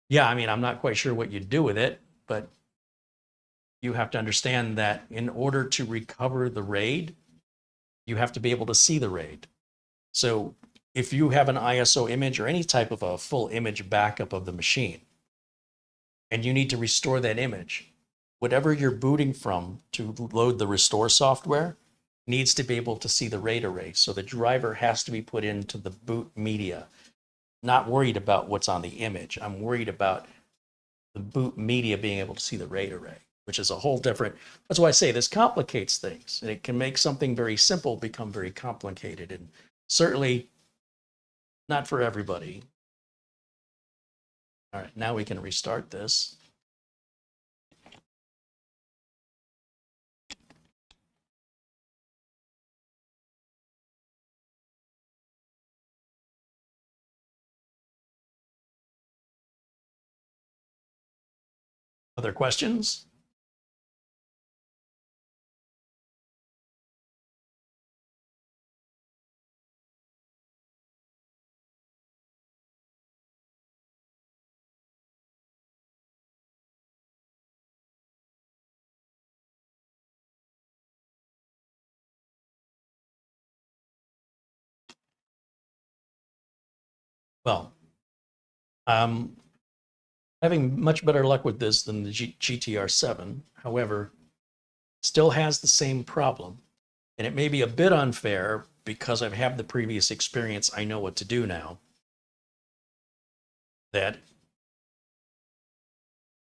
Yeah, I mean, I'm not quite sure what you'd do with it, but you have to understand that in order to recover the RAID, you have to be able to see the RAID. So if you have an ISO image or any type of a full image backup of the machine, and you need to restore that image, whatever you're booting from to load the restore software needs to be able to see the RAID array. So the driver has to be put into the boot media. Not worried about what's on the image. I'm worried about the boot media being able to see the RAID array, which is a whole different, that's why I say this complicates things. And it can make something very simple become very complicated, and certainly not for everybody. All right, now we can restart this. Other questions? Well, I'm having much better luck with this than the GTR7. However, still has the same problem. And it may be a bit unfair because I've had the previous experience. I know what to do now. That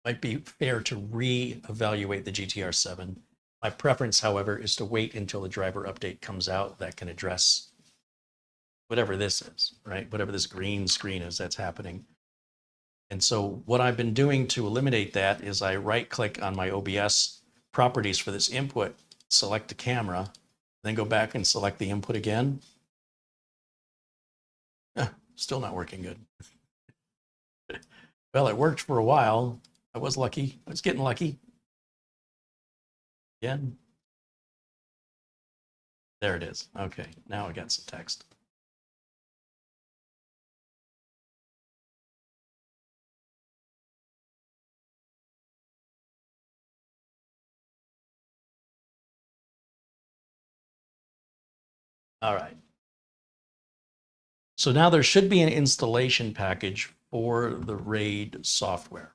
might be fair to re-evaluate the GTR7. My preference, however, is to wait until the driver update comes out that can address whatever this is, right? Whatever this green screen is that's happening. And so what I've been doing to eliminate that is I right-click on my OBS properties for this input, select the camera, then go back and select the input again. Still not working good. Well, it worked for a while. I was lucky. I was getting lucky. Again. There it is. Okay, now I got some text. All right. So now there should be an installation package for the RAID software.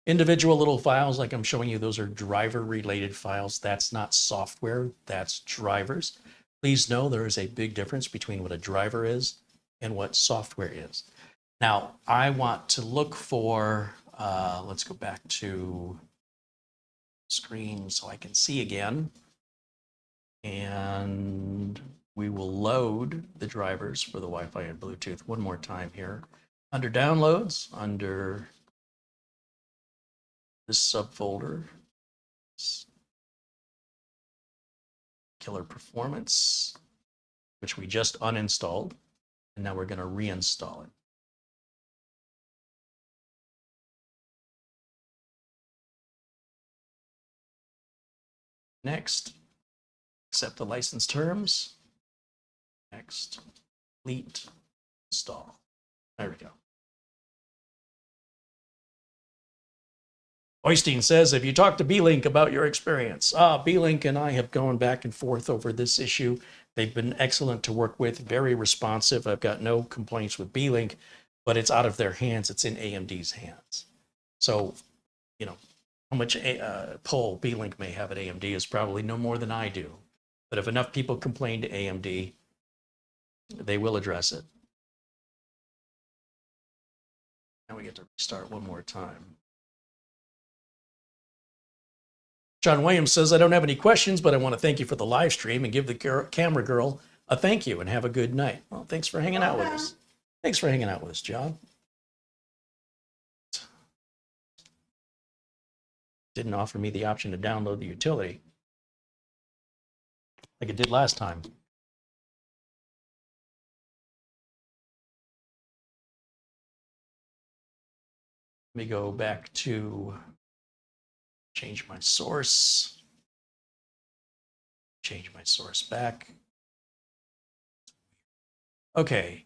Individual little files like I'm showing you, those are driver related files. That's not software, that's drivers. Please know there is a big difference between what a driver is and what software is. Now, I want to look for, let's go back to screen so I can see again. And we will load the drivers for the Wi-Fi and Bluetooth one more time here. Under downloads, under this subfolder, Killer Performance, which we just uninstalled, and now we're going to reinstall it. Next, accept the license terms. Next, complete, install. There we go. Oystein says, if you talk to B-Link about your experience. B-Link and I have gone back and forth over this issue. They've been excellent to work with, very responsive. I've got no complaints with B-Link, but it's out of their hands. It's in AMD's hands. So, you know, how much pull B-Link may have at AMD is probably no more than I do. But if enough people complain to AMD, they will address it. Now we get to restart one more time. John Williams says, I don't have any questions, but I want to thank you for the live stream and give the camera girl a thank you and have a good night. Well, thanks for hanging out with us. Thanks for hanging out with us, John. Didn't offer me the option to download the utility like it did last time. Let me go back to change my source. Change my source back. Okay.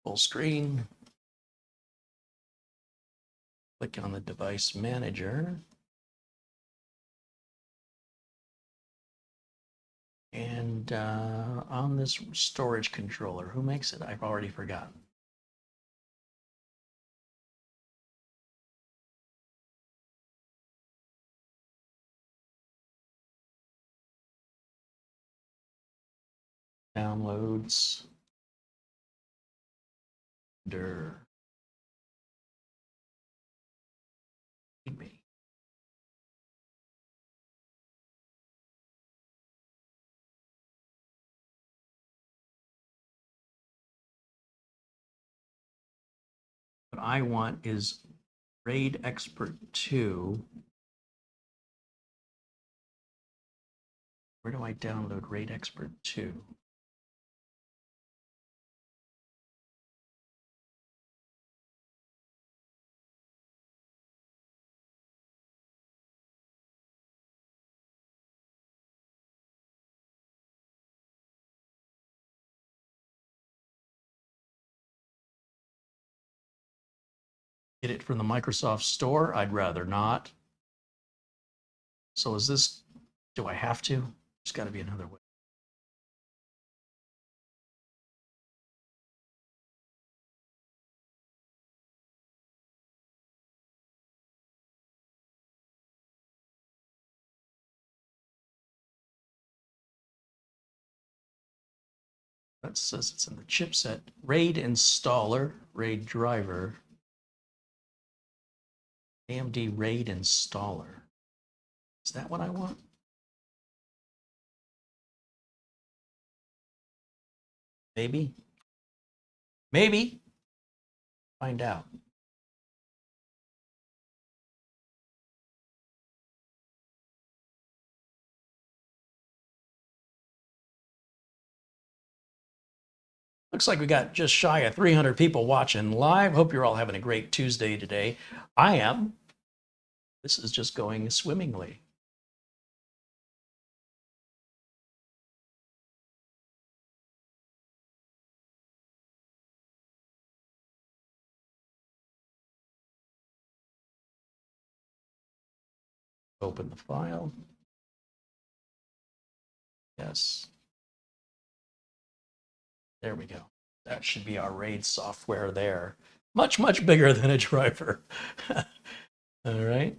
Full screen. Click on the device manager. And on this storage controller, who makes it? I've already forgotten. Downloads. Under me. What I want is RAID Expert 2. Where do I download RAID Expert 2? get it from the Microsoft Store? I'd rather not. So is this, do I have to? There's got to be another way. That says it's in the chipset. RAID installer, RAID driver, AMD RAID installer. Is that what I want? Maybe. Maybe. Find out. Looks like we got just shy of 300 people watching live. Hope you're all having a great Tuesday today. I am. This is just going swimmingly. Open the file. Yes. There we go. That should be our RAID software there. Much, much bigger than a driver. All right.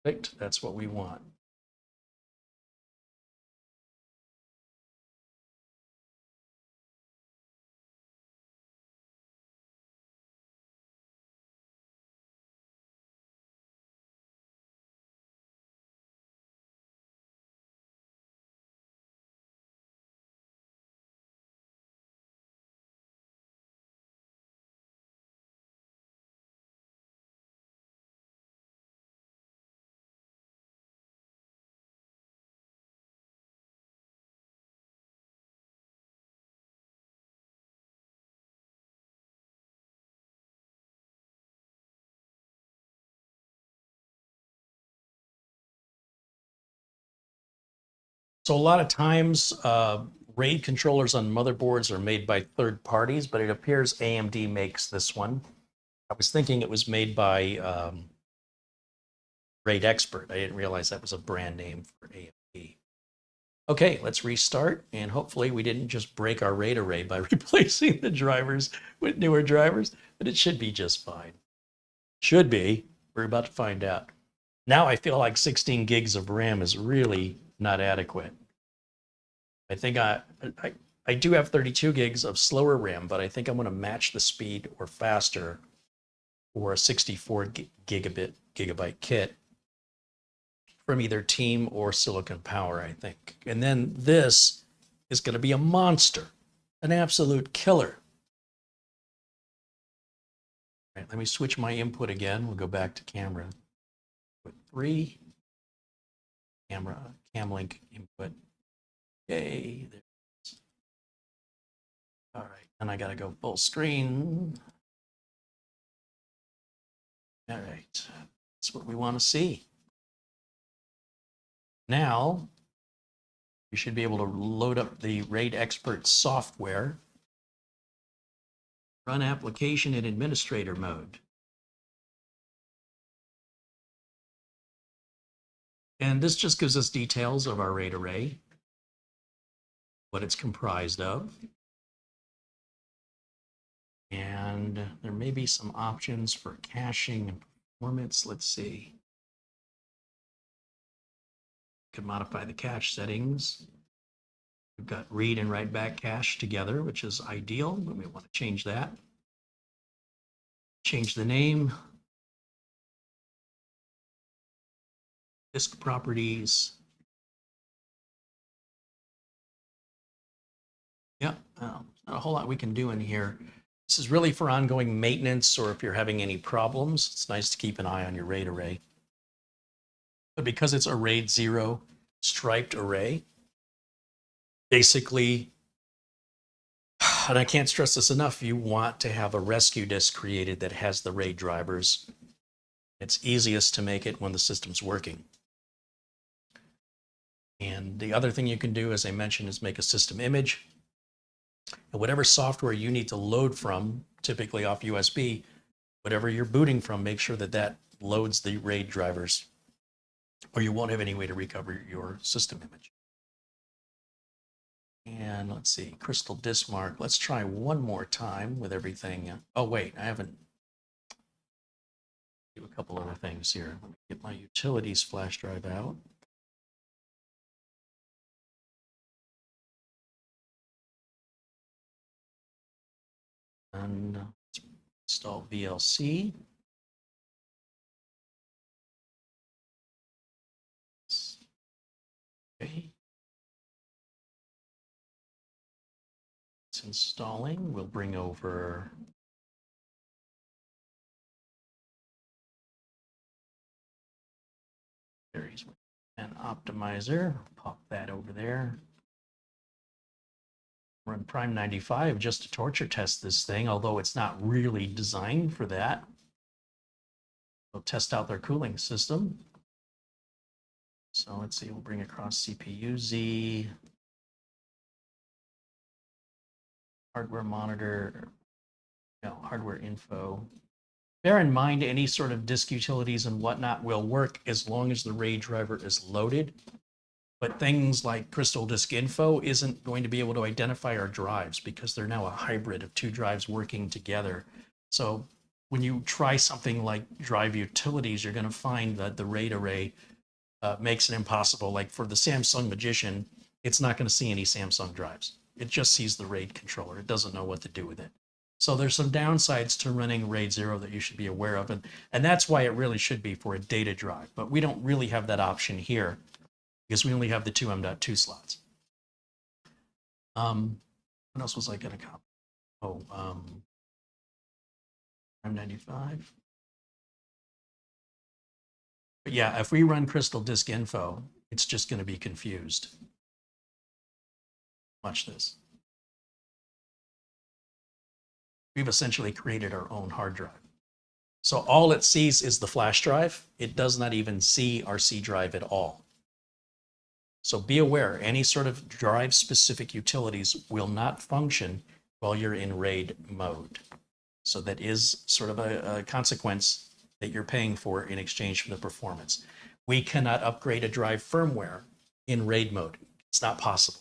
Perfect. That's what we want. So a lot of times, RAID controllers on motherboards are made by third parties, but it appears AMD makes this one. I was thinking it was made by RAID Expert. I didn't realize that was a brand name for AMD. Okay, let's restart, and hopefully we didn't just break our RAID array by replacing the drivers with newer drivers, but it should be just fine. Should be. We're about to find out. Now I feel like 16 gigs of RAM is really not adequate. I think I do have 32 gigs of slower RAM, but I think I'm going to match the speed or faster for a 64 gigabyte kit from either Team or Silicon Power, I think. And then this is going to be a monster, an absolute killer. All right, let me switch my input again. We'll go back to camera. Put 3, camera, Camlink input. Yay. There it is. All right, and I got to go full screen. All right, that's what we want to see. Now, you should be able to load up the RAID Expert software, run application in administrator mode. And this just gives us details of our RAID array, what it's comprised of. And there may be some options for caching and performance. Let's see. Could modify the cache settings. We've got read and write back cache together, which is ideal, but we want to change that. Change the name. Disk properties. Yeah, not a whole lot we can do in here. This is really for ongoing maintenance, or if you're having any problems, it's nice to keep an eye on your RAID array. But because it's a RAID 0 striped array, basically, and I can't stress this enough, you want to have a rescue disk created that has the RAID drivers. It's easiest to make it when the system's working. And the other thing you can do, as I mentioned, is make a system image. And whatever software you need to load from, typically off USB, whatever you're booting from, make sure that that loads the RAID drivers, or you won't have any way to recover your system image. And let's see, Crystal Disk Mark. Let's try one more time with everything. Oh, wait, I haven't. Do a couple other things here. Let me get my utilities flash drive out. And let's install VLC. Okay. It's installing. We'll bring over there's an optimizer. Pop that over there. Run Prime 95 just to torture test this thing, although it's not really designed for that. We'll test out their cooling system. So let's see, we'll bring across CPU Z, hardware monitor, no, hardware info. Bear in mind, any sort of disk utilities and whatnot will work as long as the RAID driver is loaded. But things like Crystal Disk Info isn't going to be able to identify our drives because they're now a hybrid of two drives working together. So when you try something like drive utilities, you're going to find that the RAID array makes it impossible. Like for the Samsung Magician, it's not going to see any Samsung drives. It just sees the RAID controller. It doesn't know what to do with it. So there's some downsides to running RAID 0 that you should be aware of. And that's why it really should be for a data drive. But we don't really have that option here because we only have the two M.2 slots. What else was I going to copy? Oh, M95. But yeah, if we run Crystal Disk Info, it's just going to be confused. Watch this. We've essentially created our own hard drive. So all it sees is the flash drive. It does not even see our C drive at all. So be aware, any sort of drive-specific utilities will not function while you're in RAID mode. So that is sort of a consequence that you're paying for in exchange for the performance. We cannot upgrade a drive firmware in RAID mode. It's not possible.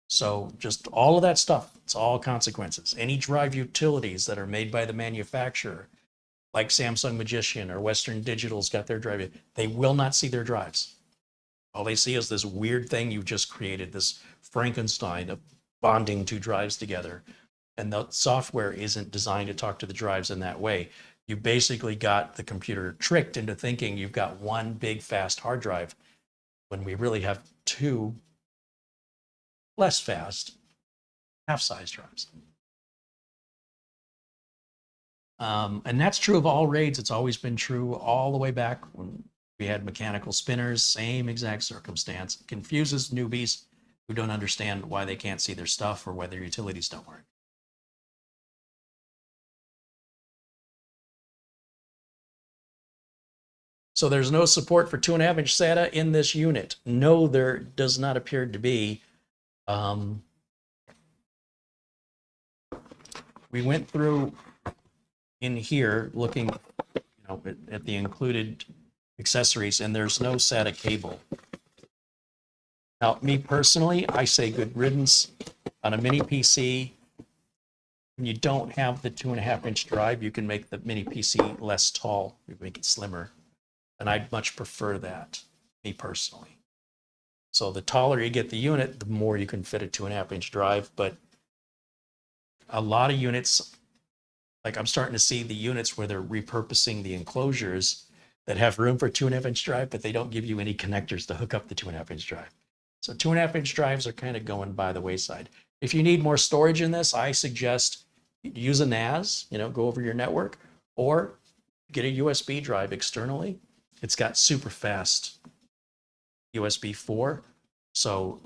So just all of that stuff, it's all consequences. Any drive utilities that are made by the manufacturer, like Samsung Magician or Western Digital's got their drive, they will not see their drives. All they see is this weird thing you just created, this Frankenstein of bonding two drives together. And the software isn't designed to talk to the drives in that way. You basically got the computer tricked into thinking you've got one big fast hard drive when we really have two less fast half-size drives. And that's true of all RAIDs. It's always been true all the way back when we had mechanical spinners, same exact circumstance. It confuses newbies who don't understand why they can't see their stuff or why their utilities don't work. So there's no support for 2.5-inch SATA in this unit. No, there does not appear to be. We went through in here looking, at the included accessories, and there's no SATA cable. Now, me personally, I say good riddance on a mini PC. When you don't have the 2.5-inch drive, you can make the mini PC less tall. You make it slimmer. And I'd much prefer that, me personally. So the taller you get the unit, the more you can fit a 2.5-inch drive. But a lot of units, like I'm starting to see the units where they're repurposing the enclosures that have room for 2.5-inch drive, but they don't give you any connectors to hook up the 2.5-inch drive. So 2.5-inch drives are kind of going by the wayside. If you need more storage in this, I suggest use a NAS, go over your network, or get a USB drive externally. It's got super fast USB4. So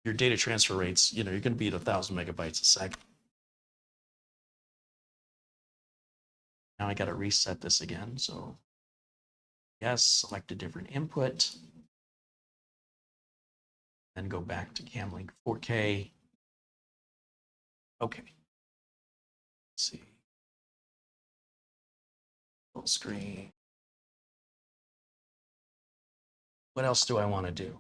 your data transfer rates, you're going to be at 1,000 megabytes a second. Now I got to reset this again. So yes, select a different input. and go back to Camlink 4K. Okay. Let's see. Full screen. What else do I want to do?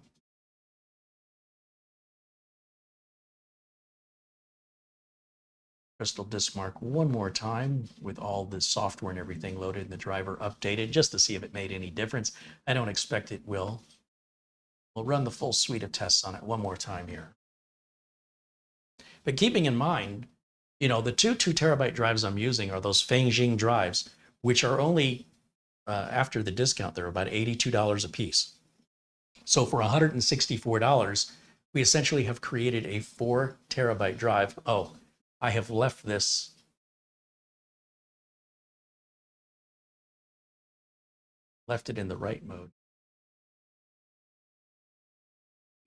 Crystal Disk Mark one more time with all the software and everything loaded and the driver updated just to see if it made any difference. I don't expect it will. We'll run the full suite of tests on it one more time here. But keeping in mind, you know, the two 2 terabyte drives I'm using are those Fangjing drives, which are only, after the discount, they're about $82 a piece. So for $164, we essentially have created a 4 terabyte drive. Oh, I have left this. Left it in the write mode.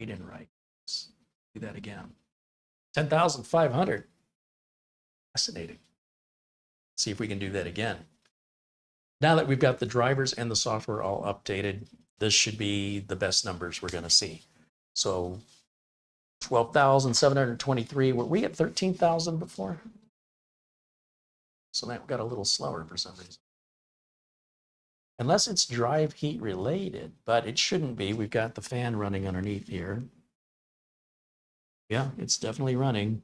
Read and write. Let's do that again. 10,500. Fascinating. See if we can do that again. Now that we've got the drivers and the software all updated, this should be the best numbers we're going to see. So 12,723. Were we at 13,000 before? So that got a little slower for some reason. Unless it's drive heat related, but it shouldn't be. We've got the fan running underneath here. Yeah, it's definitely running.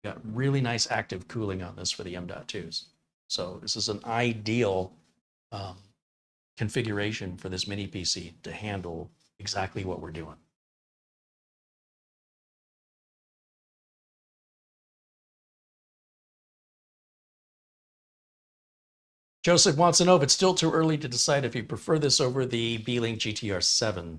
Got really nice active cooling on this for the M.2s. So this is an ideal configuration for this mini PC to handle exactly what we're doing. Joseph wants to know if it's still too early to decide if you prefer this over the Beelink GTR7.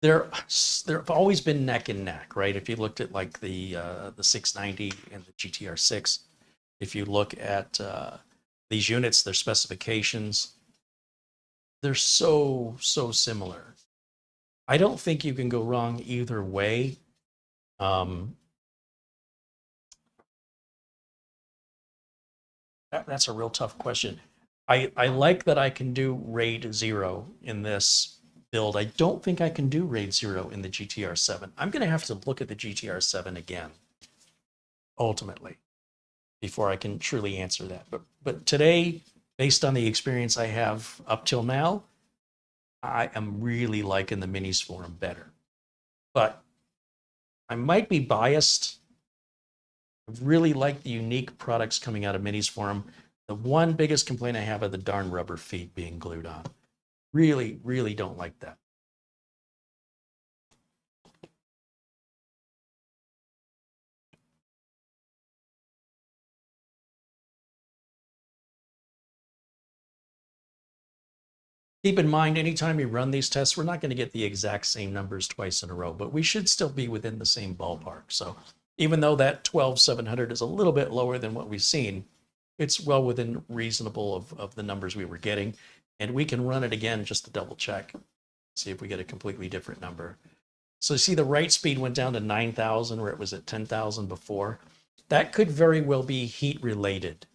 They've always been neck and neck, right? If you looked at like the 690 and the GTR6, if you look at these units, their specifications, they're so similar. I don't think you can go wrong either way. That's a real tough question. I like that I can do RAID 0 in this build. I don't think I can do RAID 0 in the GTR7. I'm going to have to look at the GTR7 again, ultimately, before I can truly answer that. But today, based on the experience I have up till now, I am really liking the Minisforum better. But I might be biased. I really like the unique products coming out of Minisforum. The one biggest complaint I have are the darn rubber feet being glued on. Really don't like that. Keep in mind, anytime you run these tests, we're not going to get the exact same numbers twice in a row, but we should still be within the same ballpark. So even though that 12,700 is a little bit lower than what we've seen, it's well within reasonable of the numbers we were getting. And we can run it again just to double check, see if we get a completely different number. So you see the write speed went down to 9,000 where it was at 10,000 before. That could very well be heat related.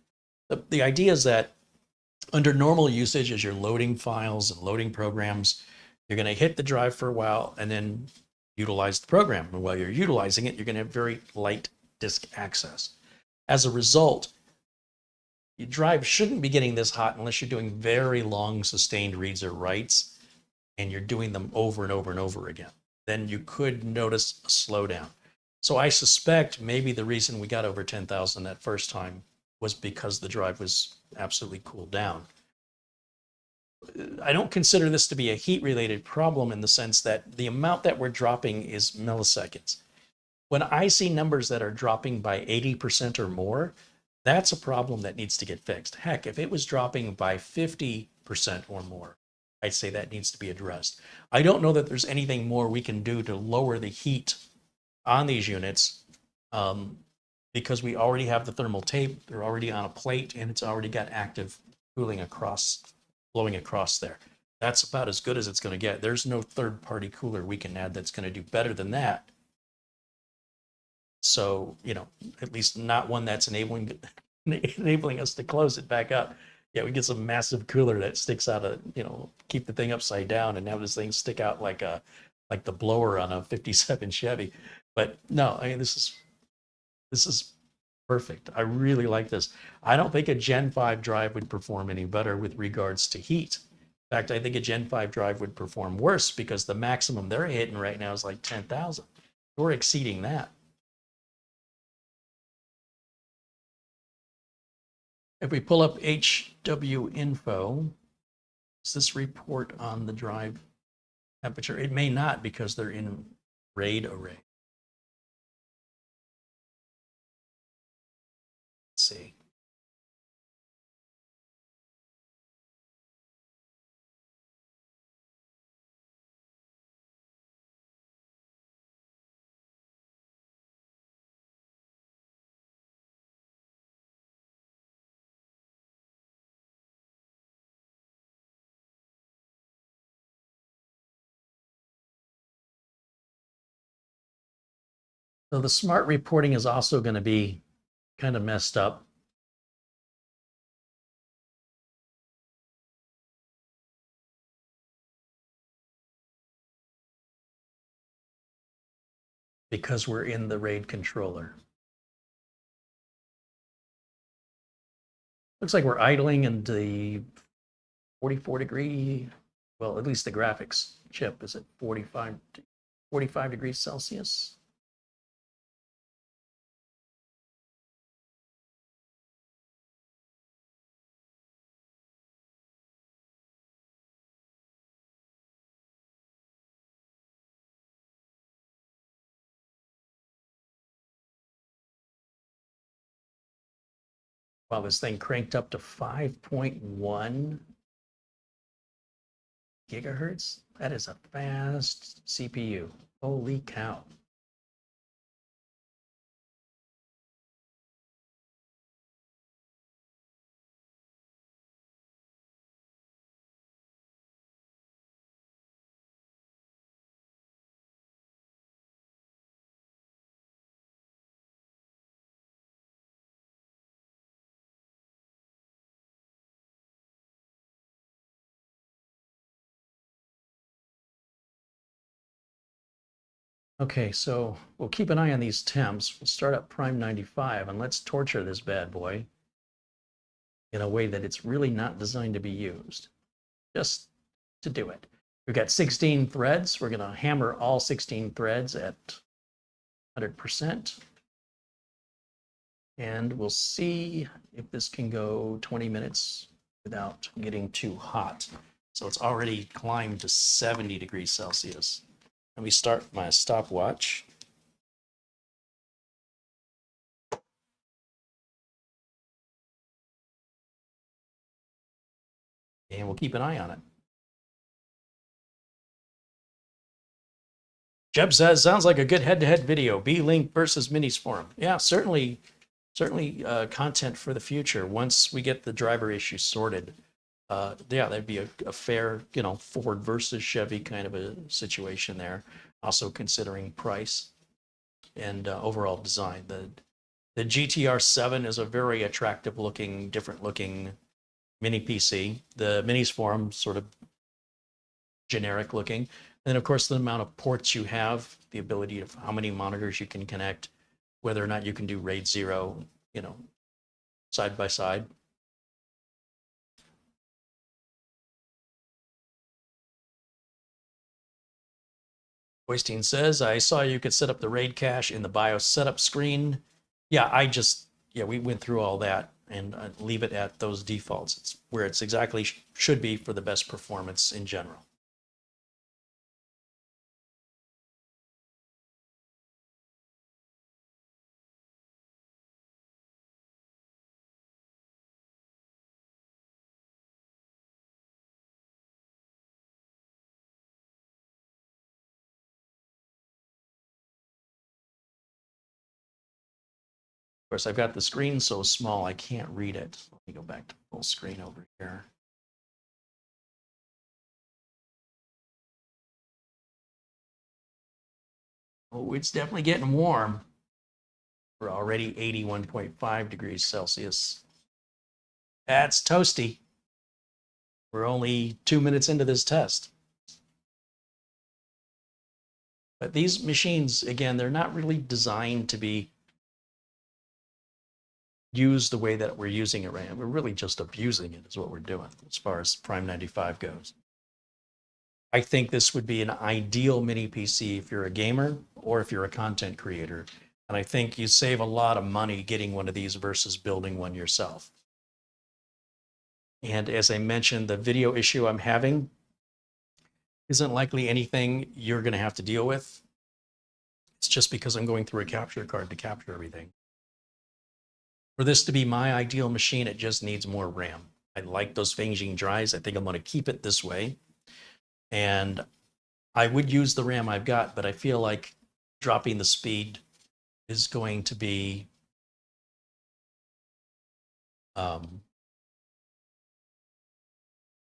The idea is that under normal usage, as you're loading files and loading programs, you're going to hit the drive for a while and then utilize the program. And while you're utilizing it, you're going to have very light disk access. As a result, your drive shouldn't be getting this hot unless you're doing very long sustained reads or writes and you're doing them over and over and over again. Then you could notice a slowdown. So I suspect maybe the reason we got over 10,000 that first time was because the drive was absolutely cooled down. I don't consider this to be a heat-related problem in the sense that the amount that we're dropping is milliseconds. When I see numbers that are dropping by 80% or more, that's a problem that needs to get fixed. Heck, if it was dropping by 50% or more, I'd say that needs to be addressed. I don't know that there's anything more we can do to lower the heat on these units because we already have the thermal tape, they're already on a plate, and it's already got active cooling across, blowing across there. That's about as good as it's going to get. There's no third-party cooler we can add that's going to do better than that. So, you know, at least not one that's enabling us to close it back up. Yeah, we get some massive cooler that sticks out of, keep the thing upside down and have this thing stick out like the blower on a 57 Chevy. But no, I mean, this is perfect. I really like this. I don't think a Gen 5 drive would perform any better with regards to heat. In fact, I think a Gen 5 drive would perform worse because the maximum they're hitting right now is like 10,000. We're exceeding that. If we pull up HW info, does this report on the drive temperature? It may not because they're in RAID array. Let's see. So the smart reporting is also going to be kind of messed up. Because we're in the RAID controller. Looks like we're idling in the 44 degree, well, at least the graphics chip is at 45 degrees Celsius. Wow, this thing cranked up to 5.1 gigahertz. That is a fast CPU. Holy cow. Okay, so we'll keep an eye on these temps. We'll start up Prime 95 and let's torture this bad boy in a way that it's really not designed to be used, just to do it. We've got 16 threads. We're going to hammer all 16 threads at 100%. And we'll see if this can go 20 minutes without getting too hot. So it's already climbed to 70 degrees Celsius. Let me start my stopwatch. And we'll keep an eye on it. Jeb says, sounds like a good head-to-head video. B-Link versus Minisforum. Yeah, certainly content for the future once we get the driver issue sorted. Yeah, that'd be a fair, Ford versus Chevy kind of a situation there. Also considering price and overall design. The GTR 7 is a very attractive looking, different looking mini PC. The Minisforum sort of generic looking. And then of course the amount of ports you have, the ability of how many monitors you can connect, whether or not you can do RAID 0, side by side. Boystein says, I saw you could set up the RAID cache in the BIOS setup screen. Yeah, we went through all that and leave it at those defaults. It's where it's exactly should be for the best performance in general. Of course, I've got the screen so small I can't read it. Let me go back to full screen over here. Oh, it's definitely getting warm. We're already 81.5 degrees Celsius. That's toasty. We're only 2 minutes into this test. But these machines, again, they're not really designed to be used the way that we're using it right now. We're really just abusing it is what we're doing as far as Prime 95 goes. I think this would be an ideal mini PC if you're a gamer or if you're a content creator. And I think you save a lot of money getting one of these versus building one yourself. And as I mentioned, the video issue I'm having isn't likely anything you're going to have to deal with. It's just because I'm going through a capture card to capture everything. For this to be my ideal machine, it just needs more RAM. I like those Fangjing drives. I think I'm going to keep it this way. And I would use the RAM I've got, but I feel like dropping the speed is going to be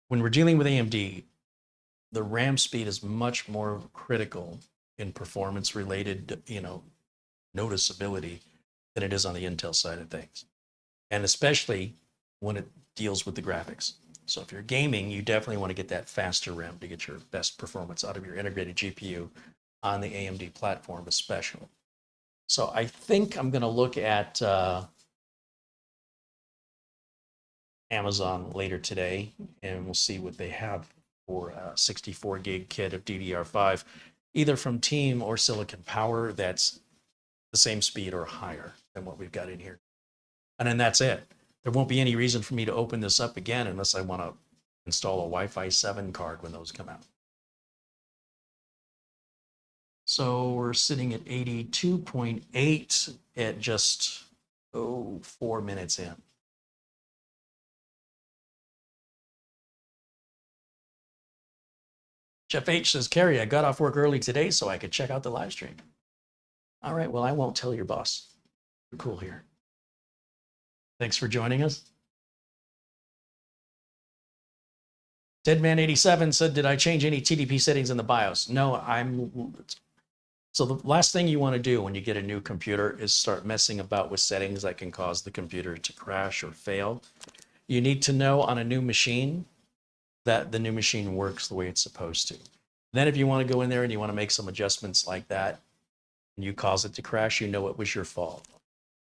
when we're dealing with AMD, the RAM speed is much more critical in performance related, noticeability than it is on the Intel side of things. And especially when it deals with the graphics. So if you're gaming, you definitely want to get that faster RAM to get your best performance out of your integrated GPU on the AMD platform especially. So I think I'm going to look at Amazon later today, and we'll see what they have for a 64 gig kit of DDR5, either from Team or Silicon Power that's the same speed or higher than what we've got in here. And then that's it. There won't be any reason for me to open this up again unless I want to install a Wi-Fi 7 card when those come out. So we're sitting at 82.8 at just 4 minutes in. Jeff H says, Carrie, I got off work early today so I could check out the live stream. All right, well, I won't tell your boss. We're cool here. Thanks for joining us. Deadman87 said, did I change any TDP settings in the BIOS? No, so the last thing you want to do when you get a new computer is start messing about with settings that can cause the computer to crash or fail. You need to know on a new machine that the new machine works the way it's supposed to. Then if you want to go in there and you want to make some adjustments like that, and you cause it to crash, you know it was your fault.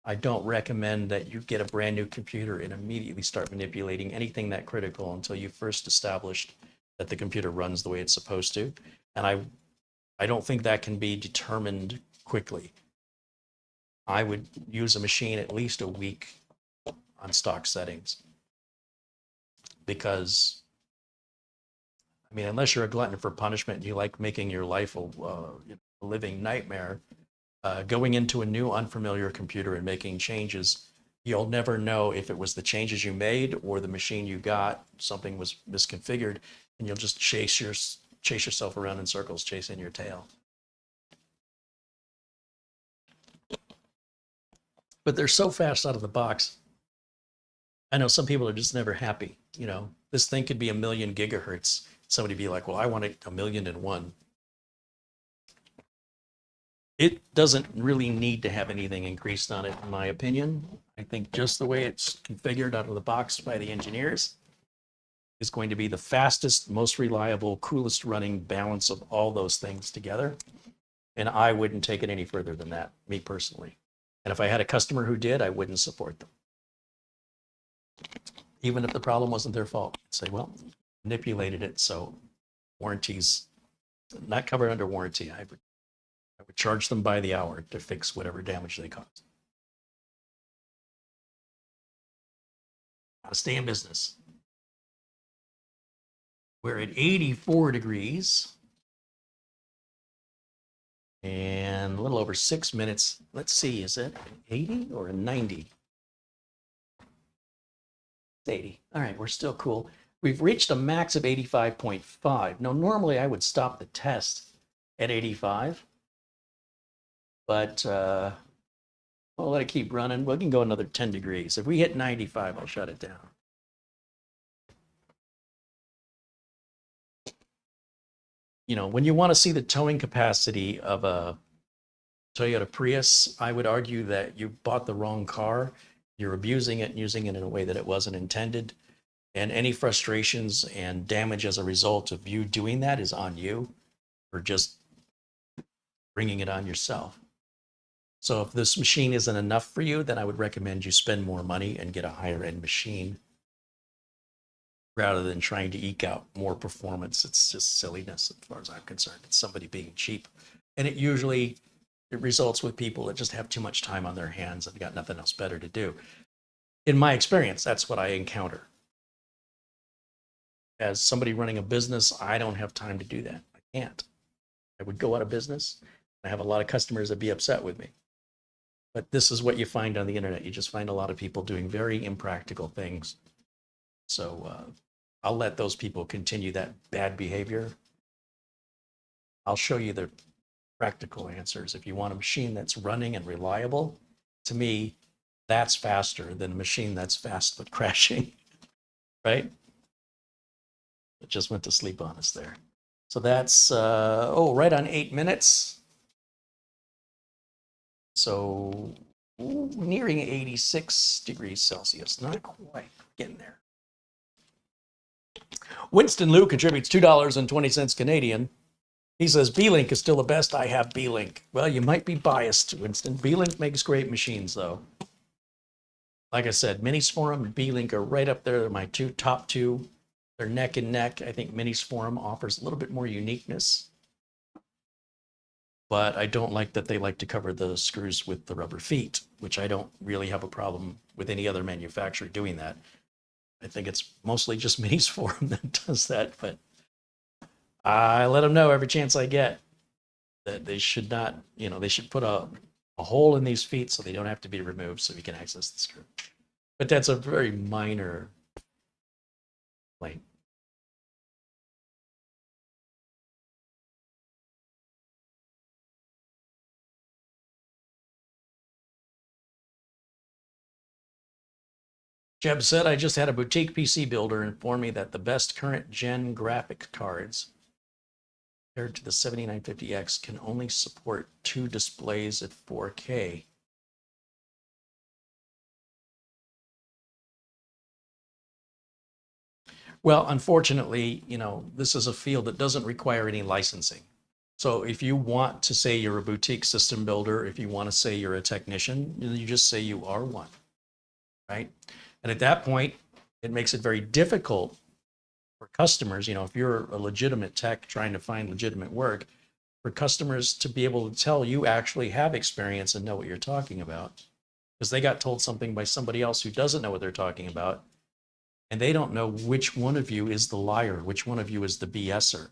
I don't recommend that you get a brand new computer and immediately start manipulating anything that critical until you first established that the computer runs the way it's supposed to. And I don't think that can be determined quickly. I would use a machine at least a week on stock settings. Because, I mean, unless you're a glutton for punishment and you like making your life a living nightmare, going into a new unfamiliar computer and making changes, you'll never know if it was the changes you made or the machine you got, something was misconfigured, and you'll just chase yourself around in circles, chasing your tail. But they're so fast out of the box. I know some people are just never happy. This thing could be 1,000,000 gigahertz. Somebody be like, well, I want it 1,000,001. It doesn't really need to have anything increased on it, in my opinion. I think just the way it's configured out of the box by the engineers is going to be the fastest, most reliable, coolest running balance of all those things together. And I wouldn't take it any further than that, me personally. And if I had a customer who did, I wouldn't support them. Even if the problem wasn't their fault. I'd say, well, manipulated it, so warranties not covered under warranty. I would charge them by the hour to fix whatever damage they caused. Gotta stay in business. We're at 84 degrees and a little over 6 minutes. Let's see, is it 80 or a 90? It's 80. All right, we're still cool. We've reached a max of 85.5. Now, normally I would stop the test at 85, but we'll let it keep running. We can go another 10 degrees. If we hit 95, I'll shut it down. When you want to see the towing capacity of a Toyota Prius, I would argue that you bought the wrong car. You're abusing it and using it in a way that it wasn't intended. And any frustrations and damage as a result of you doing that is on you, or just bringing it on yourself. So if this machine isn't enough for you, then I would recommend you spend more money and get a higher end machine rather than trying to eke out more performance. It's just silliness as far as I'm concerned. It's somebody being cheap. And it results with people that just have too much time on their hands and got nothing else better to do. In my experience, that's what I encounter. As somebody running a business, I don't have time to do that. I can't. I would go out of business. I have a lot of customers that be upset with me. But this is what you find on the internet. You just find a lot of people doing very impractical things. So I'll let those people continue that bad behavior. I'll show you the practical answers. If you want a machine that's running and reliable, to me, that's faster than a machine that's fast but crashing, right? It just went to sleep on us there. So that's, right on 8 minutes. So nearing 86 degrees Celsius, not quite, getting there. Winston Liu contributes $2.20 Canadian. He says, B-Link is still the best. I have B-Link. Well, you might be biased, Winston. B-Link makes great machines, though. Like I said, Minisforum and B-Link are right up there. They're my top two. They're neck and neck. I think Minisforum offers a little bit more uniqueness. But I don't like that they like to cover the screws with the rubber feet, which I don't really have a problem with any other manufacturer doing that. I think it's mostly just Minisforum that does that, but I let them know every chance I get that they should not, they should put a hole in these feet so they don't have to be removed so we can access the screw. But that's a very minor complaint. Jeb said, I just had a boutique PC builder inform me that the best current gen graphic cards compared to the 7950X can only support 2 displays at 4K. Well, unfortunately, this is a field that doesn't require any licensing. So if you want to say you're a boutique system builder, if you want to say you're a technician, you just say you are one, right? And at that point, it makes it very difficult for customers, if you're a legitimate tech trying to find legitimate work, for customers to be able to tell you actually have experience and know what you're talking about, because they got told something by somebody else who doesn't know what they're talking about, and they don't know which one of you is the liar, which one of you is the BSer.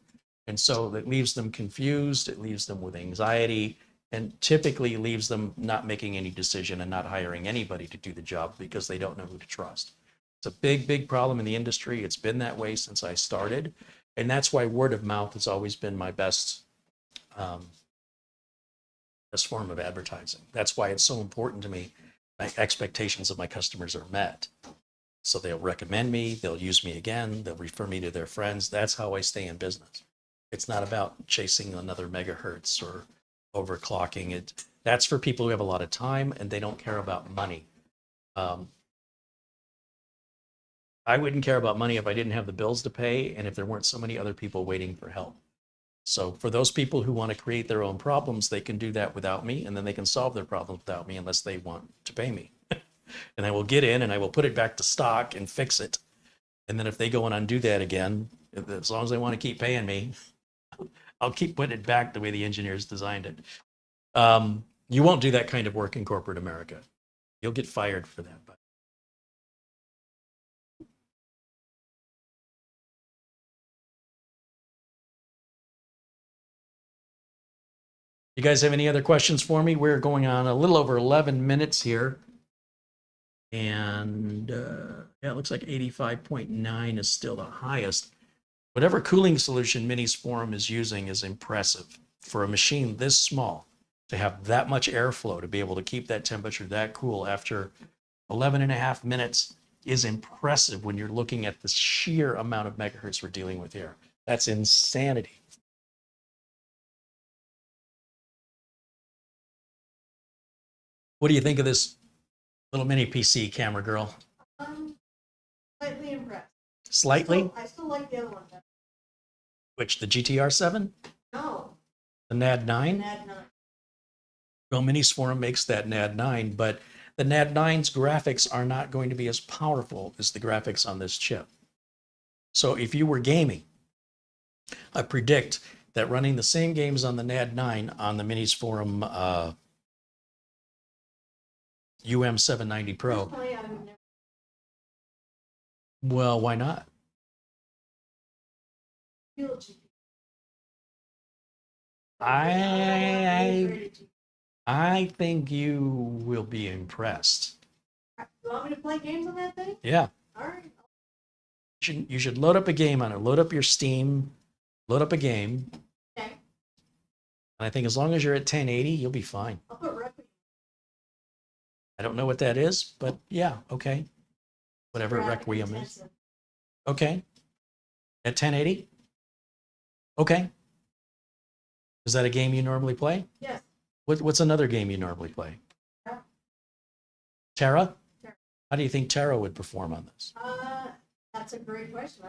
And so that leaves them confused, it leaves them with anxiety, and typically leaves them not making any decision and not hiring anybody to do the job because they don't know who to trust. It's a big, big problem in the industry. It's been that way since I started. And that's why word of mouth has always been my best form of advertising. That's why it's so important to me. My expectations of my customers are met. So they'll recommend me, they'll use me again, they'll refer me to their friends. That's how I stay in business. It's not about chasing another megahertz or overclocking it. That's for people who have a lot of time and they don't care about money. I wouldn't care about money if I didn't have the bills to pay and if there weren't so many other people waiting for help. So for those people who want to create their own problems, they can do that without me, and then they can solve their problems without me unless they want to pay me. And I will get in and I will put it back to stock and fix it. And then if they go and undo that again, as long as they want to keep paying me, I'll keep putting it back the way the engineers designed it. You won't do that kind of work in corporate America. You'll get fired for that. But you guys have any other questions for me? We're going on a little over 11 minutes here. And yeah, it looks like 85.9 is still the highest. Whatever cooling solution Minisforum is using is impressive. For a machine this small, to have that much airflow, to be able to keep that temperature that cool after 11 and a half minutes is impressive when you're looking at the sheer amount of megahertz we're dealing with here. That's insanity. What do you think of this little mini PC, camera girl? Slightly impressed. Slightly? I still like the other one better. Which, the GTR 7? No, The NAD 9? NAD 9. Well, Minisforum makes that NAD 9, but the NAD 9's graphics are not going to be as powerful as the graphics on this chip. So if you were gaming, I predict that running the same games on the NAD 9 on the Minisforum UM790 Pro, Personally, I would never well, why not? feel GPU. I think you will be impressed. You want me to play games on that thing? Yeah. All right. You should load up a game on it. Load up your Steam, load up a game. Okay. And I think as long as you're at 1080, you'll be fine. I'll put Requiem. I don't know what that is, but yeah, okay. Whatever Graphic Requiem is. intensive. Okay. At 1080? Okay. Is that a game you normally play? Yes. What's another game you normally play? Terra. Terra? Terra. How do you think Terra would perform on this? That's a great question.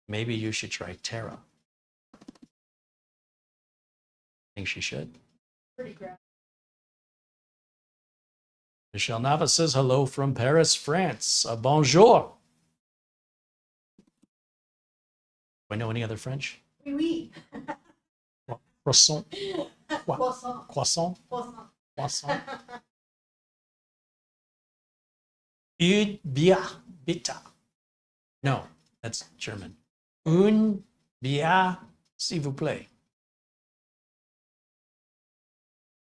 Maybe you should try Terra. Think she should. Pretty graphic. Michelle Nava says hello from Paris, France. Bonjour. Do I know any other French? Oui, oui. Croissant. Croissant. Croissant. Croissant. Croissant. Une bière bitte. No, that's German. Une bière, s'il vous plaît.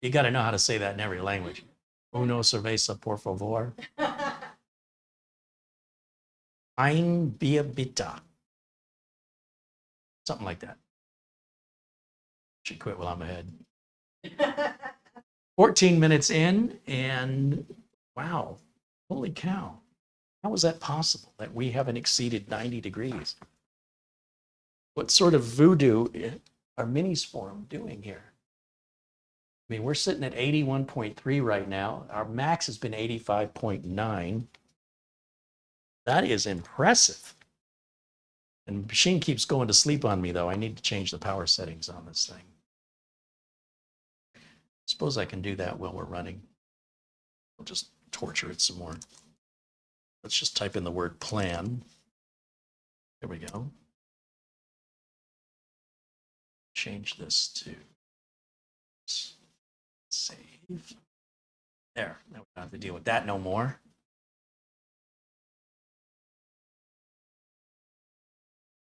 You got to know how to say that in every language. Uno cerveza, por favor. Ein Bier bitte. Something like that. Should quit while I'm ahead. 14 minutes in, and wow, holy cow. How is that possible that we haven't exceeded 90 degrees? What sort of voodoo are Minisforum doing here? I mean, we're sitting at 81.3 right now. Our max has been 85.9. That is impressive. And the machine keeps going to sleep on me, though. I need to change the power settings on this thing. Suppose I can do that while we're running. I'll just torture it some more. Let's just type in the word plan. There we go. Change this to save. There. Now we don't have to deal with that no more.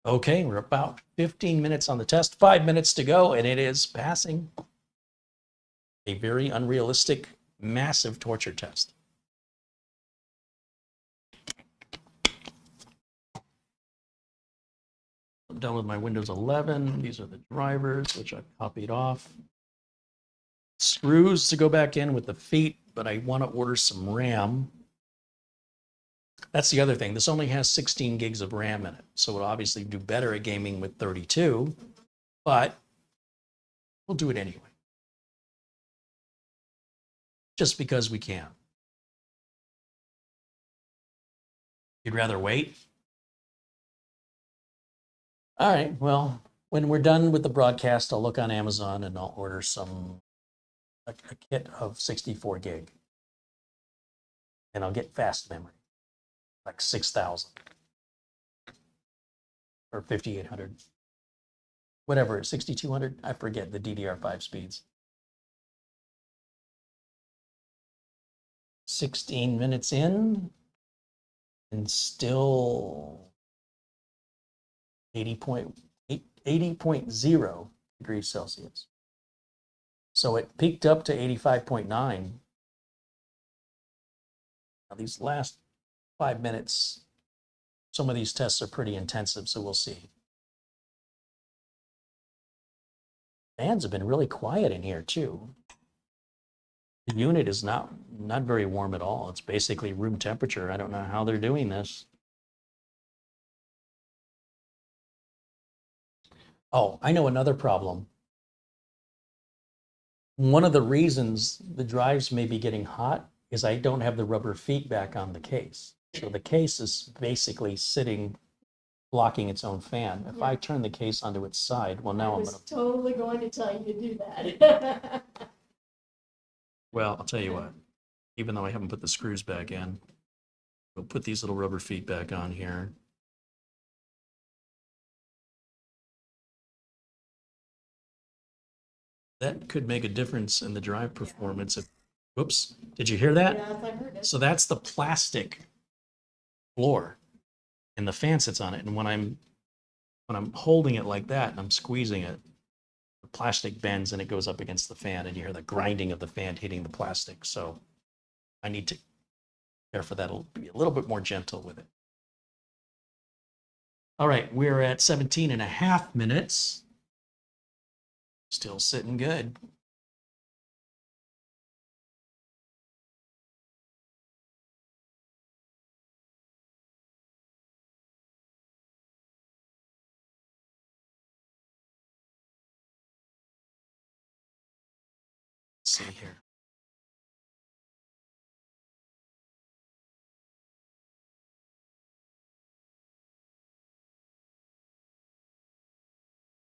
Okay, we're about 15 minutes on the test, 5 minutes to go, and it is passing a very unrealistic, massive torture test. I'm done with my Windows 11. These are the drivers, which I've copied off. Screws to go back in with the feet, but I want to order some RAM. That's the other thing. This only has 16 gigs of RAM in it, so it'll obviously do better at gaming with 32, but we'll do it anyway. Just because we can. You'd rather wait? All right, well, when we're done with the broadcast, I'll look on Amazon and I'll order a kit of 64 gig. And I'll get fast memory, like 6,000 or 5,800, whatever, 6,200, I forget the DDR5 speeds. 16 minutes in and still 80.0 degrees Celsius. So it peaked up to 85.9. Now these last 5 minutes, some of these tests are pretty intensive, so we'll see. Fans have been really quiet in here too. The unit is not very warm at all. It's basically room temperature. I don't know how they're doing this. Oh, I know another problem. One of the reasons the drives may be getting hot is I don't have the rubber feet back on the case. So the case is basically sitting, blocking its own fan. If I turn the case onto its side, well, now I I'm was going to, totally going to tell you to do that. well, I'll tell you what, even though I haven't put the screws back in, we'll put these little rubber feet back on here. That could make a difference in the drive performance. If, whoops, did you hear that? Yes, I heard it. So that's the plastic floor, and the fan sits on it. And when I'm holding it like that and I'm squeezing it, the plastic bends and it goes up against the fan, and you hear the grinding of the fan hitting the plastic. So I need to care for that. I'll be a little bit more gentle with it. All right, we're at 17.5 minutes. Still sitting good. Let's see here.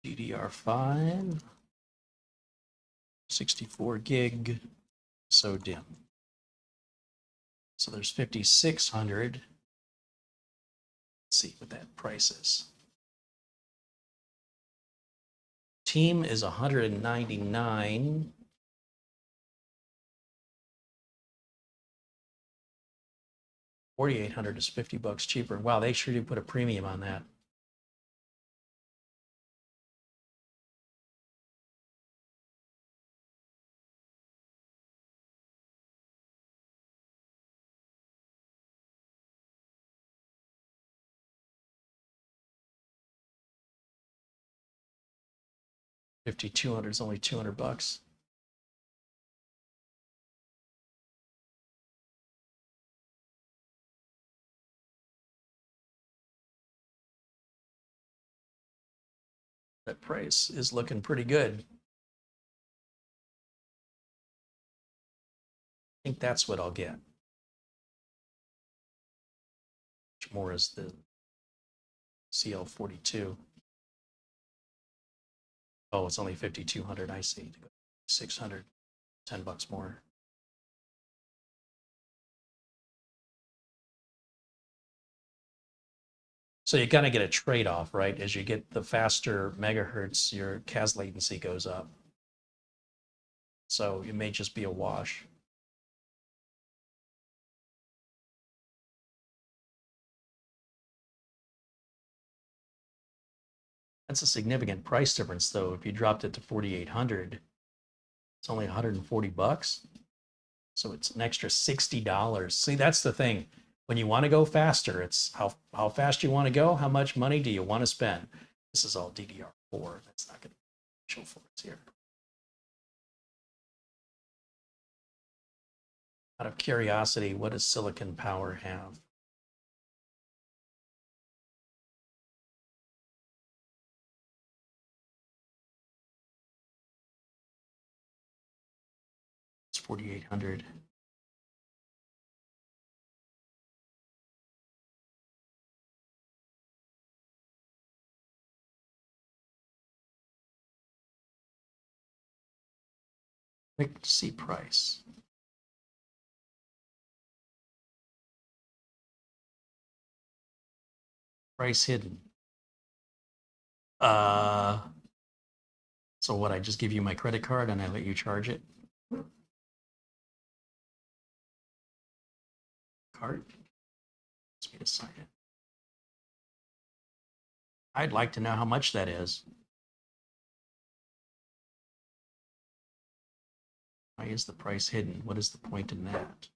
DDR5, 64 gig, SODIMM. So there's 5,600. Let's see what that price is. Team is 199. $4,800 is $50 cheaper. Wow, they sure do put a premium on that. $5,200 is only $200. That price is looking pretty good. I think that's what I'll get. Much more is the CL42. Oh, it's only 5,200. I see. 600, $10 more. So you kind of get a trade-off, right? As you get the faster megahertz, your CAS latency goes up. So it may just be a wash. That's a significant price difference, though. If you dropped it to 4,800, it's only $140. So it's an extra $60. See, that's the thing. When you want to go faster, it's how fast you want to go, how much money do you want to spend. This is all DDR4. That's not going to show for us here. Out of curiosity, what does Silicon Power have? It's 4,800. Quick to see price. Price hidden. So what, I just give you my credit card and I let you charge it? Card? Wants me to sign it. I'd like to know how much that is. Why is the price hidden? What is the point in that?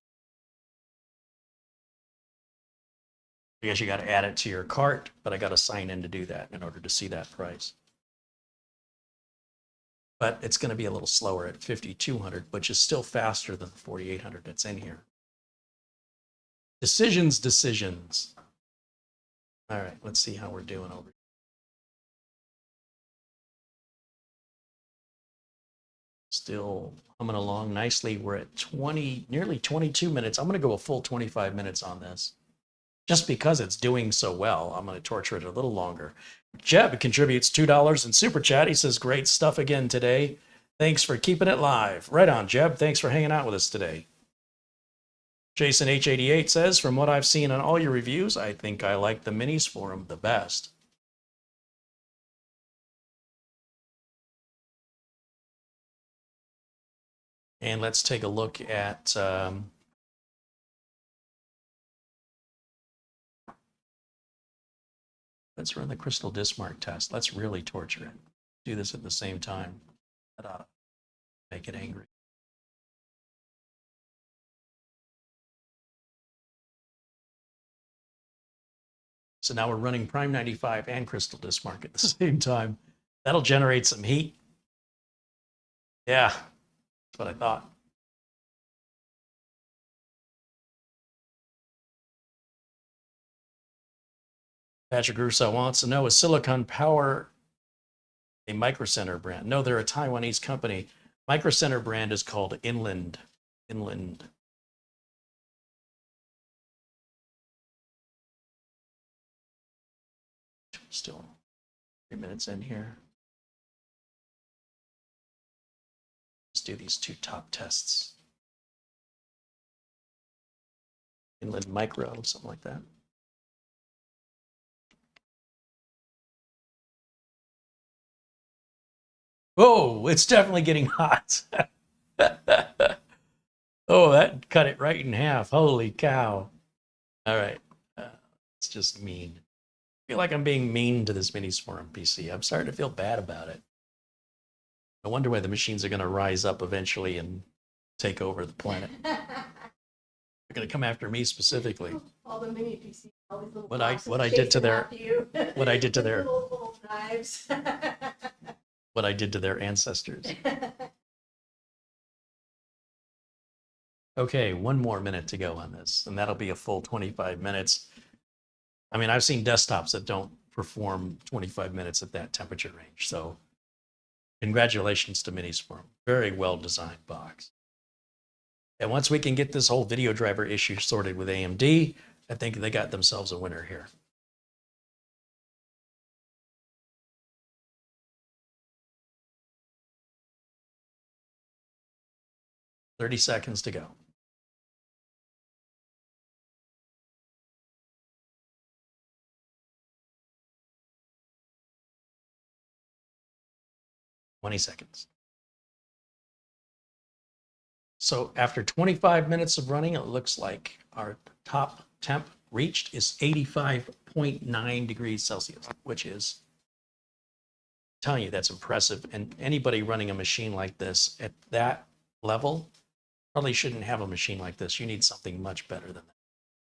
I guess you got to add it to your cart, but I got to sign in to do that in order to see that price. But it's going to be a little slower at 5,200, which is still faster than the 4,800 that's in here. Decisions. All right, let's see how we're doing over here. Still humming along nicely. We're at nearly 22 minutes. I'm going to go a full 25 minutes on this. just because it's doing so well, I'm going to torture it a little longer. Jeb contributes $2 in Super Chat. He says, great stuff again today. Thanks for keeping it live. Right on, Jeb. Thanks for hanging out with us today. Jason H88 says, from what I've seen on all your reviews, I think I like the Minisforum the best. And let's take a look at let's run the Crystal Disk Mark test. Let's really torture it. Do this at the same time. That ought to make it angry. So now we're running Prime 95 and Crystal Disk Mark at the same time. That'll generate some heat. Yeah, that's what I thought. Patrick Russo wants to know, is Silicon Power a Micro Center brand? No, they're a Taiwanese company. Micro Center brand is called Inland. Still 3 minutes in here. Let's do these two top tests. Inland Micro, something like that. Oh, it's definitely getting hot. Oh, that cut it right in half. Holy cow. All right. It's just mean. I feel like I'm being mean to this Minisforum PC. I'm starting to feel bad about it. I wonder why the machines are going to rise up eventually and take over the planet. They're going to come after me specifically. All the mini PCs, all these little What I boxes did to chasing their after you. what I did to their little knives. what I did to their ancestors. Okay, 1 more minute to go on this, and that'll be a full 25 minutes. I mean, I've seen desktops that don't perform 25 minutes at that temperature range. So congratulations to Minisforum. Very well designed box. And once we can get this whole video driver issue sorted with AMD, I think they got themselves a winner here. "30 seconds to go. "20 seconds. So after 25 minutes of running, it looks like our top temp reached is 85.9 degrees Celsius, which is, I'm telling you, that's impressive. And anybody running a machine like this at that level probably shouldn't have a machine like this. You need something much better than that.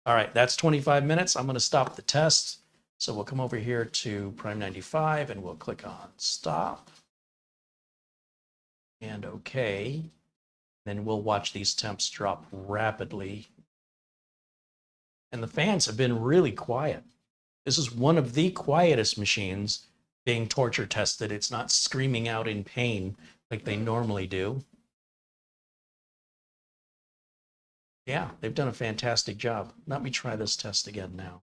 All right, that's 25 minutes. I'm going to stop the test. So we'll come over here to Prime 95 and we'll click on stop. And okay. Then we'll watch these temps drop rapidly. And the fans have been really quiet. This is one of the quietest machines being torture tested. It's not screaming out in pain like they normally do. Yeah, they've done a fantastic job. Let me try this test again now.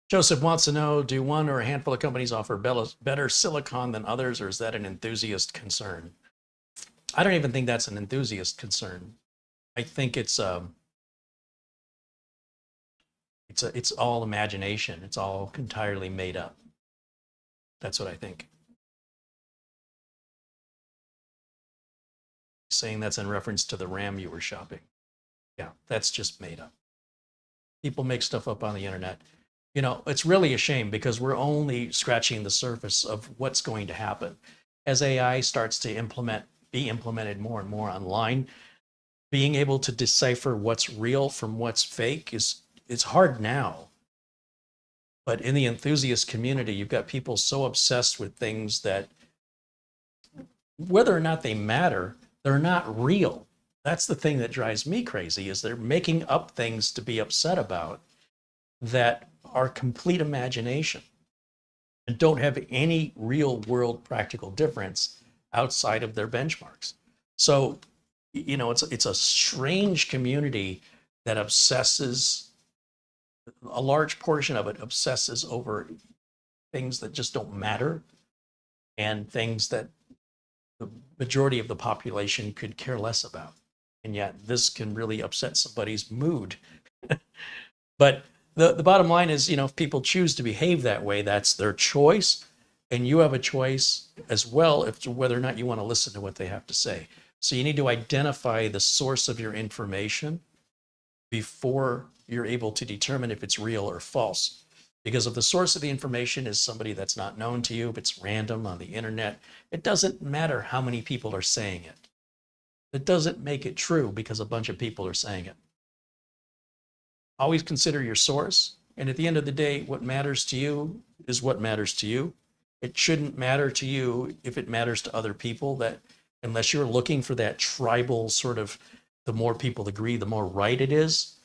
Joseph wants to know, do one or a handful of companies offer better silicon than others, or is that an enthusiast concern? I don't even think that's an enthusiast concern. I think it's all imagination. It's all entirely made up. That's what I think. Saying that's in reference to the RAM you were shopping. Yeah, that's just made up. People make stuff up on the internet. You know, it's really a shame because we're only scratching the surface of what's going to happen. As AI starts to be implemented more and more online, being able to decipher what's real from what's fake it's hard now. But in the enthusiast community, you've got people so obsessed with things that whether or not they matter, they're not real. That's the thing that drives me crazy, is they're making up things to be upset about that are complete imagination and don't have any real world practical difference outside of their benchmarks. So, you know, it's a strange community that obsesses, a large portion of it obsesses over things that just don't matter and things that the majority of the population could care less about. And yet this can really upset somebody's mood. But the bottom line is, you know, if people choose to behave that way, that's their choice. And you have a choice as well as to whether or not you want to listen to what they have to say. So you need to identify the source of your information before you're able to determine if it's real or false. Because if the source of the information is somebody that's not known to you, if it's random on the internet, it doesn't matter how many people are saying it. It doesn't make it true because a bunch of people are saying it. Always consider your source. And at the end of the day, what matters to you is what matters to you. It shouldn't matter to you if it matters to other people, that unless you're looking for that tribal sort of, the more people agree, the more right it is.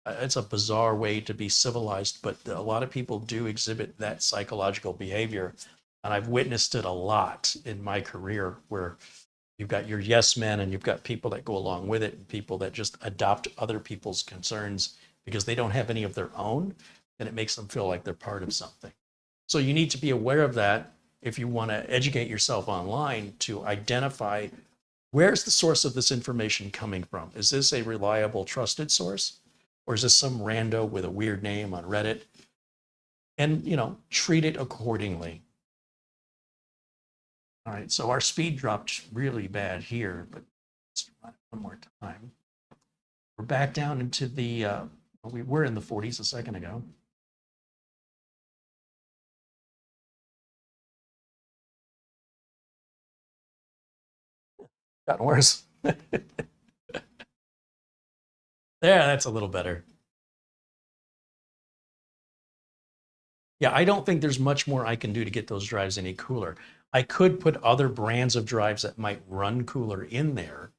It's a bizarre way to be civilized, but a lot of people do exhibit that psychological behavior. And I've witnessed it a lot in my career, where you've got your yes men and you've got people that go along with it, and people that just adopt other people's concerns because they don't have any of their own, and it makes them feel like they're part of something. So you need to be aware of that if you want to educate yourself online, to identify where's the source of this information coming from. Is this a reliable, trusted source? Or is this some rando with a weird name on Reddit? And, you know, treat it accordingly. All right, so our speed dropped really bad here, but let's try it one more time. We're back down into the, we were in the 40s a second ago. Gotten worse. There, that's a little better. Yeah, I don't think there's much more I can do to get those drives any cooler. I could put other brands of drives that might run cooler in there.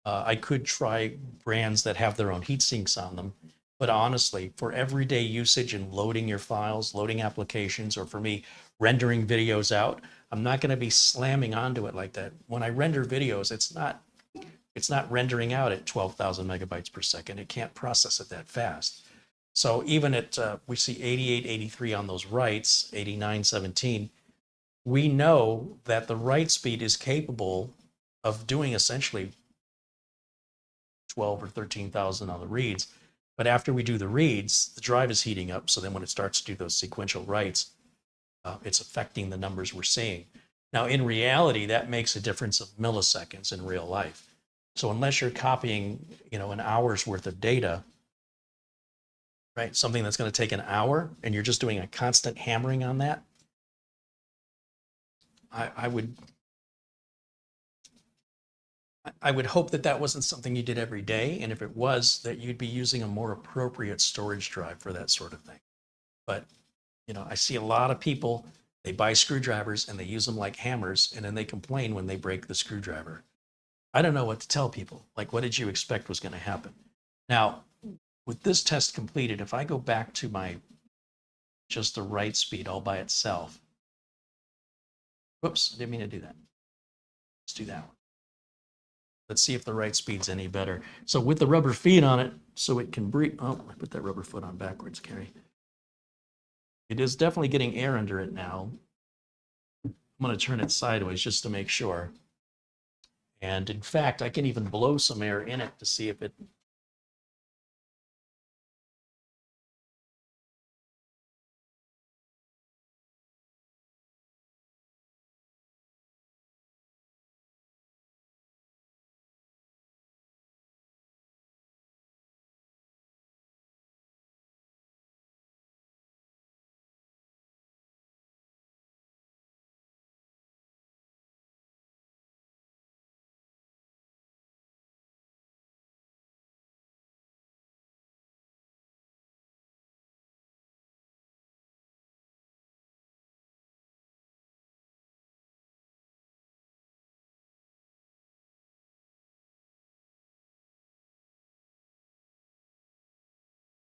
I could try brands that have their own heat sinks on them. But honestly, for everyday usage and loading your files, loading applications, or for me, rendering videos out, I'm not going to be slamming onto it like that. When I render videos, it's not rendering out at 12,000 megabytes per second. It can't process it that fast. So even at, we see 88, 83 on those writes, 89, 17, we know that the write speed is capable of doing essentially 12 or 13,000 on the reads. But after we do the reads, the drive is heating up. So then when it starts to do those sequential writes, it's affecting the numbers we're seeing. Now, in reality, that makes a difference of milliseconds in real life. So unless you're copying, you know, an hour's worth of data, right, something that's going to take an hour, and you're just doing a constant hammering on that, I would hope that that wasn't something you did every day. And if it was, that you'd be using a more appropriate storage drive for that sort of thing. But, you know, I see a lot of people, they buy screwdrivers and they use them like hammers, and then they complain when they break the screwdriver. I don't know what to tell people. Like, what did you expect was going to happen? Now, with this test completed, if I go back to my, just the write speed all by itself. Whoops, I didn't mean to do that. Let's do that one. Let's see if the write speed's any better. So with the rubber feet on it, so it can breathe. Oh, I put that rubber foot on backwards, Carrie. It is definitely getting air under it now. I'm going to turn it sideways just to make sure. And in fact, I can even blow some air in it to see if it.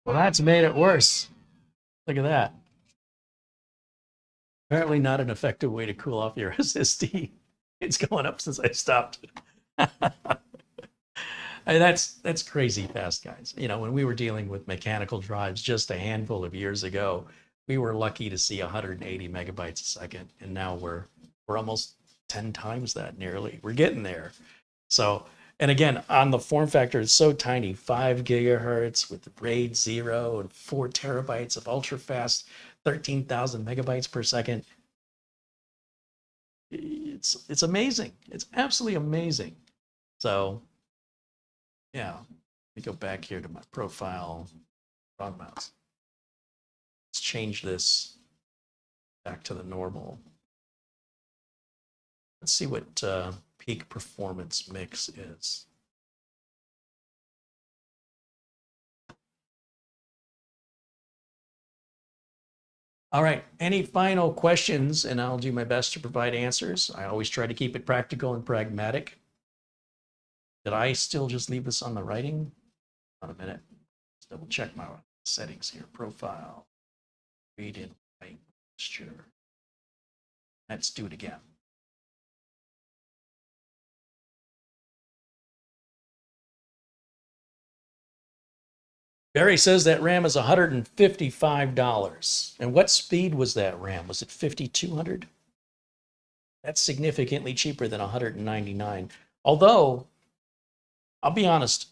Well, that's made it worse. Look at that. Apparently not an effective way to cool off your SSD. It's going up since I stopped. And that's crazy fast, guys. You know, when we were dealing with mechanical drives just a handful of years ago, we were lucky to see 180 megabytes a second, and now we're almost 10 times that nearly. We're getting there. So, and again, on the form factor, it's so tiny, 5 gigahertz with RAID 0 and 4 terabytes of ultra fast, 13,000 megabytes per second. It's amazing. It's absolutely amazing. So, yeah, let me go back here to my profile. Wrong mouse. Let's change this back to the normal. Let's see what peak performance mix is. All right, any final questions? And I'll do my best to provide answers. I always try to keep it practical and pragmatic. Did I still just leave this on the writing? Hold on a minute. Let's double check my settings here. Profile, read in white posture. Let's do it again. Barry says that RAM is $155. And what speed was that RAM? Was it 5200? That's significantly cheaper than $199. Although, I'll be honest,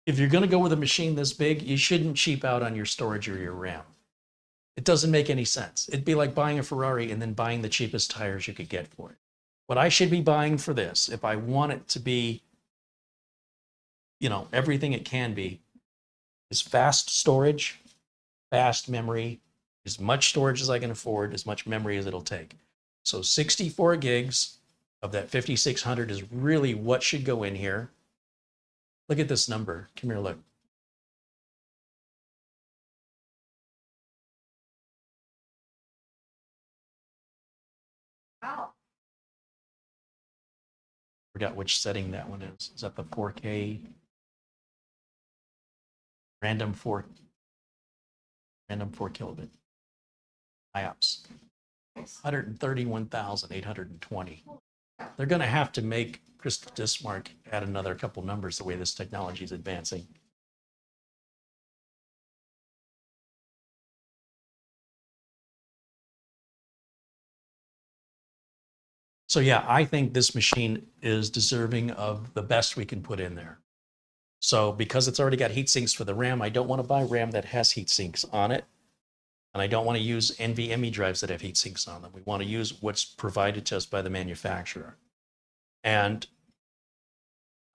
if you're going to go with a machine this big, you shouldn't cheap out on your storage or your RAM. It doesn't make any sense. It'd be like buying a Ferrari and then buying the cheapest tires you could get for it. What I should be buying for this, if I want it to be, you know, everything it can be, is fast storage, fast memory, as much storage as I can afford, as much memory as it'll take. So 64 gigs of that 5600 is really what should go in here. Look at this number. Come here, look. Wow. Forgot which setting that one is. Is that the 4K? Random 4 kilobit IOPS. 131,820. They're going to have to make Crystal Dismark add another couple numbers the way this technology is advancing. So yeah, I think this machine is deserving of the best we can put in there. So because it's already got heat sinks for the RAM, I don't want to buy RAM that has heat sinks on it. And I don't want to use NVMe drives that have heat sinks on them. We want to use what's provided to us by the manufacturer. And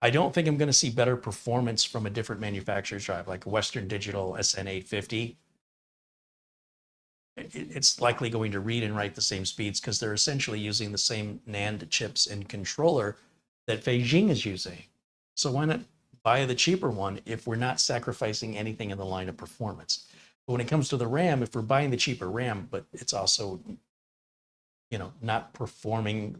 I don't think I'm going to see better performance from a different manufacturer's drive, like Western Digital SN850. It's likely going to read and write the same speeds because they're essentially using the same NAND chips and controller that Beijing is using. So why not buy the cheaper one if we're not sacrificing anything in the line of performance? But when it comes to the RAM, if we're buying the cheaper RAM, but it's also, you know, not performing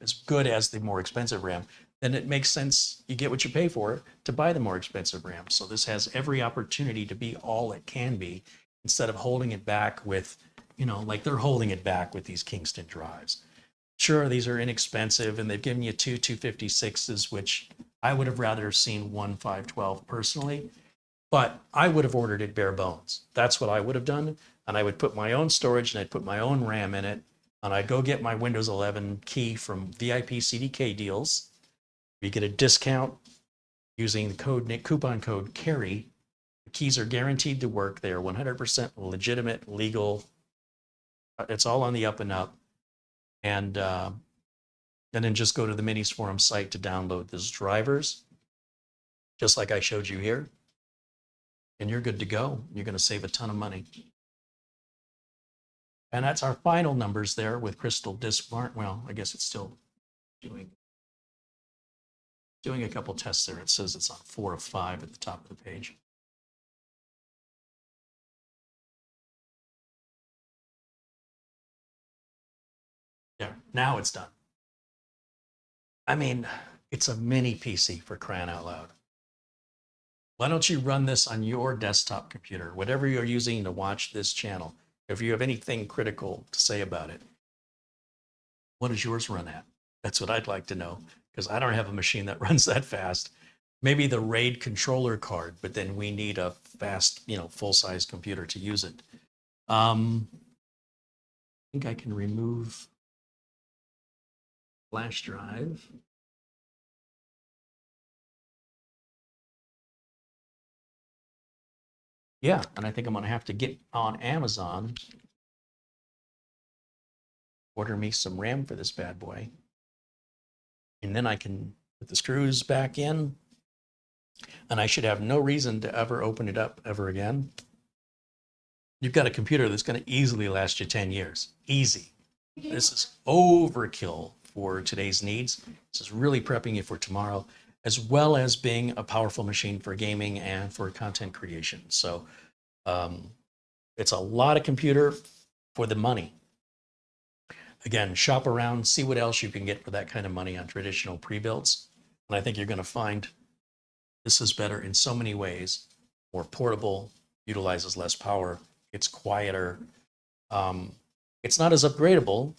as good as the more expensive RAM, then it makes sense, you get what you pay for, to buy the more expensive RAM. So this has every opportunity to be all it can be, instead of holding it back with, you know, like they're holding it back with these Kingston drives. Sure, these are inexpensive and they've given you two 256s, which I would have rather seen one 512 personally, but I would have ordered it bare bones. That's what I would have done. And I would put my own storage and I'd put my own RAM in it. And I'd go get my Windows 11 key from VIP CDK deals. You get a discount using the coupon code CARRY. The keys are guaranteed to work. They are 100% legitimate, legal. It's all on the up and up. And then just go to the Minisforum site to download those drivers, just like I showed you here. And you're good to go. You're going to save a ton of money. And that's our final numbers there with Crystal Dismark. Well, I guess it's still doing a couple tests there. It says it's on 4 of 5 at the top of the page. There, now it's done. I mean, it's a mini PC for crying out loud. Why don't you run this on your desktop computer, whatever you're using to watch this channel? If you have anything critical to say about it, what does yours run at? That's what I'd like to know, because I don't have a machine that runs that fast. Maybe the RAID controller card, but then we need a fast, full-size computer to use it. I think I can remove flash drive. Yeah, and I think I'm going to have to get on Amazon, order me some RAM for this bad boy. And then I can put the screws back in, and I should have no reason to ever open it up ever again. You've got a computer that's going to easily last you 10 years. Easy. This is overkill for today's needs. This is really prepping you for tomorrow, as well as being a powerful machine for gaming and for content creation. So it's a lot of computer for the money. Again, shop around, see what else you can get for that kind of money on traditional pre-builds. And I think you're going to find this is better in so many ways. More portable, utilizes less power, it's quieter. It's not as upgradable,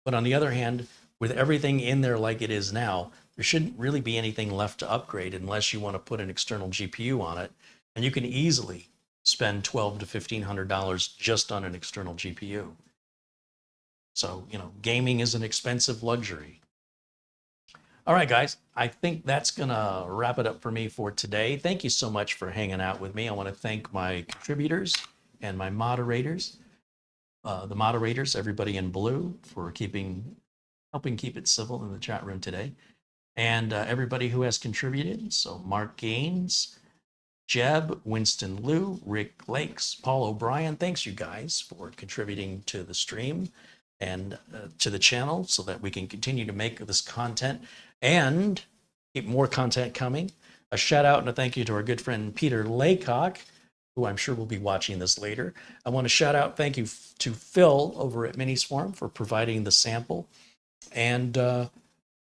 but on the other hand, with everything in there like it is now, there shouldn't really be anything left to upgrade unless you want to put an external GPU on it. And you can easily spend $1,200 to $1,500 just on an external GPU. So, gaming is an expensive luxury. All right, guys, I think that's going to wrap it up for me for today. Thank you so much for hanging out with me. I want to thank my contributors and my moderators. The moderators, everybody in blue, for helping keep it civil in the chat room today. And everybody who has contributed. So Mark Gaines, Jeb, Winston Liu, Rick Lakes, Paul O'Brien. Thanks, you guys, for contributing to the stream and to the channel so that we can continue to make this content and keep more content coming. A shout out and a thank you to our good friend Peter Laycock, who I'm sure will be watching this later. I want to shout out, thank you to Phil over at Minisforum for providing the sample. And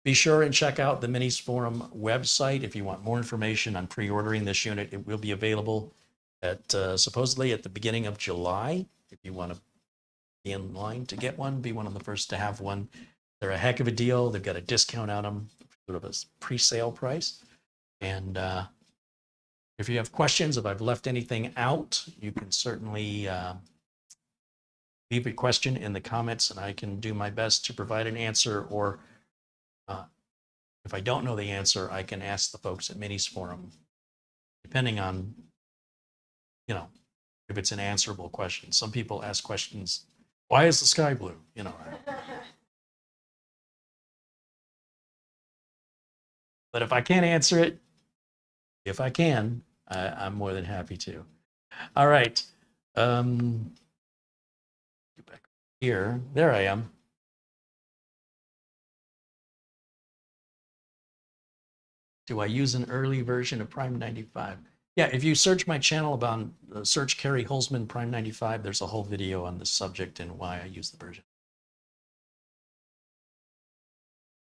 be sure and check out the Minisforum website if you want more information on pre-ordering this unit. It will be available at supposedly at the beginning of July. If you want to be in line to get one, be one of the first to have one. They're a heck of a deal. They've got a discount on them, sort of a pre-sale price. And if you have questions, if I've left anything out, you can certainly leave a question in the comments and I can do my best to provide an answer. Or if I don't know the answer, I can ask the folks at Minisforum, depending on, if it's an answerable question. Some people ask questions, why is the sky blue? But if I can't answer it, if I can, I'm more than happy to. All right. Get back here. There I am. Do I use an early version of Prime 95? Yeah, if you search my channel about search Kerry Holzman Prime 95, there's a whole video on this subject and why I use the version.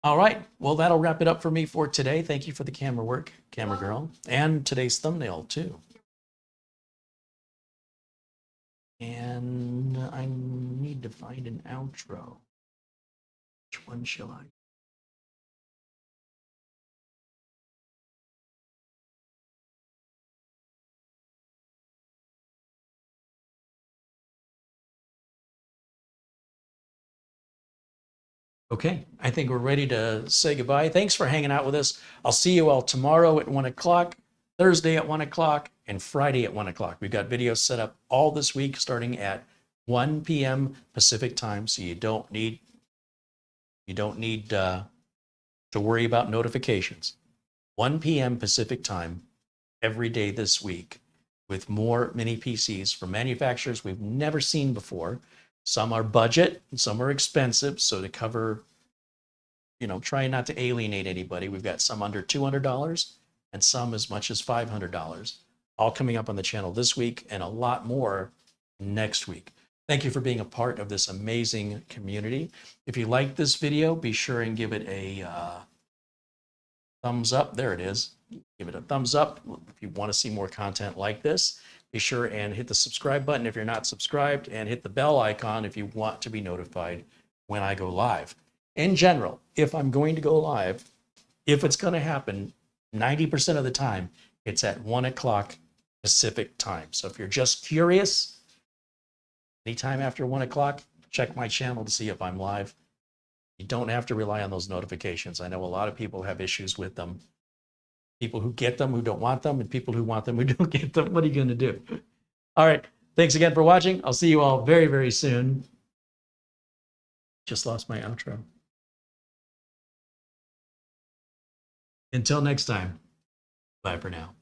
All right, well, that'll wrap it up for me for today. Thank you for the camera work, camera girl, and today's thumbnail too. And I need to find an outro. Which one shall I? Okay, I think we're ready to say goodbye. Thanks for hanging out with us. I'll see you all tomorrow at 1 o'clock, Thursday at 1 o'clock, and Friday at 1 o'clock. We've got videos set up all this week starting at 1 p.m. Pacific time, so you don't need to worry about notifications. 1 p.m. Pacific time every day this week with more mini PCs from manufacturers we've never seen before. Some are budget, and some are expensive. So to cover, trying not to alienate anybody, we've got some under $200 and some as much as $500, all coming up on the channel this week and a lot more next week. Thank you for being a part of this amazing community. If you like this video, be sure and give it a thumbs up. There it is. Give it a thumbs up if you want to see more content like this. Be sure and hit the subscribe button if you're not subscribed, and hit the bell icon if you want to be notified when I go live. in general, if I'm going to go live, if it's going to happen, 90% of the time, it's at 1 o'clock Pacific time. So if you're just curious, anytime after 1 o'clock, check my channel to see if I'm live. You don't have to rely on those notifications. I know a lot of people have issues with them. People who get them, who don't want them, and people who want them, who don't get them. What are you going to do? All right. Thanks again for watching. I'll see you all very, very soon. Just lost my outro. Until next time, bye for now.